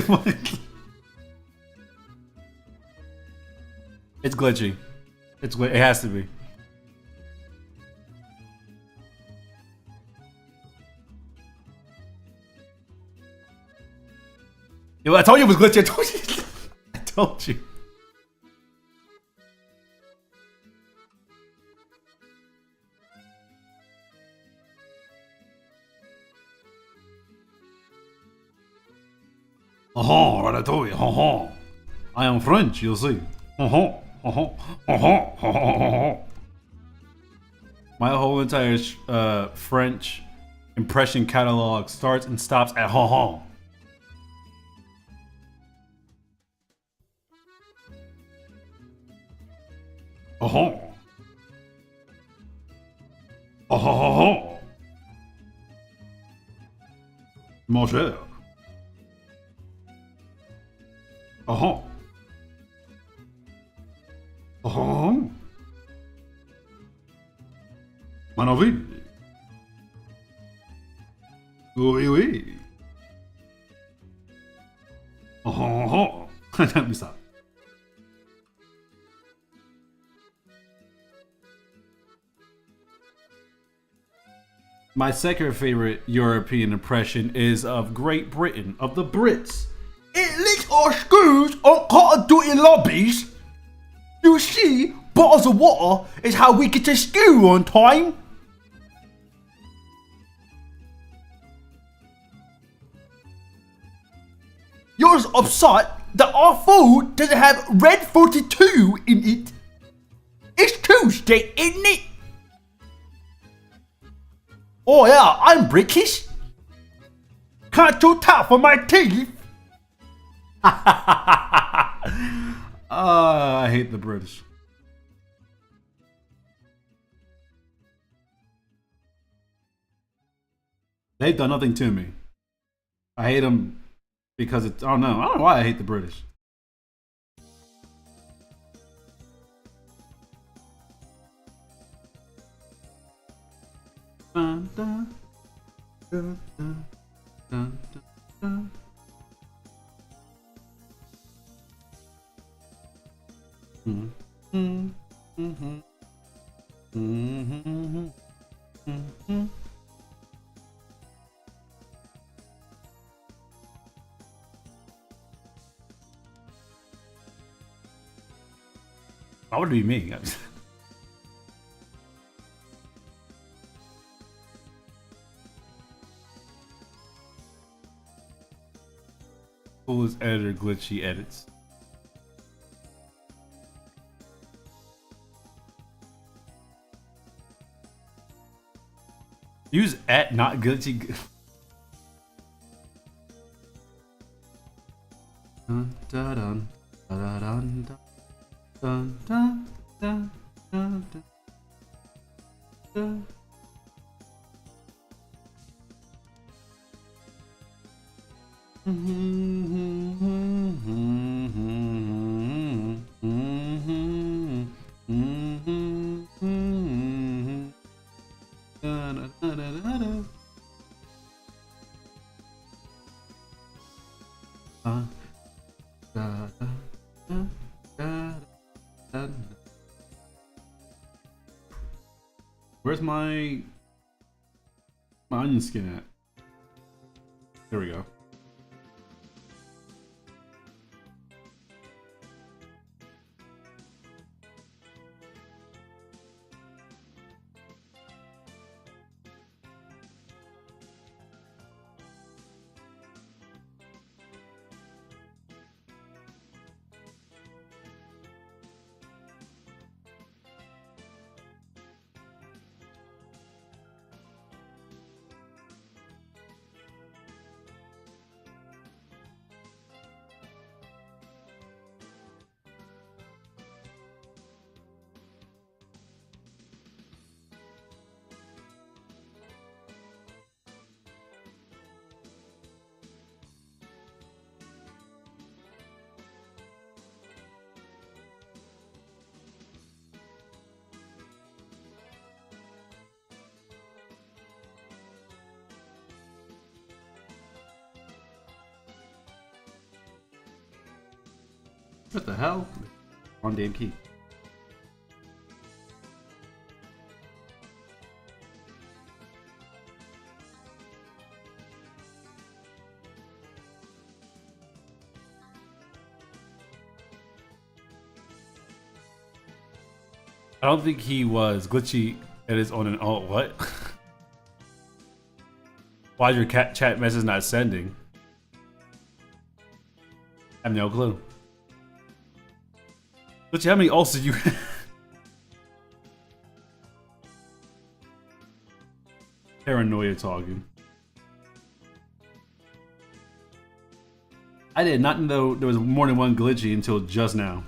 glitchy. It has to be. Yo, I told you it was glitchy. I told you. I told you. What I told you. I am French, you'll see. My whole entire French impression catalog starts and stops at ha. Mon cher. Mon envie. Oui. Let me stop. My second favorite European impression is of Great Britain, of the Brits. It licks our screws on cotton dirty lobbies. You see, bottles of water is how we get to school on time. You're upset that our food doesn't have red 42 in it. It's Tuesday, isn't it? Oh yeah, I'm British. Can't you tell from my teeth? I hate the British. they've done nothing to me. I hate them because it's, I don't know why I hate the British. Dun, dun, dun, dun, dun, dun. Mm-hmm. Mm-hmm. Mm-hmm. Mm-hmm. Why would it be me? Coolest editor glitchy edits. Use at not glitchy. Dun, dun, dun, dun, dun, dun, dun, dun, dun, dun. Where's my onion skin at? There we go. What the hell? On damn key. I don't think he was glitchy at his own. Oh, what? Why is your chat message not sending? I have no clue. Glitchy, how many ults do you have? Paranoia talking. I did not know there was more than one glitchy until just now.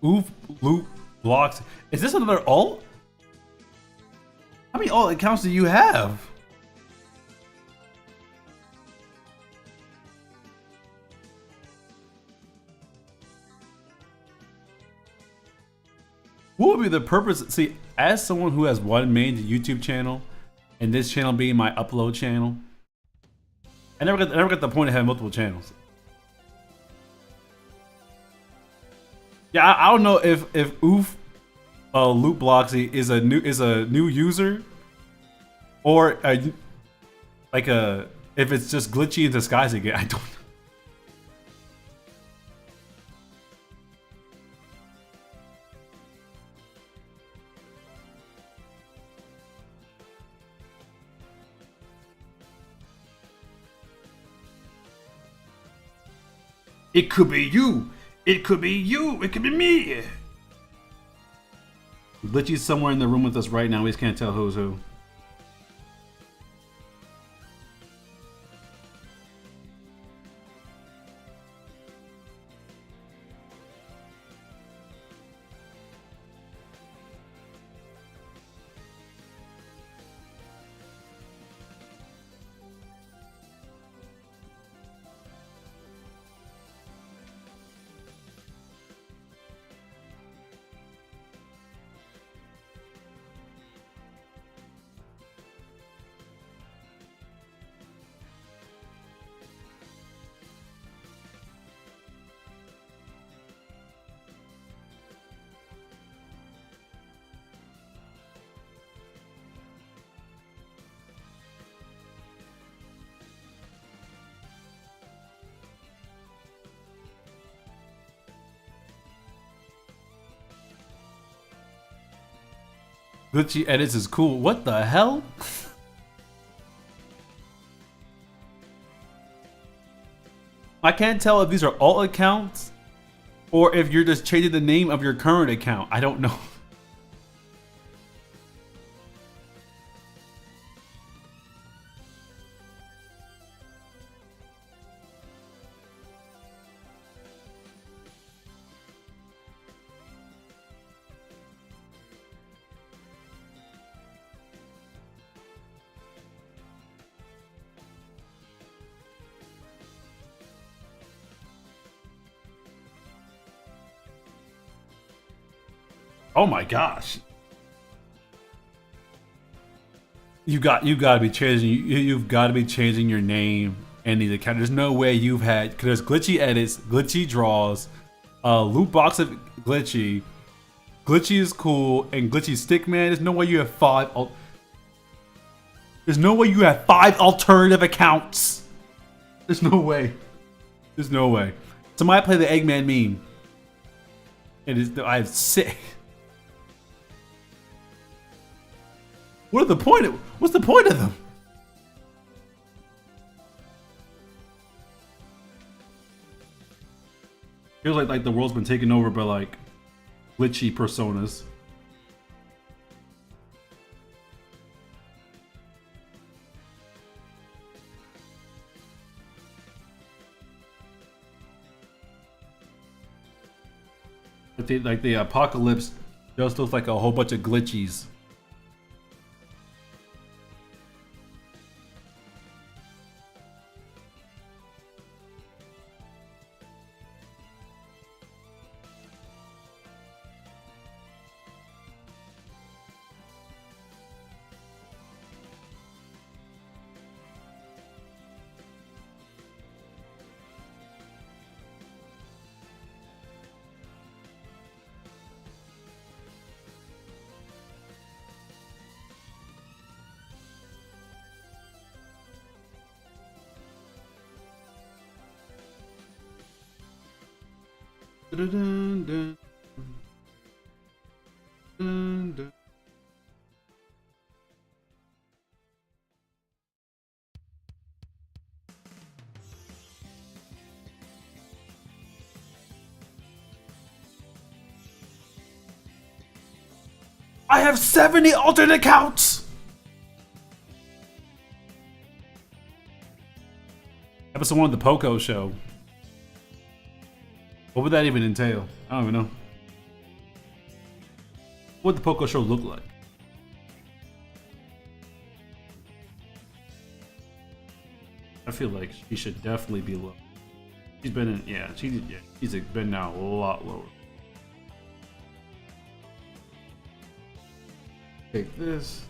Oof, loop, blocks. Is this another ult? How many ult accounts do you have? What would be the purpose? See, as someone who has one main YouTube channel, and this channel being my upload channel, I never got the point of having multiple channels. Yeah, I don't know if Oof Loot Bloxy is a new user, or like if it's just glitchy in disguise again. I don't know. It could be you. It could be you. It could be me. Glitchy's somewhere in the room with us right now. We just can't tell who's who. Glitchy edits is cool. What the hell? I can't tell if these are alt accounts or if you're just changing the name of your current account. I don't know. Oh my gosh. You got to be changing. You've got to be changing your name and these accounts. There's no way you've had, because there's glitchy edits, glitchy draws, loot box of glitchy. Glitchy is cool and glitchy stickman. There's no way you have There's no way you have 5 alternative accounts. There's no way. There's no way. Somebody play the Eggman meme. It is. I have 6. What are the point? What's the point of them? Feels like the world's been taken over by like glitchy personas. Like the apocalypse just looks like a whole bunch of glitchies. Dun, dun, dun, dun. I have 70 alternate accounts! Episode 1 of the Poco show. What would that even entail? I don't even know. What would the Poco show look like? I feel like she should definitely be low. She's been in, yeah, she's been now a lot lower. Take this.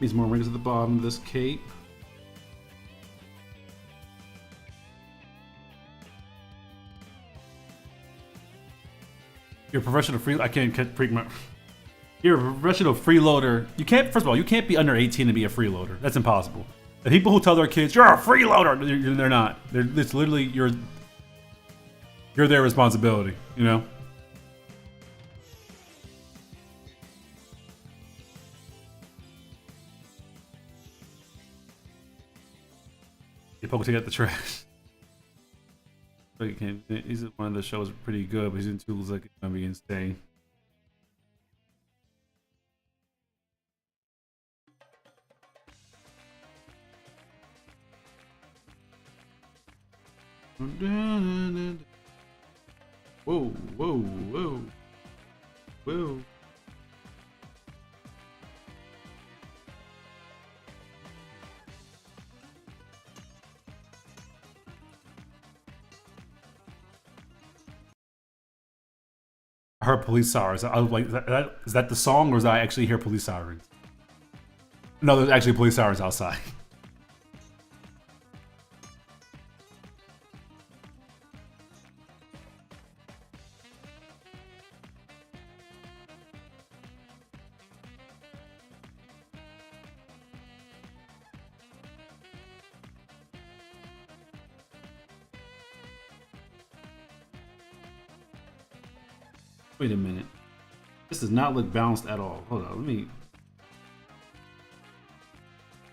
Needs more rings at the bottom of this cape. You're a professional free. I can't freak my. You're a professional freeloader. You can't. First of all, you can't be under 18 and be a freeloader. That's impossible. The people who tell their kids you're a freeloader, they're not. It's literally you're their responsibility. You know. You poke to get the trash. He's one of the shows pretty good, but he's in tools like it's gonna be insane. Whoa, whoa, whoa, whoa. I heard police sirens. I was like, is that the song, or is I actually hear police sirens? No, there's actually police sirens outside. Wait a minute. This does not look balanced at all. Hold on, let me.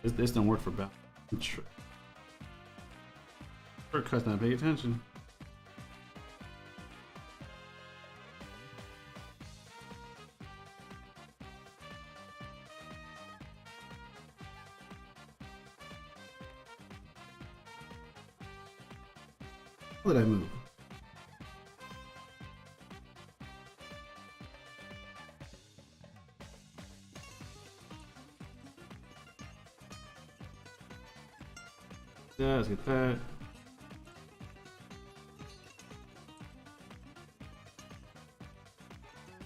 This don't work for balance. Shortcuts, not pay attention. How did I move? Yeah, let's get that.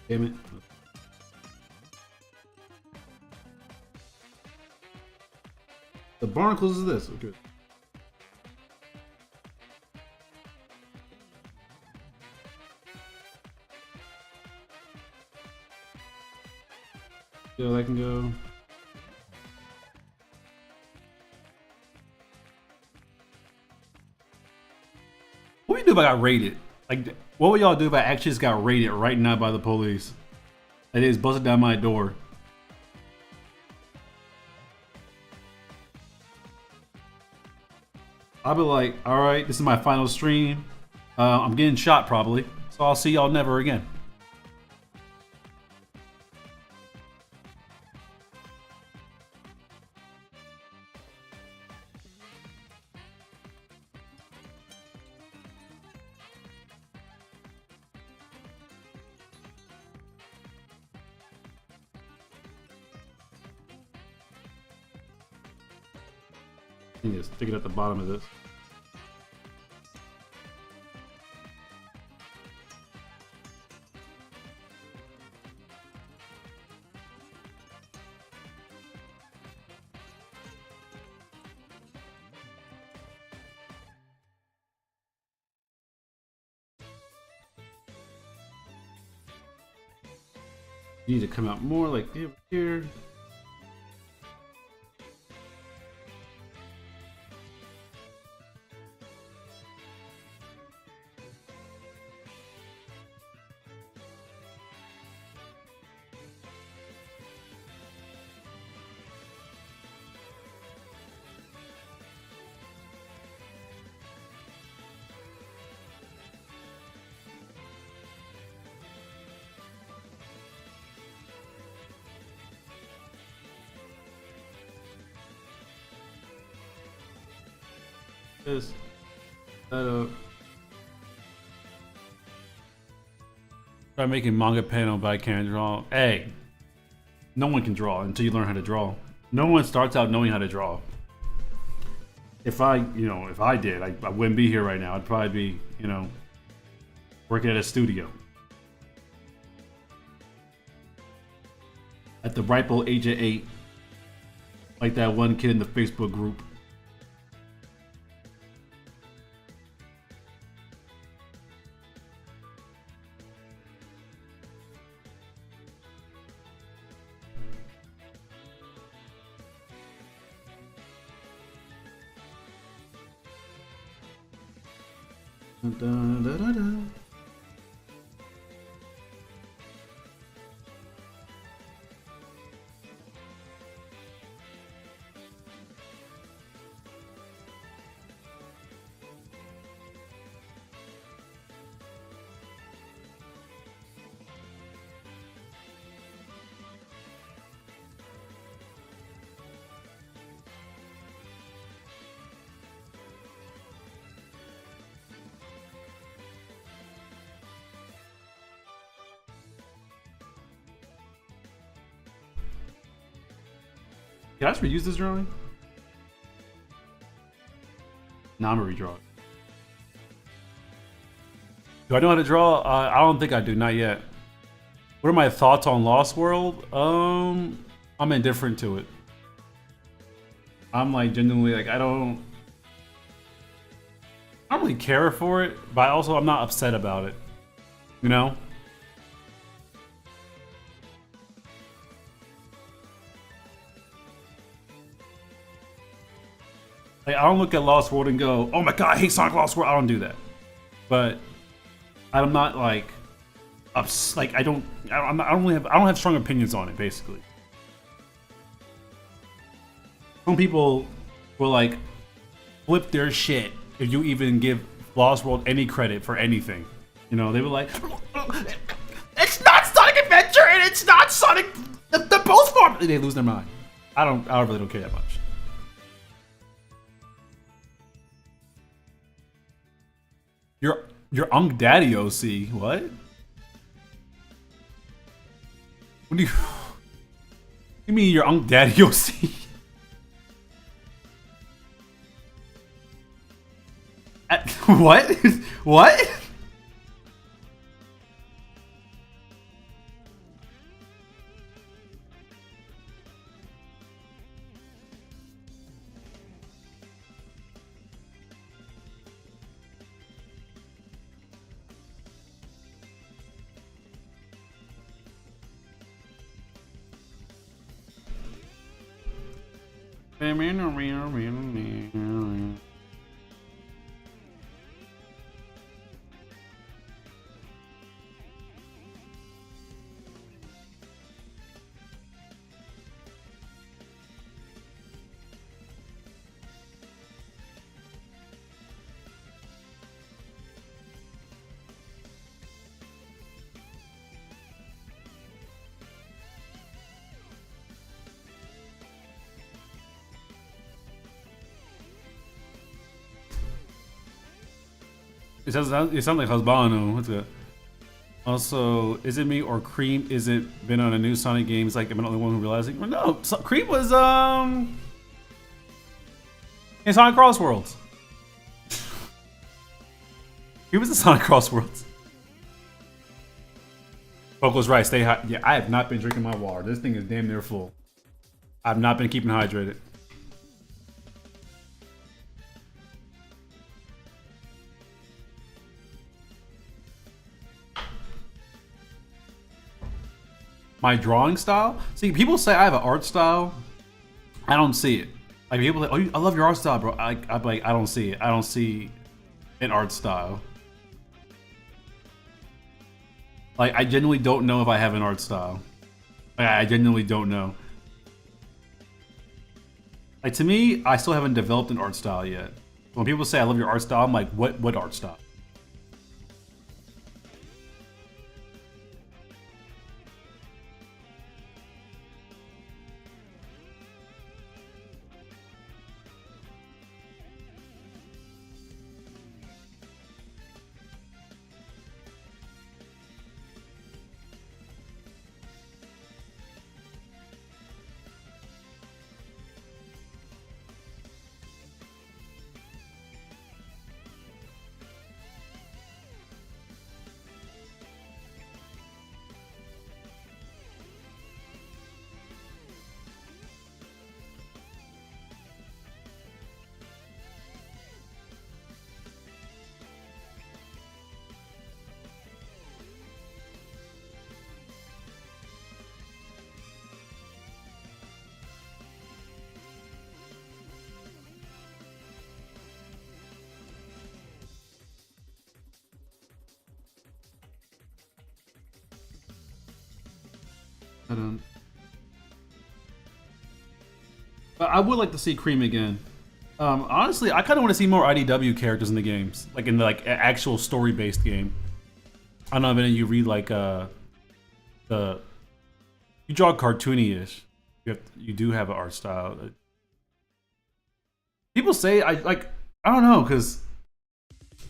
Damn it. The barnacles is this. Okay. Yeah, that can go. What would you do if I got raided? Like, what would y'all do if I actually just got raided right now by the police? Like, they just busted down my door. I'll be like, all right, this is my final stream. I'm getting shot probably, so I'll see y'all never again. You can stick it at the bottom of this. You need to come out more like here. This, that Try making manga panel, but I can't draw. Hey, no one can draw until you learn how to draw. No one starts out knowing how to draw. If I did, I wouldn't be here right now. I'd probably be, working at a studio. At the ripe old age of 8. Like that one kid in the Facebook group. Dun, dun, dun, dun, dun. Can I just reuse this drawing? Nah, I'm gonna redraw it. Do I know how to draw? I don't think I do, not yet. What are my thoughts on Lost World? I'm indifferent to it. I'm like genuinely like I don't really care for it, but also I'm not upset about it. You know? Like, I don't look at Lost World and go, "Oh my god, I hate Sonic Lost World." I don't do that. But I'm not like like I don't really have I don't have strong opinions on it. Basically, some people will like flip their shit if you even give Lost World any credit for anything. You know, they were like, "It's not Sonic Adventure and it's not Sonic the both form." They lose their mind. I really don't care that much. Your Unc Daddy OC, what? What do you mean your Unc Daddy OC? What? What? It sounds like Husbano. What's good? Also, is it me or Cream isn't been on a new Sonic game? It's like I'm the only one who realizing. Well, no, Cream was in Sonic Cross Worlds. He was in Sonic Cross Worlds. Poco's right. Stay hot. Yeah, I have not been drinking my water. This thing is damn near full. I've not been keeping hydrated. My drawing style? See, people say I have an art style. I don't see it. Like people like, oh, I love your art style, bro. I'm like, I don't see it. I don't see an art style. Like, I genuinely don't know if I have an art style. Like, I genuinely don't know. Like, to me, I still haven't developed an art style yet. When people say I love your art style, I'm like, what art style? But I would like to see Cream again. Honestly, I kind of want to see more IDW characters in the games, like in the actual story-based game. I don't know if any of you read like the you draw cartoony-ish. You do have an art style. People say I don't know because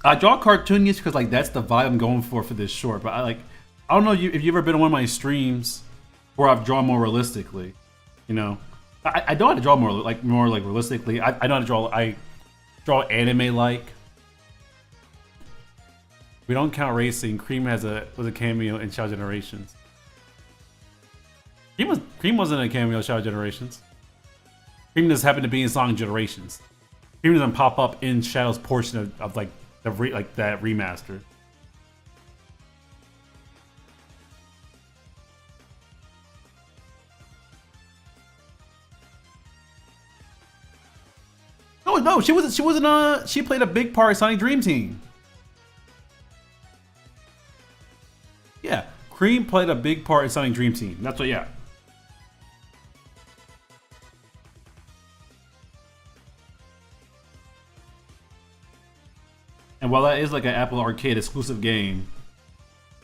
I draw cartoonish because like that's the vibe I'm going for this short. But I don't know if you ever been on one of my streams where I've drawn more realistically. You know, I know how to draw more realistically. I know how to draw. I draw anime like. We don't count racing. Cream was a cameo in Shadow Generations. Cream wasn't a cameo in Shadow Generations. Cream just happened to be in Sonic Generations. Cream doesn't pop up in Shadow's portion of like that remaster. No, she wasn't. She played a big part in Sonic Dream Team. Yeah, Cream played a big part in Sonic Dream Team. That's what. Yeah. And while that is like an Apple Arcade exclusive game,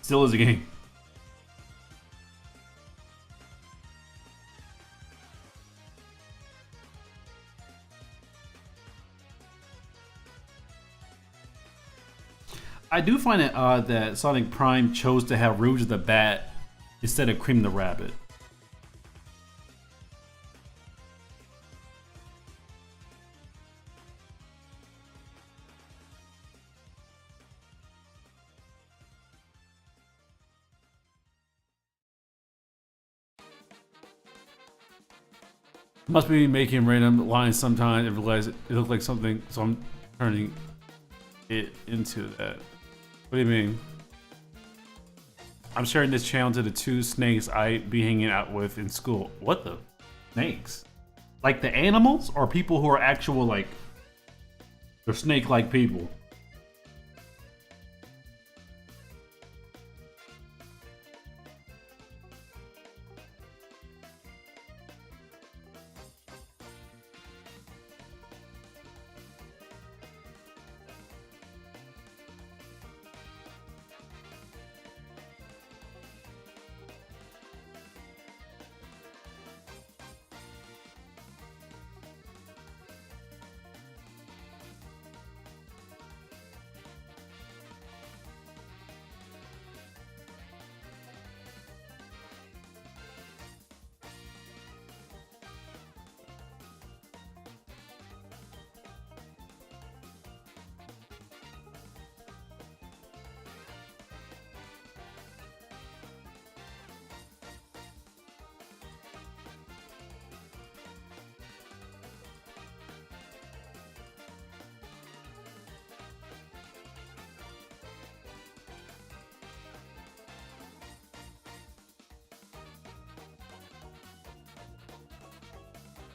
still is a game. I do find it odd that Sonic Prime chose to have Rouge the Bat instead of Cream the Rabbit. Must be making random lines sometimes and realize it looks like something, so I'm turning it into that. What do you mean? I'm sharing this channel to the two snakes I be hanging out with in school. What the? Snakes? Like the animals or people who are actual like, they're snake-like people?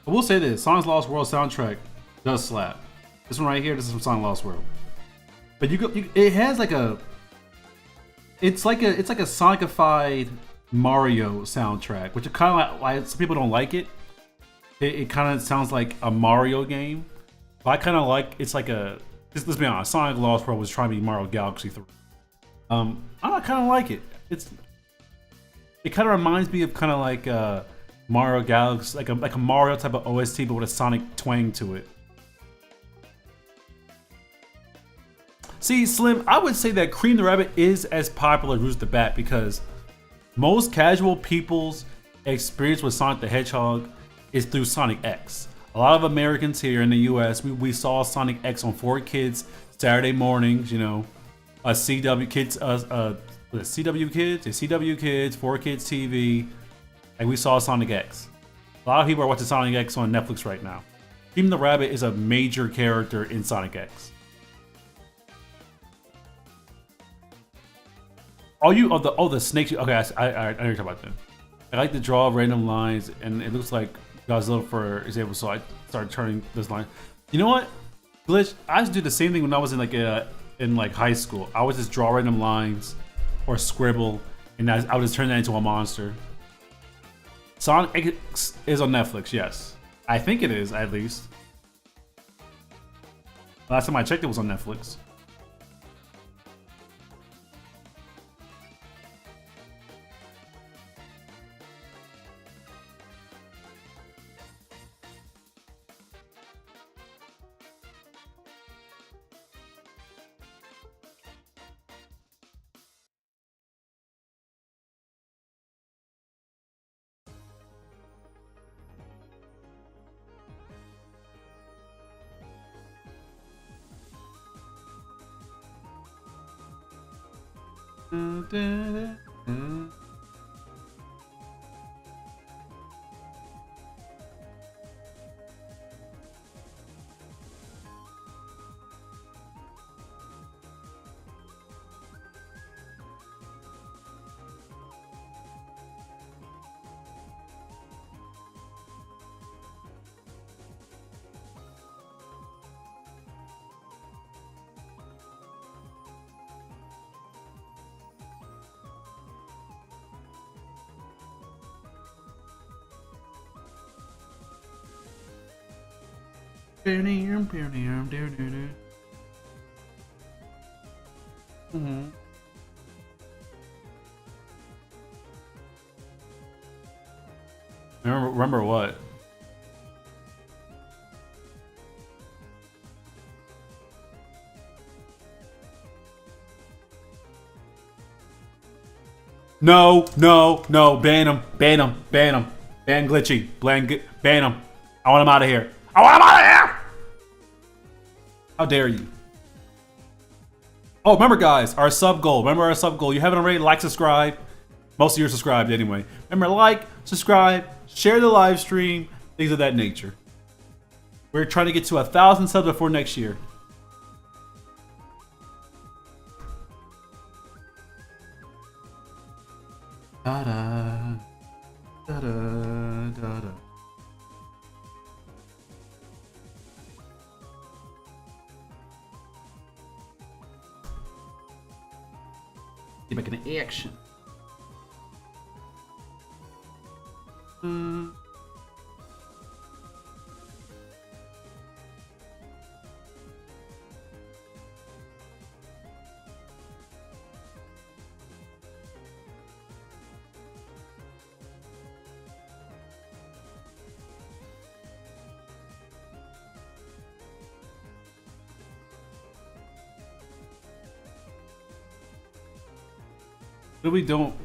I will say this: Sonic's Lost World soundtrack does slap. This one right here, this is from Sonic Lost World. But it has like a, it's like a Sonicified Mario soundtrack, which is kind of like some people don't like it. It kind of sounds like a Mario game. But I kind of like it's like a. Let's be honest, Sonic Lost World was trying to be Mario Galaxy 3. I kind of like it. It kind of reminds me of kind of like Mario Galaxy, like a Mario type of OST, but with a Sonic twang to it. See, Slim, I would say that Cream the Rabbit is as popular as Rouge the Bat because most casual people's experience with Sonic the Hedgehog is through Sonic X. A lot of Americans here in the US, we saw Sonic X on 4Kids Saturday mornings, you know, CW Kids, CW Kids, CW Kids, 4Kids TV. Like we saw Sonic X. A lot of people are watching Sonic X on Netflix right now. Cream the Rabbit is a major character in Sonic X. The snakes. Okay, I know you're talking about them. I like to draw random lines, and it looks like Godzilla is able. So I started turning this line. You know what, Glitch? I used to do the same thing when I was in high school. I would just draw random lines or scribble, and I would just turn that into a monster. Sonic X is on Netflix, yes. I think it is, at least. Last time I checked, it was on Netflix. Remember what? No, no, no. Ban him. Ban him. Ban him. Ban Glitchy. Ban him. I want him out of here. I want him out of here! How dare you? Oh, remember, guys, our sub goal. Remember our sub goal. You haven't already, like, subscribe. Most of you are subscribed anyway. Remember, like, subscribe, share the live stream, things of that nature. We're trying to get to 1,000 subs before next year. Da da da da da da. See if I can action. What do we don't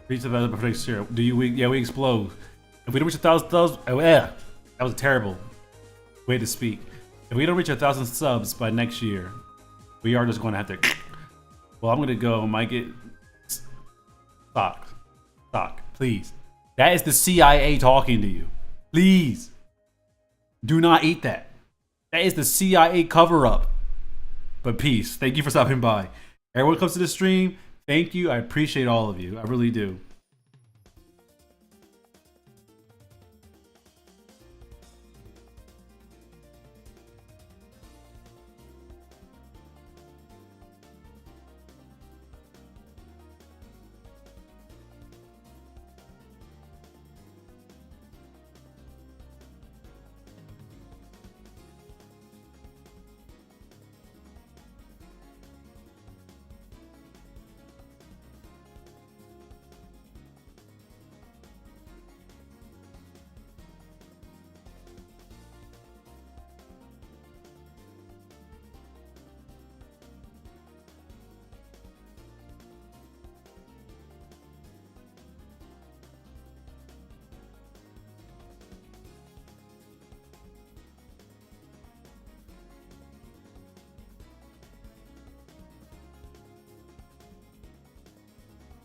reach the value for next year? We explode. If we don't reach 1,000 subs, oh yeah, that was a terrible way to speak. If we don't reach 1,000 subs by next year, we are just going to have to. Well, I'm gonna go. Might get stock, please. That is the CIA talking to you. Please, do not eat that. That is the CIA cover up. But peace. Thank you for stopping by. Everyone comes to the stream. Thank you. I appreciate all of you. I really do.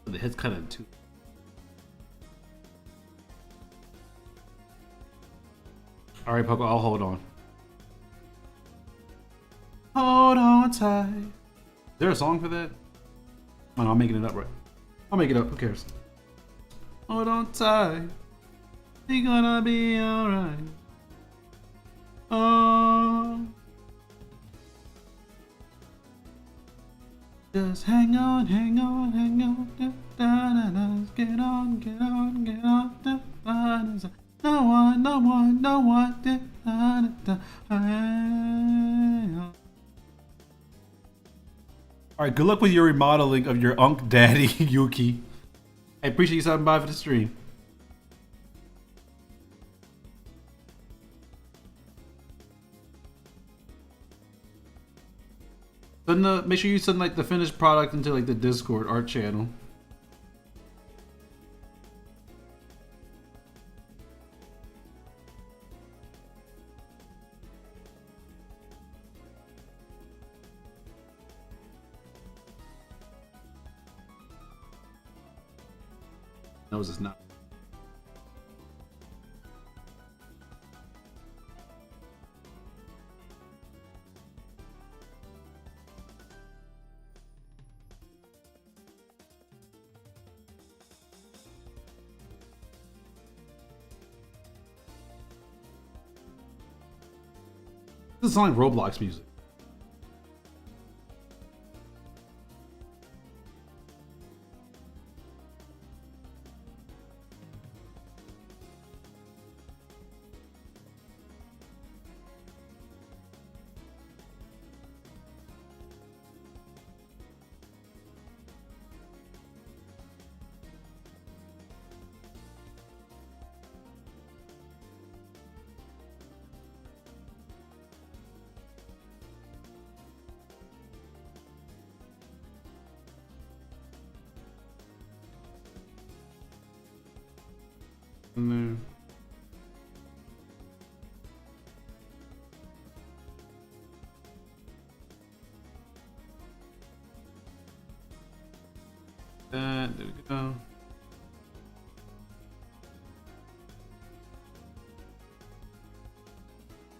The hit's kind of too. All right, Poco, I'll hold on. Hold on tight. Is there a song for that? Oh, no, I'm making it up, right? I'll make it up. Who cares? Hold on tight. You're gonna be alright. Oh. Just hang on, hang on, hang on. Da, da, da, da. Get on, get on, get on. Da, da, da, da. No one, no one, no one. Da, da, da, da. Hang on. All right, good luck with your remodeling of your Unk Daddy Yuki. I appreciate you stopping by for the stream. Make sure you send like the finished product into like the Discord art channel. No, it's not. This is like Roblox music. And there we go.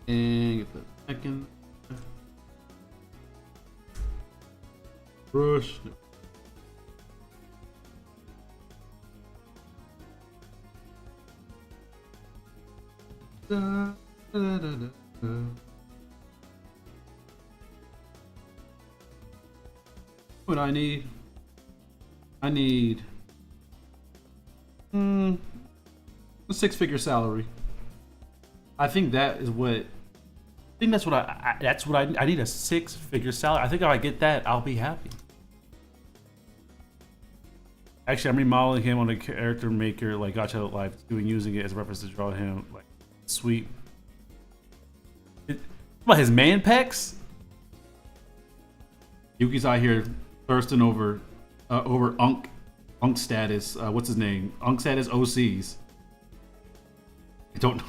And get the second brush. Da, da, da, da, da. What I need? I need a six-figure salary. I think that is what. I think that's what I need, a six-figure salary. I think if I get that, I'll be happy. Actually, I'm remodeling him on a character maker like Gacha Life, using it as a reference to draw him like sweet. What, his man pecs? Yuki's out here thirsting over Unk status. What's his name? Unk status OCs. I don't know.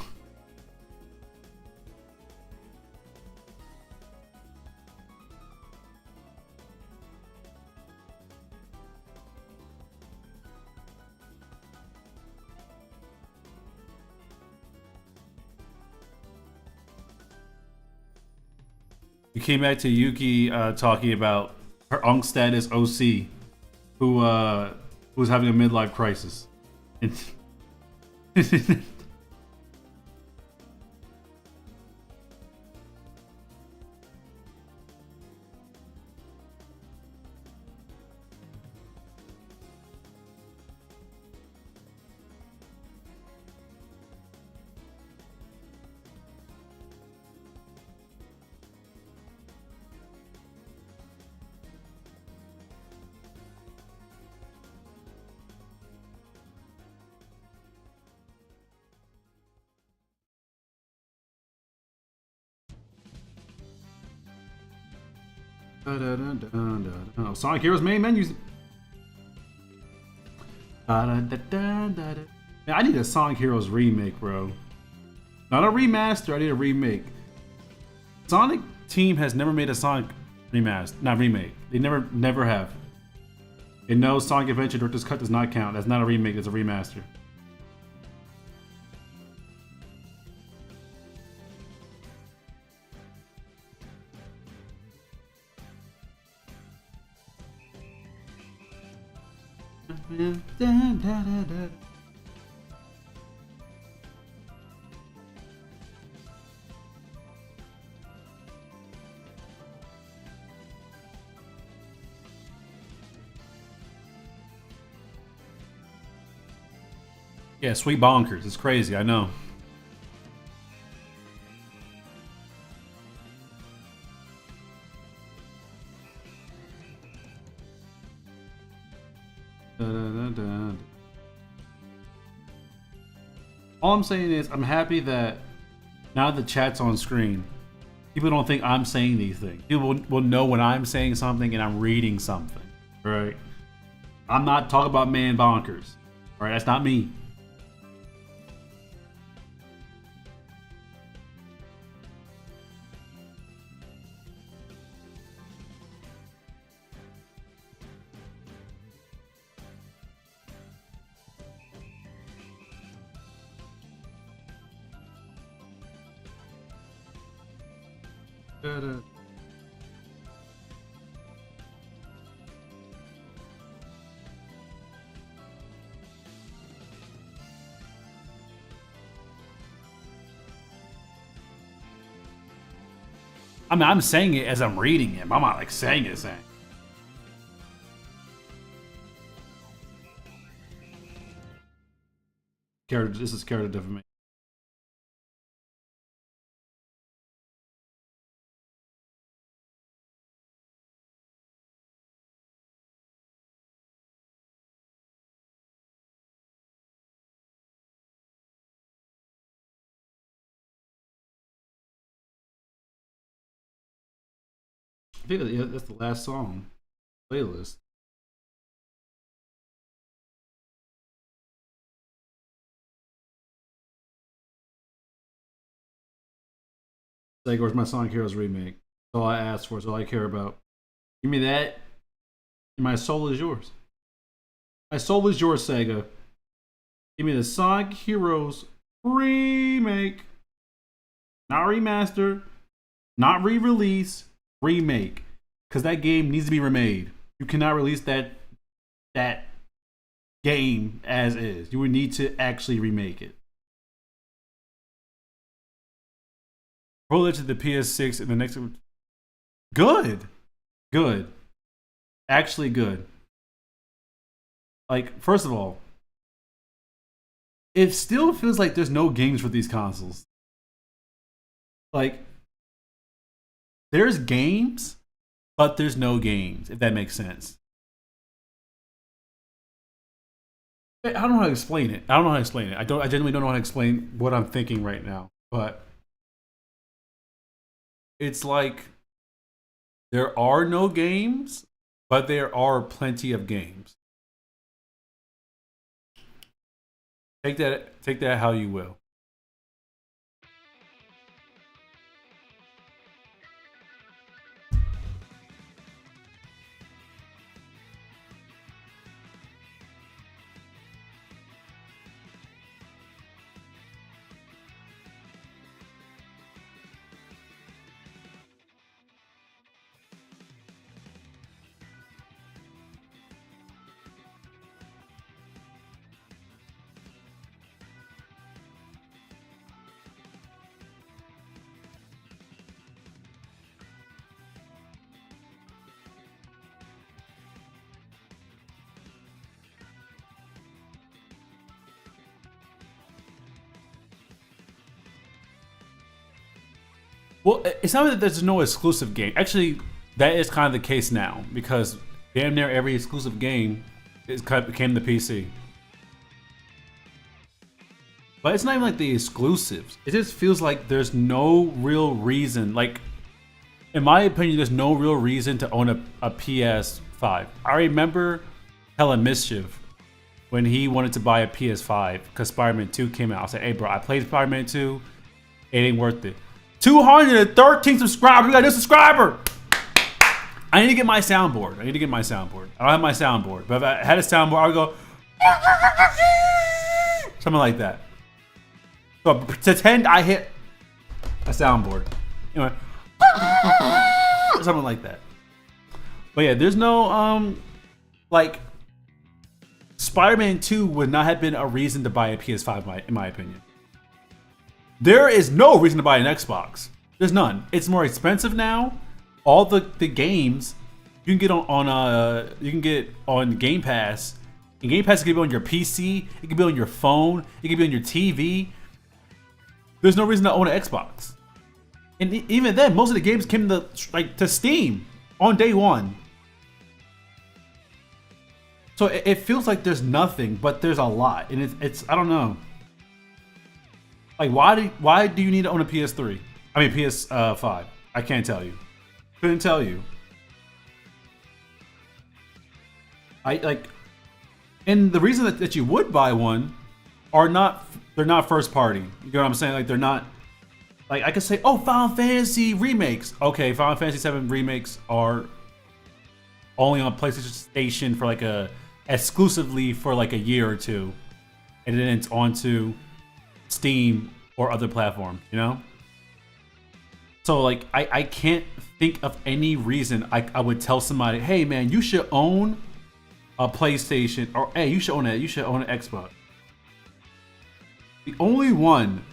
We came back to Yuki talking about her Unk status OC, who was having a midlife crisis. Oh, Sonic Heroes main menus. Man, I need a Sonic Heroes remake, bro. Not a remaster. I need a remake. Sonic team has never made a Sonic remaster, not remake. They never have. And no, Sonic Adventure Director's Cut does not count. That's not a remake. It's a remaster. Yeah, sweet bonkers. It's crazy. I know. Da, da, da, da. All I'm saying is, I'm happy that now the chat's on screen, people don't think I'm saying these things. People will know when I'm saying something and I'm reading something. Right? I'm not talking about man bonkers. All right, that's not me. Da-da. I mean, I'm saying it as I'm reading it. I'm not like saying it. This is character defamation. I think that's the last song playlist. Like, where's my Sonic Heroes remake? That's all I asked for. That's all I care about. Give me that, and my soul is yours. My soul is yours, Sega. Give me the Sonic Heroes remake, not remaster, not re-release, remake. Because that game needs to be remade. You cannot release that game as is. You would need to actually remake it. Roll it to the PS6 and the next. Good, good, actually good. Like, first of all, it still feels like there's no games for these consoles. Like, there's games, but there's no games, if that makes sense. I don't know how to explain it. I genuinely don't know how to explain what I'm thinking right now. But it's like there are no games, but there are plenty of games. Take that how you will. Well, it's not that there's no exclusive game. Actually, that is kind of the case now because damn near every exclusive game became the PC. But it's not even like the exclusives. It just feels like there's no real reason. Like, in my opinion, there's no real reason to own a PS5. I remember Hella Mischief when he wanted to buy a PS5 because Spider-Man 2 came out. I said, hey, bro, I played Spider-Man 2. It ain't worth it. 213 subscribers. We got a new subscriber. I need to get my soundboard. I don't have my soundboard. But if I had a soundboard, I would go something like that. So pretend I hit a soundboard. Anyway, something like that. But yeah, there's no like Spider-Man 2 would not have been a reason to buy a PS5 in my opinion. There is no reason to buy an Xbox. There's none. It's more expensive now. All the games you can get on Game Pass And Game Pass can be on your PC, it can be on your phone, it can be on your TV. There's no reason to own an Xbox. And even then, most of the games came to Steam on day one. So it feels like there's nothing, but there's a lot, and it's I don't know. Like why do you need to own a PS3? I mean PS5. I can't tell you. Couldn't tell you. And the reason that you would buy one they're not first party. You know what I'm saying? Like they're not. Like I could say, oh, Final Fantasy remakes. Okay, Final Fantasy 7 remakes are only on PlayStation Station for exclusively for like a year or two, and then it's onto Steam or other platforms, you know? So like I can't think of any reason I would tell somebody, hey man, you should own a PlayStation, or hey, you should own an Xbox. The only one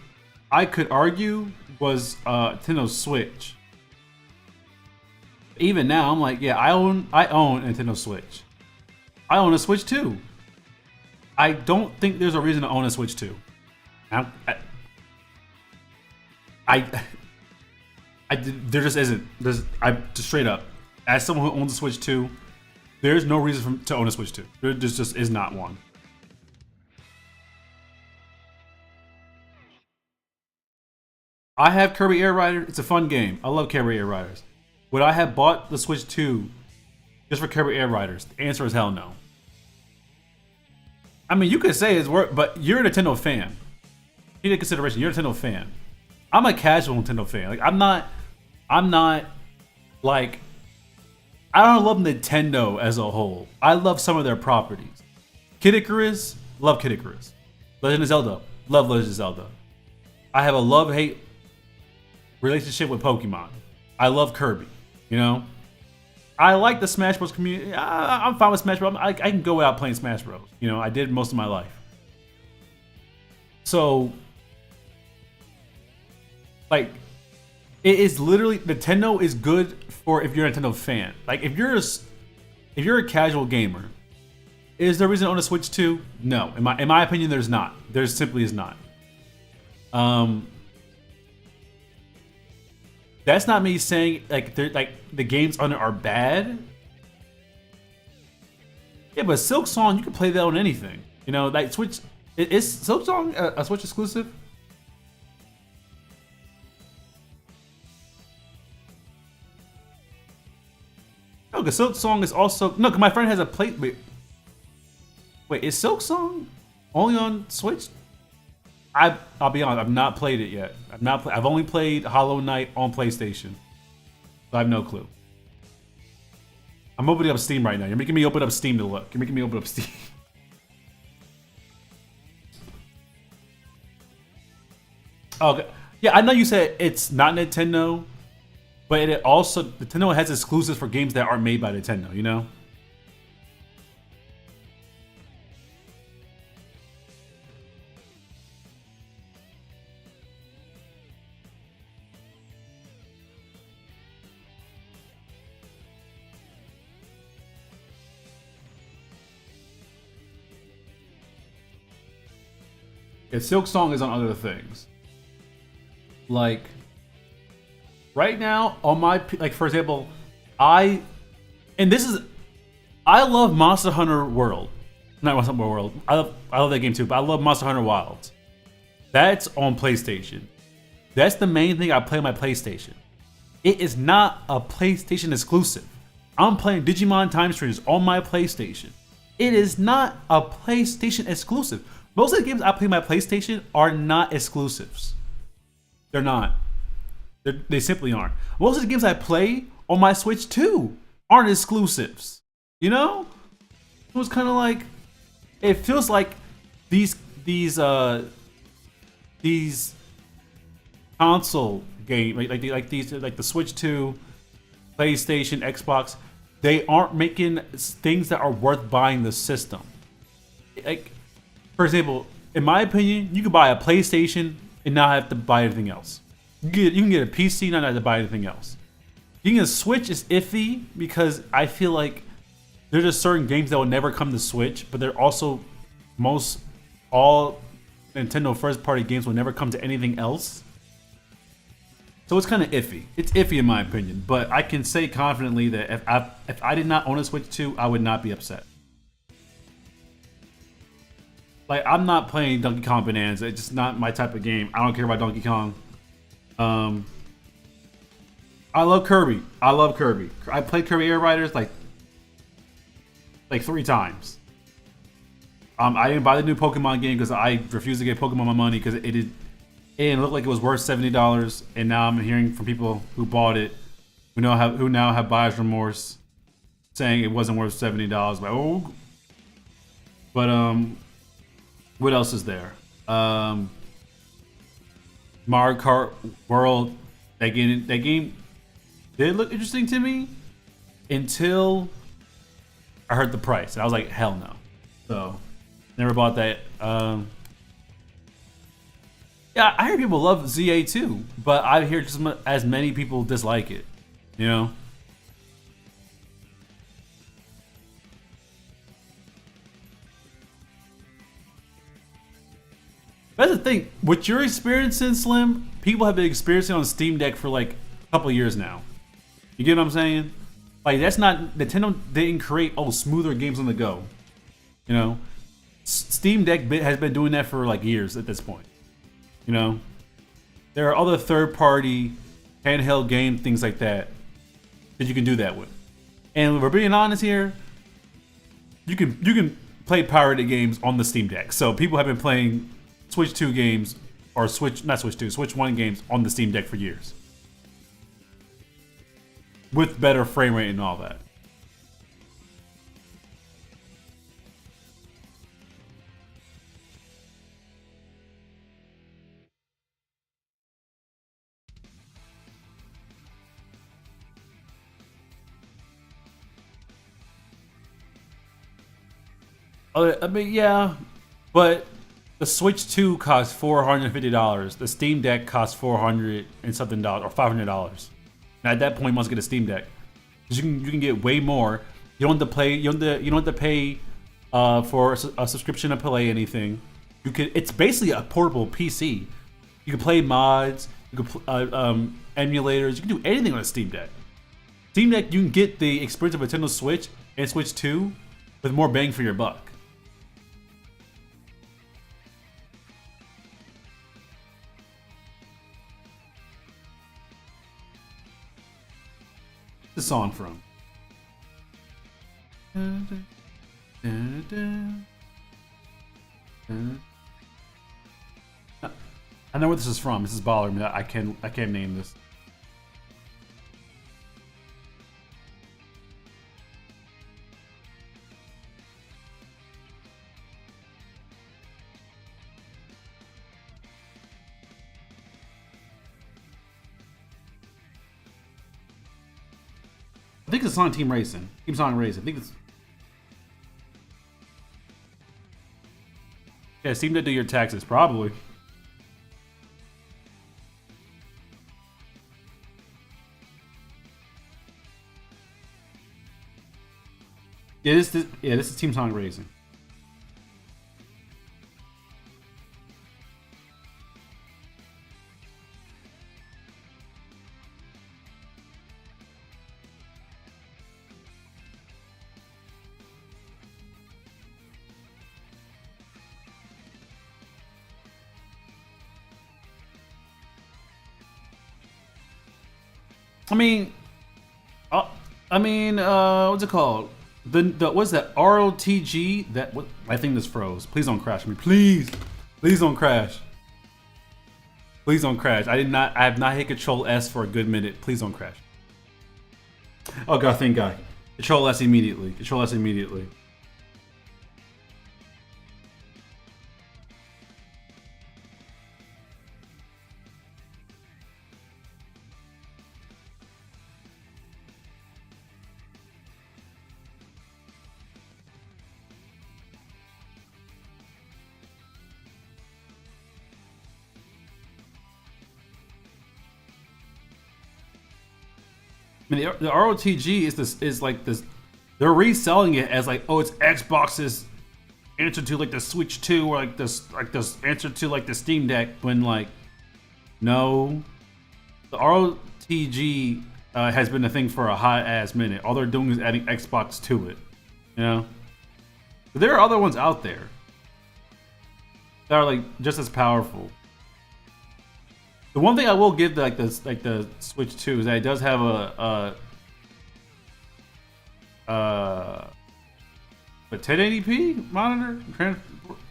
I could argue was Nintendo Switch. Even now, I'm like, yeah, I own a Nintendo Switch. I own a Switch too. I don't think there's a reason to own a Switch 2. There just isn't. I just straight up, as someone who owns a Switch 2, there's no reason to own a Switch 2. There just is not one. I have Kirby Air Rider. It's a fun game. I love Kirby Air Riders. Would I have bought the Switch 2 just for Kirby Air Riders? The answer is hell no. I mean, you could say it's worth, but you're a Nintendo fan. Take into consideration, you're a Nintendo fan. I'm a casual Nintendo fan. Like I'm not like, I don't love Nintendo as a whole. I love some of their properties. Kid Icarus, love Kid Icarus. Legend of Zelda, love Legend of Zelda. I have a love-hate relationship with Pokemon. I love Kirby, you know? I like the Smash Bros. Community. I'm fine with Smash Bros. I can go without playing Smash Bros. You know, I did most of my life. So, like, it is literally, Nintendo is good for if you're a Nintendo fan. Like, if you're a casual gamer, is there a reason to own a Switch 2? No. In my opinion, there's not. There simply is not. That's not me saying the games on it are bad. Yeah, but Silk Song, you can play that on anything. You know, like Switch. Is Silk Song a Switch exclusive? No, because Silk Song is also no. Because my friend has a play. Wait, is Silk Song only on Switch? I'll be honest, I've not played it yet. I've only played Hollow Knight on PlayStation. So I have no clue. I'm opening up Steam right now. You're making me open up Steam to look. You're making me open up Steam. Okay. Yeah, I know you said it's not Nintendo, but it also, Nintendo has exclusives for games that aren't made by Nintendo, you know? Yeah, Silk Song is on other things. Like, right now, on my, like, for example, I love Monster Hunter World. Not Monster Hunter World. I love that game too, but I love Monster Hunter Wilds. That's on PlayStation. That's the main thing I play on my PlayStation. It is not a PlayStation exclusive. I'm playing Digimon Time Streams on my PlayStation. It is not a PlayStation exclusive. Most of the games I play on my PlayStation are not exclusives. They're not. They simply aren't. Most of the games I play on my Switch too aren't exclusives. You know? It was kind of like, it feels like these console game like the Switch 2, PlayStation, Xbox, they aren't making things that are worth buying the system. Like, for example, in my opinion, you could buy a PlayStation and not have to buy anything else. You can get a PC and not have to buy anything else. Getting a Switch is iffy because I feel like there's just certain games that will never come to Switch, but they're also most all Nintendo first party games will never come to anything else. So it's kind of iffy. It's iffy in my opinion, but I can say confidently that if I did not own a Switch 2, I would not be upset. Like, I'm not playing Donkey Kong Bonanza. It's just not my type of game. I don't care about Donkey Kong. I love Kirby. I love Kirby. I played Kirby Air Riders like 3 times. I didn't buy the new Pokemon game because I refused to get Pokemon my money because it didn't look like it was worth $70. And now I'm hearing from people who bought it, who now have buyer's remorse, saying it wasn't worth $70. Like, oh, but what else is there? Mario Kart World. That game did look interesting to me until I heard the price. And I was like, hell no. So never bought that. Yeah, I hear people love ZA too, but I hear just as many people dislike it. You know. That's the thing. What you're experiencing, Slim, people have been experiencing on Steam Deck for like a couple of years now. You get what I'm saying? Like, that's not Nintendo didn't create smoother games on the go. You know, Steam Deck has been doing that for like years at this point. You know, there are other third-party handheld game things like that you can do that with. And if we're being honest here, you can play pirated games on the Steam Deck. So people have been playing Switch 2 games or Switch 1 games on the Steam Deck for years. With better frame rate and all that. I mean, yeah, but the Switch 2 costs $450. The Steam Deck costs $400 and something dollars or $500. And at that point, you must get a Steam Deck because you can get way more. You don't have to play. You don't have to pay for a subscription to play anything. You could. It's basically a portable PC. You can play mods. You can emulators. You can do anything on a Steam Deck. Steam Deck, you can get the experience of Nintendo Switch and Switch 2 with more bang for your buck. The song from. I know where this is from. This is bothering me. I can't name this. I think it's on Team Racing. Team Sonic Racing. I think it's. Yeah, seem to do your taxes, probably. Yeah, this is Team Sonic Racing. What's it called? The what's that? ROTG? That what? My thing just froze. Please don't crash me. Please don't crash. Please don't crash. I have not hit Control S for a good minute. Please don't crash. Oh god, thank God. Control S immediately. Control S immediately. I mean, the ROTG is like this. they're reselling it as like, oh, it's Xbox's answer to like the Switch 2 or like this answer to like the Steam Deck. When like, no, the ROTG has been a thing for a hot ass minute. All they're doing is adding Xbox to it. You know, but there are other ones out there that are like just as powerful. The one thing I will give the Switch 2 is that it does have a 1080p monitor.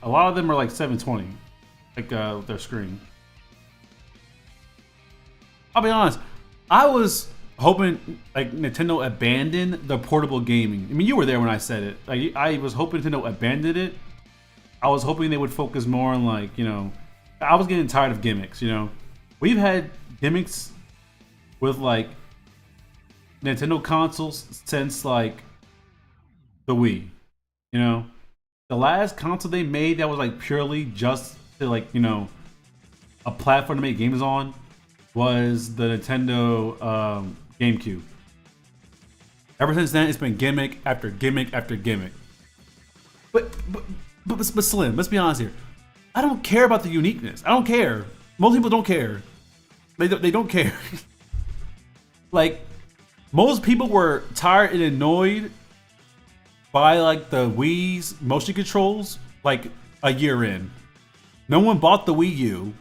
A lot of them are like 720, like their screen. I'll be honest, I was hoping like Nintendo abandoned the portable gaming. I mean, you were there when I said it. Like, I was hoping Nintendo abandoned it. I was hoping they would focus more on like, you know, I was getting tired of gimmicks. You know, we've had gimmicks with like Nintendo consoles since like the Wii. You know, the last console they made that was like purely just to like, you know, a platform to make games on was the Nintendo GameCube. Ever since then, it's been gimmick after gimmick after gimmick. But Slim, let's be honest here. I don't care about the uniqueness. I don't care. Most people don't care. They don't care. Like, most people were tired and annoyed by like the Wii's motion controls like a year in. No one bought the Wii U.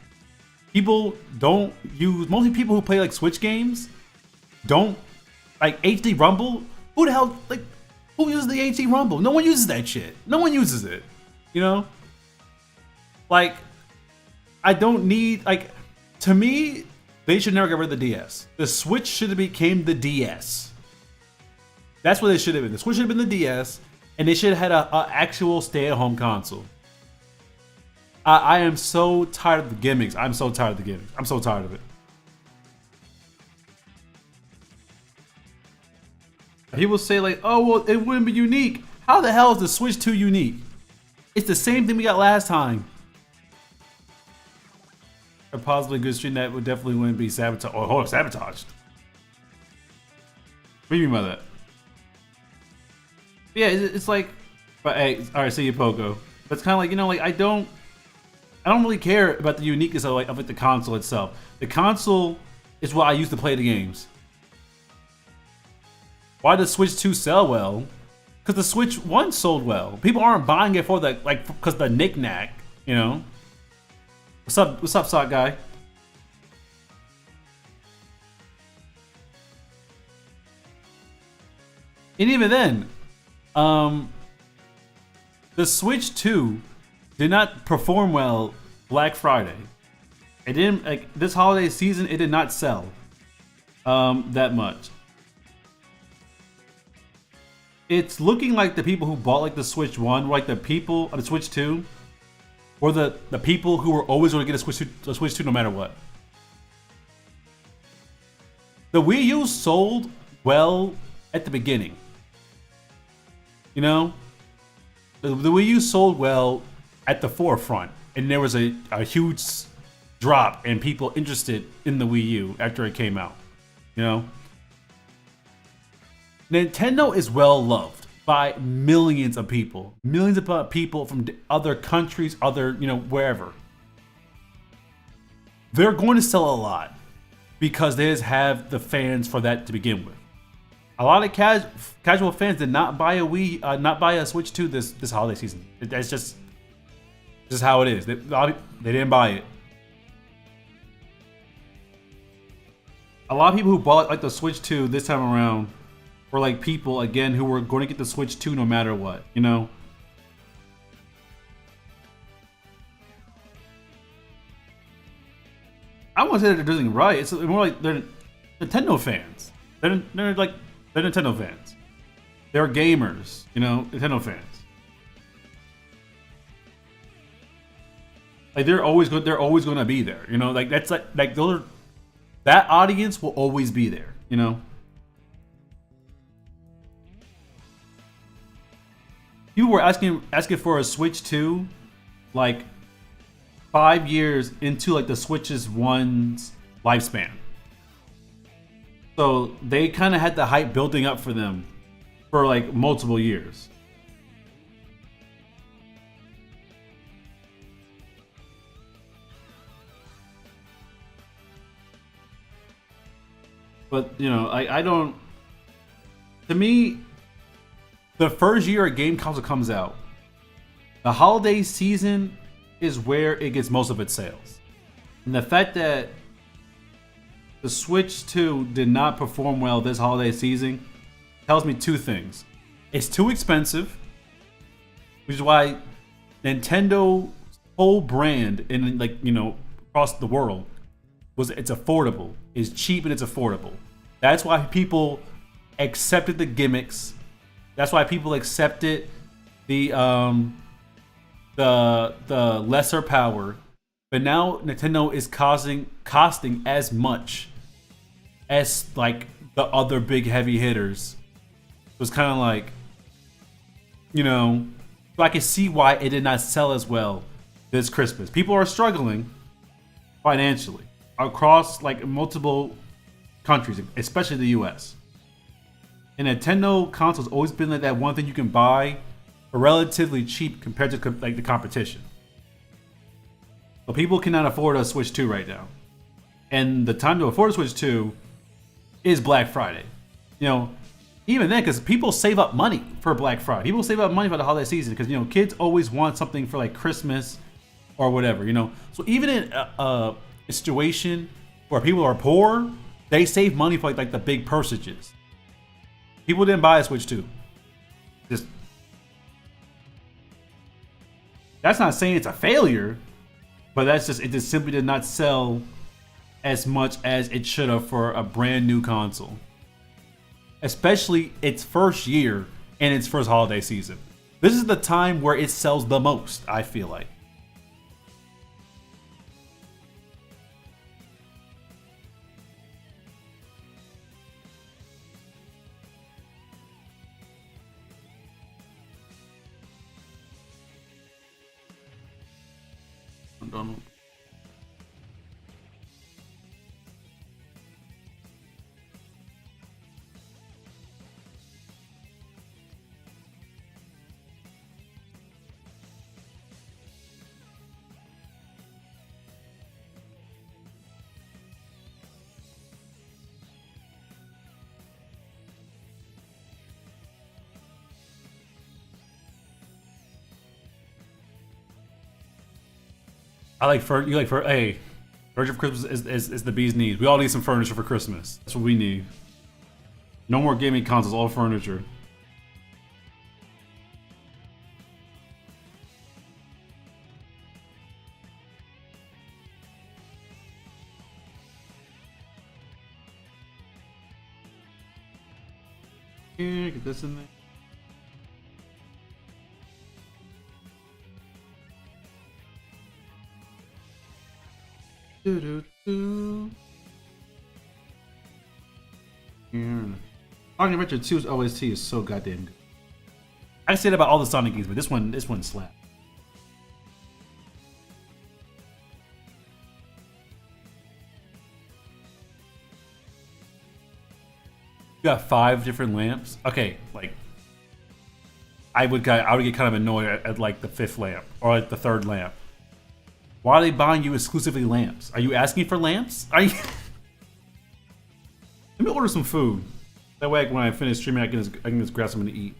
People don't use, mostly people who play like Switch games don't like HD Rumble. Who the hell, like, who uses the HD Rumble? No one uses that shit. No one uses it. You know? Like, I don't need, like, to me, they should never get rid of the DS. The Switch should have became the DS. That's what it should have been. The Switch should have been the DS, and they should have had a actual stay-at-home console. I am so tired of the gimmicks. I'm so tired of the gimmicks. I'm so tired of it. People say like, oh, well, it wouldn't be unique. How the hell is the Switch 2 unique? It's the same thing we got last time. A possibly good stream that would definitely wouldn't be sabotaged. Oh, hold on, sabotaged. What do you mean by that? Yeah, it's like, but hey, all right, see you, Poco. But it's kind of like, you know, like I don't really care about the uniqueness of like the console itself. The console is what I use to play the games. Why does Switch 2 sell well? Because the Switch 1 sold well. People aren't buying it for the like because the knick-knack, you know. What's up, sock guy? And even then, the Switch 2 did not perform well Black Friday. It didn't, like, this holiday season, it did not sell that much. It's looking like the people who bought like the Switch 1, like the people of the Switch 2, or the people who were always going to get a Switch 2 no matter what. The Wii U sold well at the beginning. You know? The Wii U sold well at the forefront, and there was a huge drop in people interested in the Wii U after it came out. You know? Nintendo is well loved by millions of people. Millions of people from other countries, other, you know, wherever. They're going to sell a lot because they just have the fans for that to begin with. A lot of casual fans did not buy a not buy a Switch 2 this holiday season. That's just how it is. They didn't buy it. A lot of people who bought like the Switch 2 this time around were like people again who were going to get the Switch 2 no matter what, you know. I won't say that they're doing it right. It's more like they're Nintendo fans. They're Nintendo fans. They're gamers, you know, Nintendo fans. Like they're always going to be there, you know. Like that's like those are, that audience will always be there, you know. You were asking for a Switch 2 like 5 years into like the Switch's one's lifespan. So they kind of had the hype building up for them for like multiple years. But you know, I don't. To me, the first year a game console comes out, the holiday season is where it gets most of its sales. And the fact that the Switch 2 did not perform well this holiday season tells me two things. It's too expensive, which is why Nintendo's whole brand in like, you know, across the world was it's affordable, it's cheap and it's affordable. That's why people accepted the gimmicks. That's why people accepted the lesser power. But now Nintendo is costing as much as like the other big heavy hitters. It was kind of like, you know, so I can see why it did not sell as well this Christmas. People are struggling financially across like multiple countries, especially the US. And Nintendo console's always been like that one thing you can buy for relatively cheap compared to like the competition. But people cannot afford a Switch 2 right now. And the time to afford a Switch 2 is Black Friday. You know, even then, because people save up money for Black Friday. People save up money for the holiday season because, you know, kids always want something for like Christmas or whatever, you know. So even in a situation where people are poor, they save money for like the big purchases. People didn't buy a Switch 2. Just, that's not saying it's a failure, but that's just, it just simply did not sell as much as it should have for a brand new console. Especially its first year and its first holiday season. This is the time where it sells the most, I feel like. Donald. I like you like hey, furniture for Christmas is the bee's knees. We all need some furniture for Christmas. That's what we need. No more gaming consoles, all furniture. Here, get this in there. Sonic Adventure 2's OST is so goddamn good. I say that about all the Sonic games, but this one slaps. You got 5 different lamps. Okay, like I would get kind of annoyed at like the 5th lamp or like the 3rd lamp. Why are they buying you exclusively lamps? Are you asking for lamps? Are you? Let me order some food. That way, when I finish streaming, I can just grab something to eat.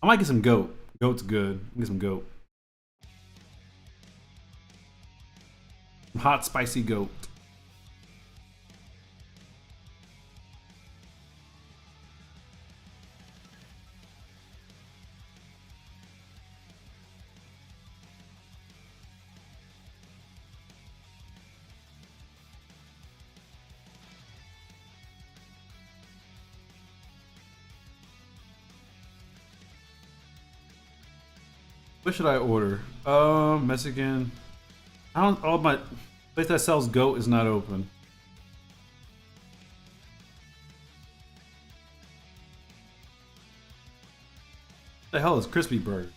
I might get some goat. Goat's good. Get some goat. Some hot, spicy goat. What should I order? Mexican. I don't. Oh, my place that sells goat is not open. What the hell is crispy burger?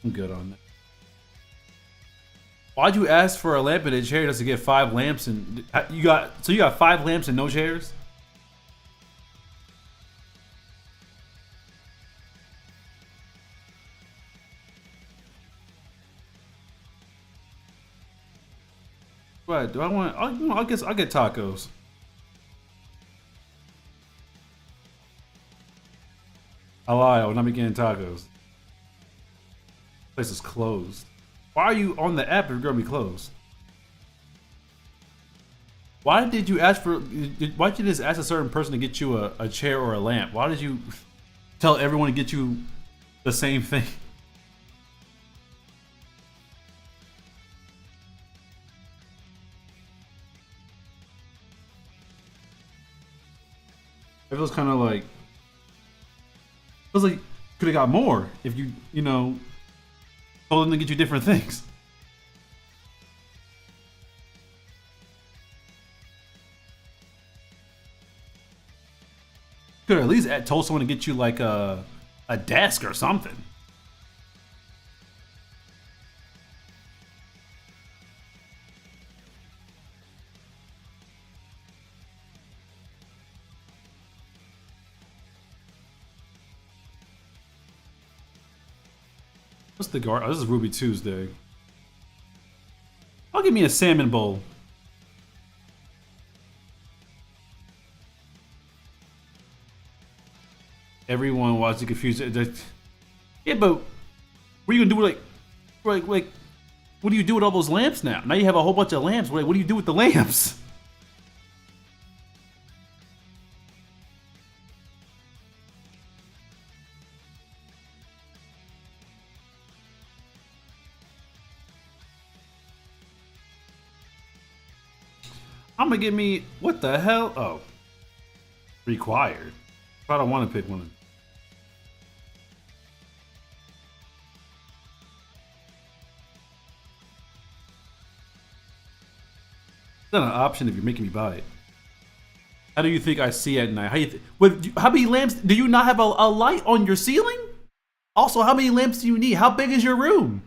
I'm good on that. Why'd you ask for a lamp and a chair just to get 5 lamps and you got 5 lamps and no chairs? What do I want? I guess I'll get tacos. I lie. I will not be getting tacos. Place is closed. Why are you on the app if you're gonna be closed? Why did you ask for? Why did you just ask a certain person to get you a chair or a lamp? Why did you tell everyone to get you the same thing? It feels kind of like feels like could have got more if you know told them to get you different things. Could at least told someone to get you like a desk or something. What's the guard? Oh, this is Ruby Tuesday. I'll give me a salmon bowl. Everyone watching confused. Yeah, but what are you gonna do with like what do you do with all those lamps now? Now you have a whole bunch of lamps. What do you do with the lamps? I'm gonna give me what the hell? Oh, required. I don't want to pick one. It's not an option if you're making me buy it. How do you think I see at night? How many lamps? Do you not have a light on your ceiling? Also, how many lamps do you need? How big is your room?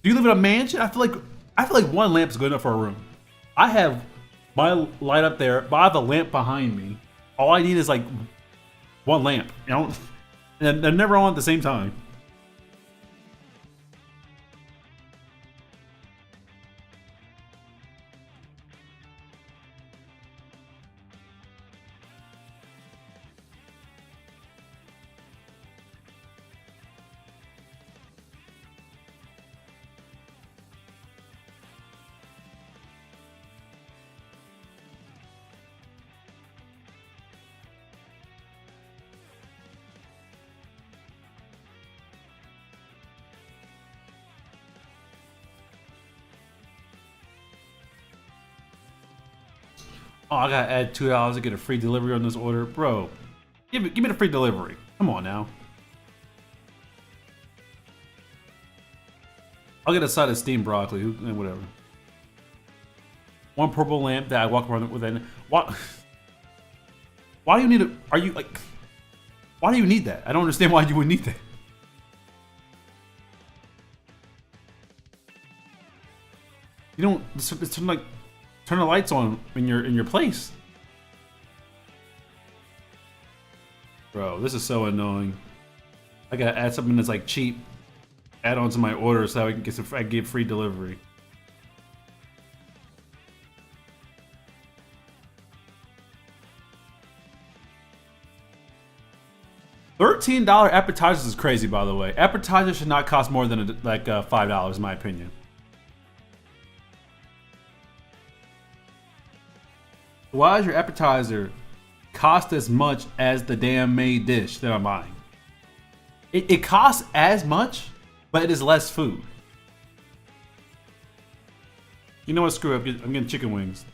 Do you live in a mansion? I feel like one lamp is good enough for a room. I have my light up there, but I have a lamp behind me. All I need is like one lamp, you know? And they're never on at the same time. Oh, I gotta add $2 to get a free delivery on this order, bro. Give me the free delivery. Come on now. I'll get a side of steamed broccoli, whatever. One purple lamp that I walk around with. What? Why do you need it? Are you like? Why do you need that? I don't understand why you would need that. You don't. It's like. Turn the lights on in your place. Bro, this is so annoying. I gotta add something that's like cheap. Add on to my order so I can get free delivery. $13 appetizers is crazy, by the way. Appetizers should not cost more than $5, in my opinion. Why does your appetizer cost as much as the damn main dish that I'm buying? It costs as much, but it is less food. You know what? Screw up. I'm getting chicken wings.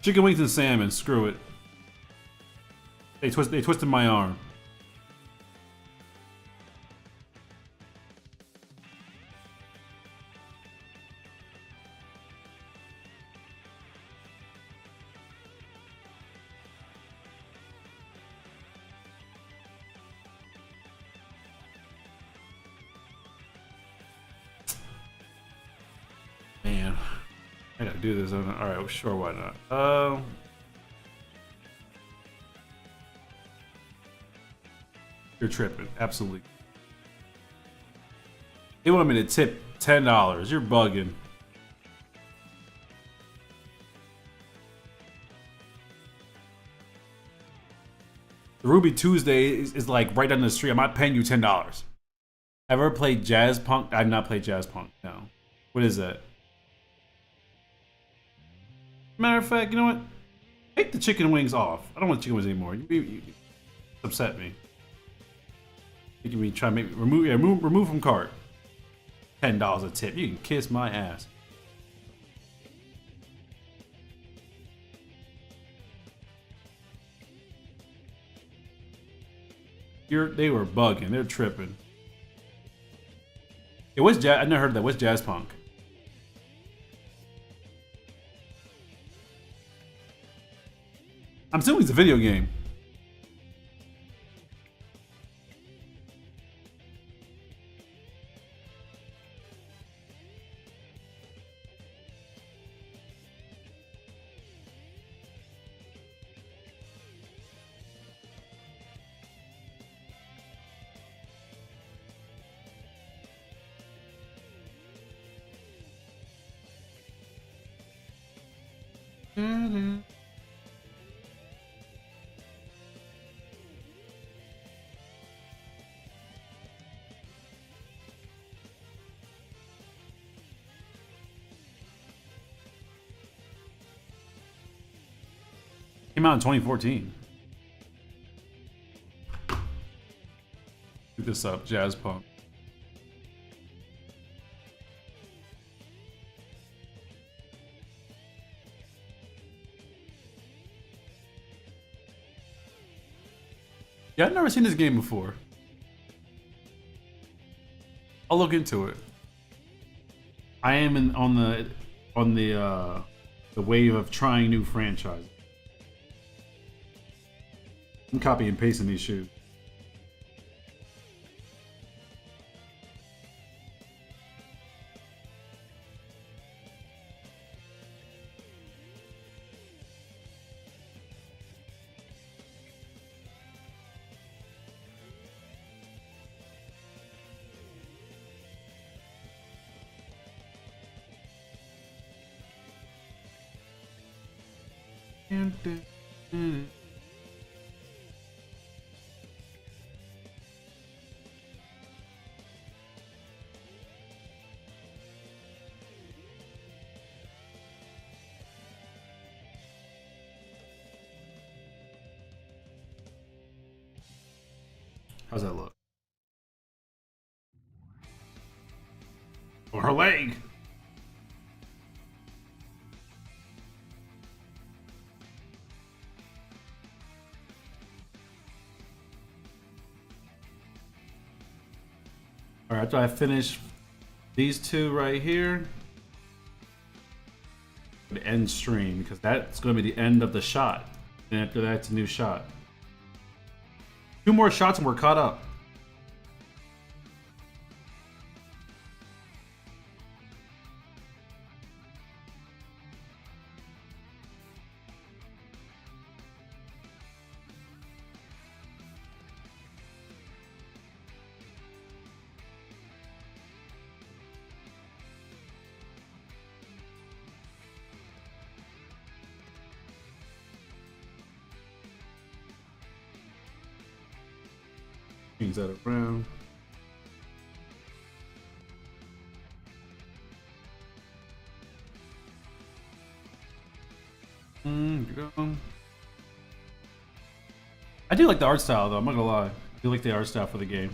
Chicken wings and salmon. Screw it. They twisted my arm. I gotta do this. All right, well, sure, why not? You're tripping, absolutely. They want me to tip $10. You're bugging. The Ruby Tuesday is like right down the street. I'm not paying you $10. Ever played Jazz Punk? I've not played Jazz Punk. No. What is that? Matter of fact, you know what? Take the chicken wings off. I don't want chicken wings anymore. You upset me. You can be trying to make remove from cart. $10 a tip. You can kiss my ass. They were bugging. They're tripping. It was jazz. I never heard of that. What's Jazz Punk? I'm assuming it's a video game. Came out in 2014. Look this up, Jazz Punk. Yeah, I've never seen this game before. I'll look into it. I am on the wave of trying new franchises. I'm copy and pasting these shoes. How's that look? Or her leg. All right, after I finish these two right here, the end stream, because that's going to be the end of the shot. And after that, it's a new shot. 2 more shots and we're caught up. Change that around. I do like the art style though, I'm not gonna lie. I do like the art style for the game.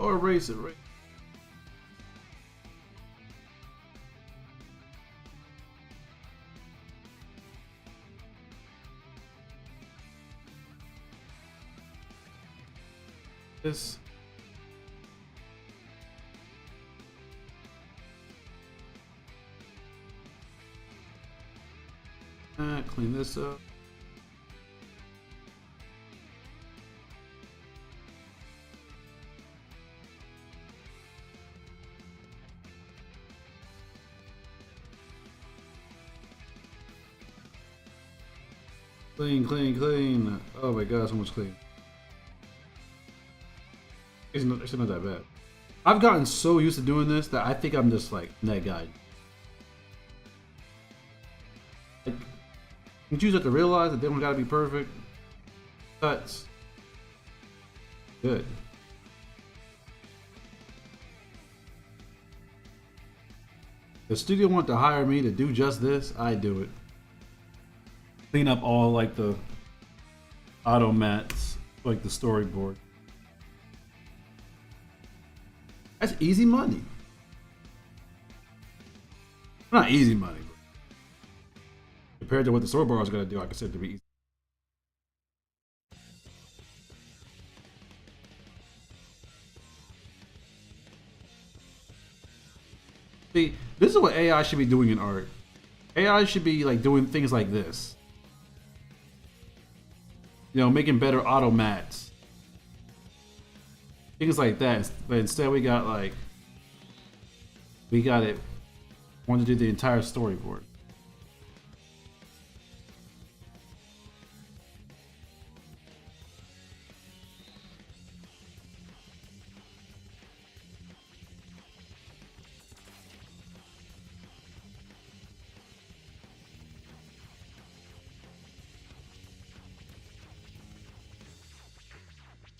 Or erase it, right? This. Clean this up. Clean, clean, clean. Oh my god, so much clean. It's not that bad. I've gotten so used to doing this that I think I'm just like that guy. Like, you just have to realize that they don't gotta be perfect. Cuts. Good. The studio want to hire me to do just this, I do it. Clean up all like the auto mats, like the storyboard. That's easy money. Not easy money, but compared to what the storyboard was gonna do, I consider it to be easy. See, this is what AI should be doing in art. AI should be like doing things like this. You know, making better auto mats. Things like that. But instead we got it. Want to do the entire storyboard.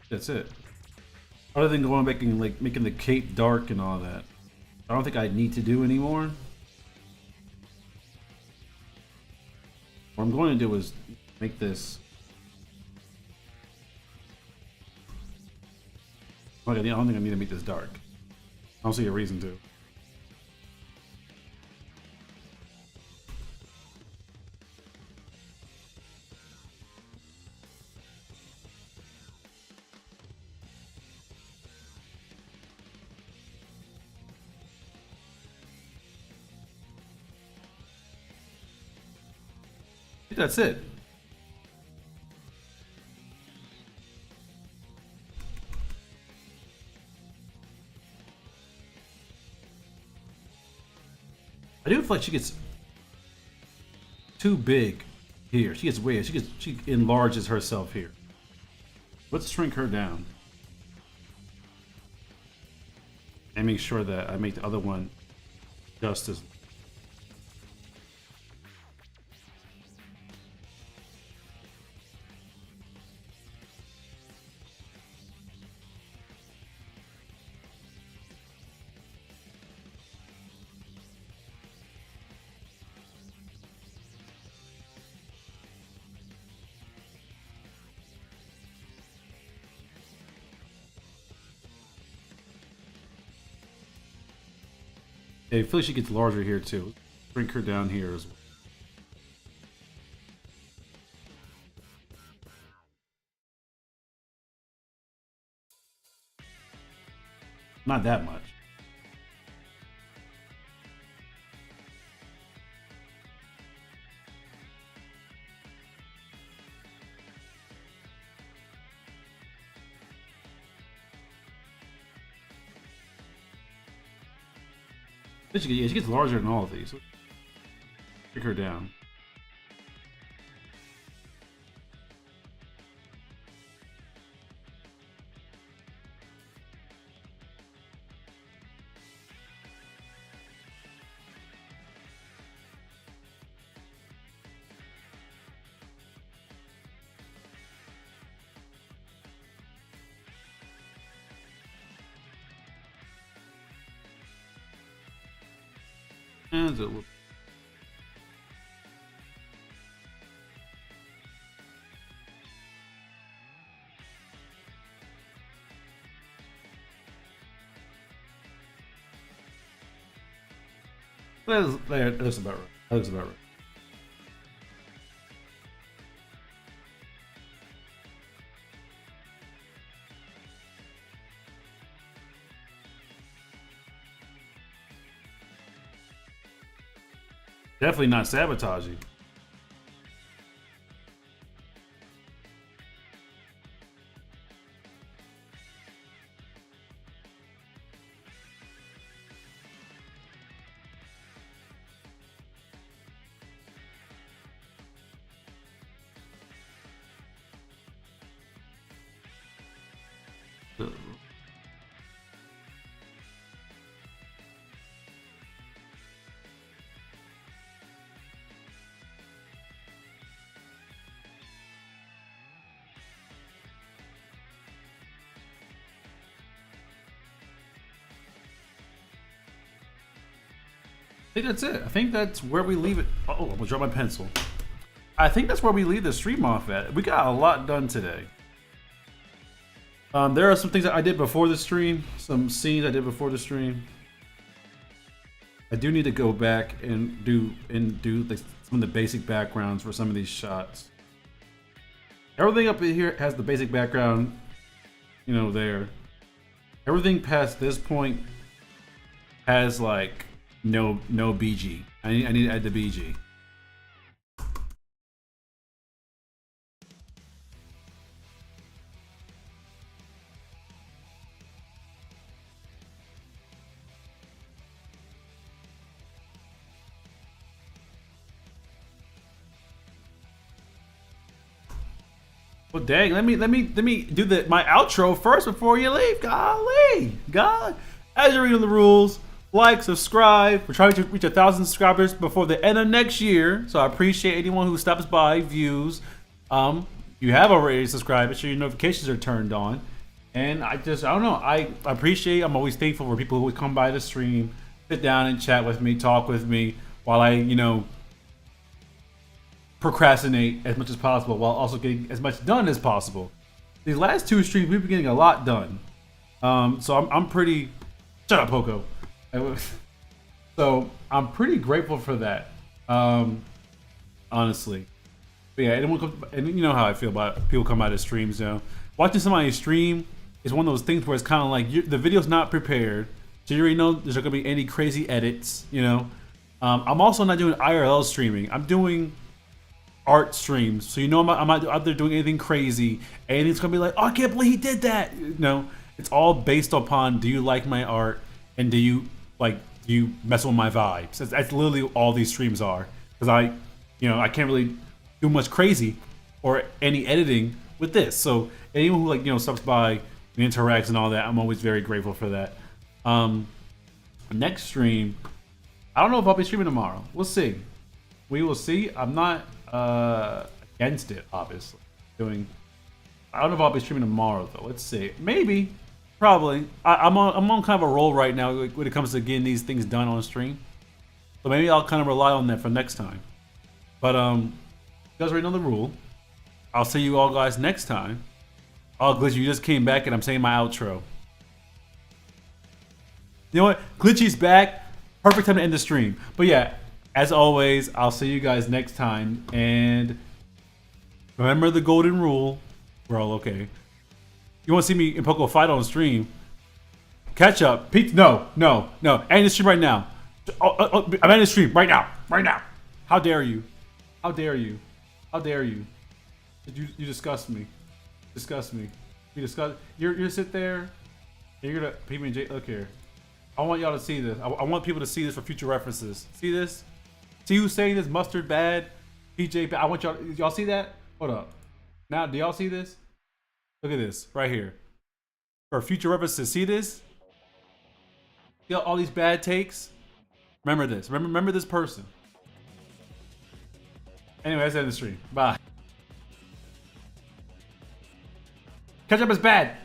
That's it. Other than going making the cape dark and all that, I don't think I need to do anymore. What I'm going to do is make this. I don't think I need to make this dark. I don't see a reason to. That's it. I do feel like she gets too big here. She gets way. She enlarges herself here. Let's shrink her down and make sure that I make the other one just as. I feel like she gets larger here too. Shrink her down here as well. Not that much. She gets larger than all of these. Take her down. And it will. That looks about right. That looks about right. Definitely not sabotaging. I think that's it. I think that's where we leave it. Oh, I'm gonna drop my pencil. I think that's where we leave the stream off at. We got a lot done today. There are some things that I did before the stream, some scenes I did before the stream. I do need to go back and do like some of the basic backgrounds for some of these shots. Everything up here has the basic background, you know, there. Everything past this point has like no BG. I need to add the BG. Well, dang, let me do my outro first before you leave. Golly, God. As you're reading the rules, like, subscribe. We're trying to reach 1,000 subscribers before the end of next year. So I appreciate anyone who stops by, views. You have already subscribed, make sure your notifications are turned on. And I don't know. I appreciate. I'm always thankful for people who would come by the stream, sit down and chat with me, talk with me while I, procrastinate as much as possible while also getting as much done as possible. These last two streams, we've been getting a lot done. So I'm pretty. Shut up, Poco. So I'm pretty grateful for that. Honestly. But yeah, and you know how I feel about people come out of streams. Watching somebody stream is one of those things where it's kind of like the video's not prepared, so you already know there's not gonna be any crazy edits. I'm also not doing IRL streaming. I'm doing art streams, so I'm not out there doing anything crazy, and it's gonna be like, oh, I can't believe he did that. It's all based upon, do you like my art, and do you mess with my vibes? That's literally all these streams are, because I can't really do much crazy or any editing with this. So anyone who stops by and interacts and all that, I'm always very grateful for that. Next stream, I don't know if I'll be streaming tomorrow. We'll see. We will see. I'm not against it, obviously. I don't know if I'll be streaming tomorrow though. Let's see. Maybe, probably. I'm on kind of a roll right now when it comes to getting these things done on stream. So maybe I'll kind of rely on that for next time. But you guys already know the rule. I'll see you all guys next time. Oh, Glitchy, you just came back and I'm saying my outro. You know what? Glitchy's back. Perfect time to end the stream. But yeah, as always, I'll see you guys next time. And remember the golden rule. We're all okay. You want to see me and Poco fight on stream? Catch up. Pete, no. End the stream right now. I'm ending the stream right now. Right now. How dare you? How dare you? How dare you? You disgust me. Disgust me. You're sit there. And you're gonna PB&J. Look here. I want y'all to see this. I want people to see this for future references. See this? See who's saying this? Mustard bad. PJ bad. I want y'all see that? Hold up. Now, do y'all see this? Look at this right here. For future references, see this? See all these bad takes? Remember this. Remember this person. Anyway, that's the end of the stream. Bye. Catch up is bad.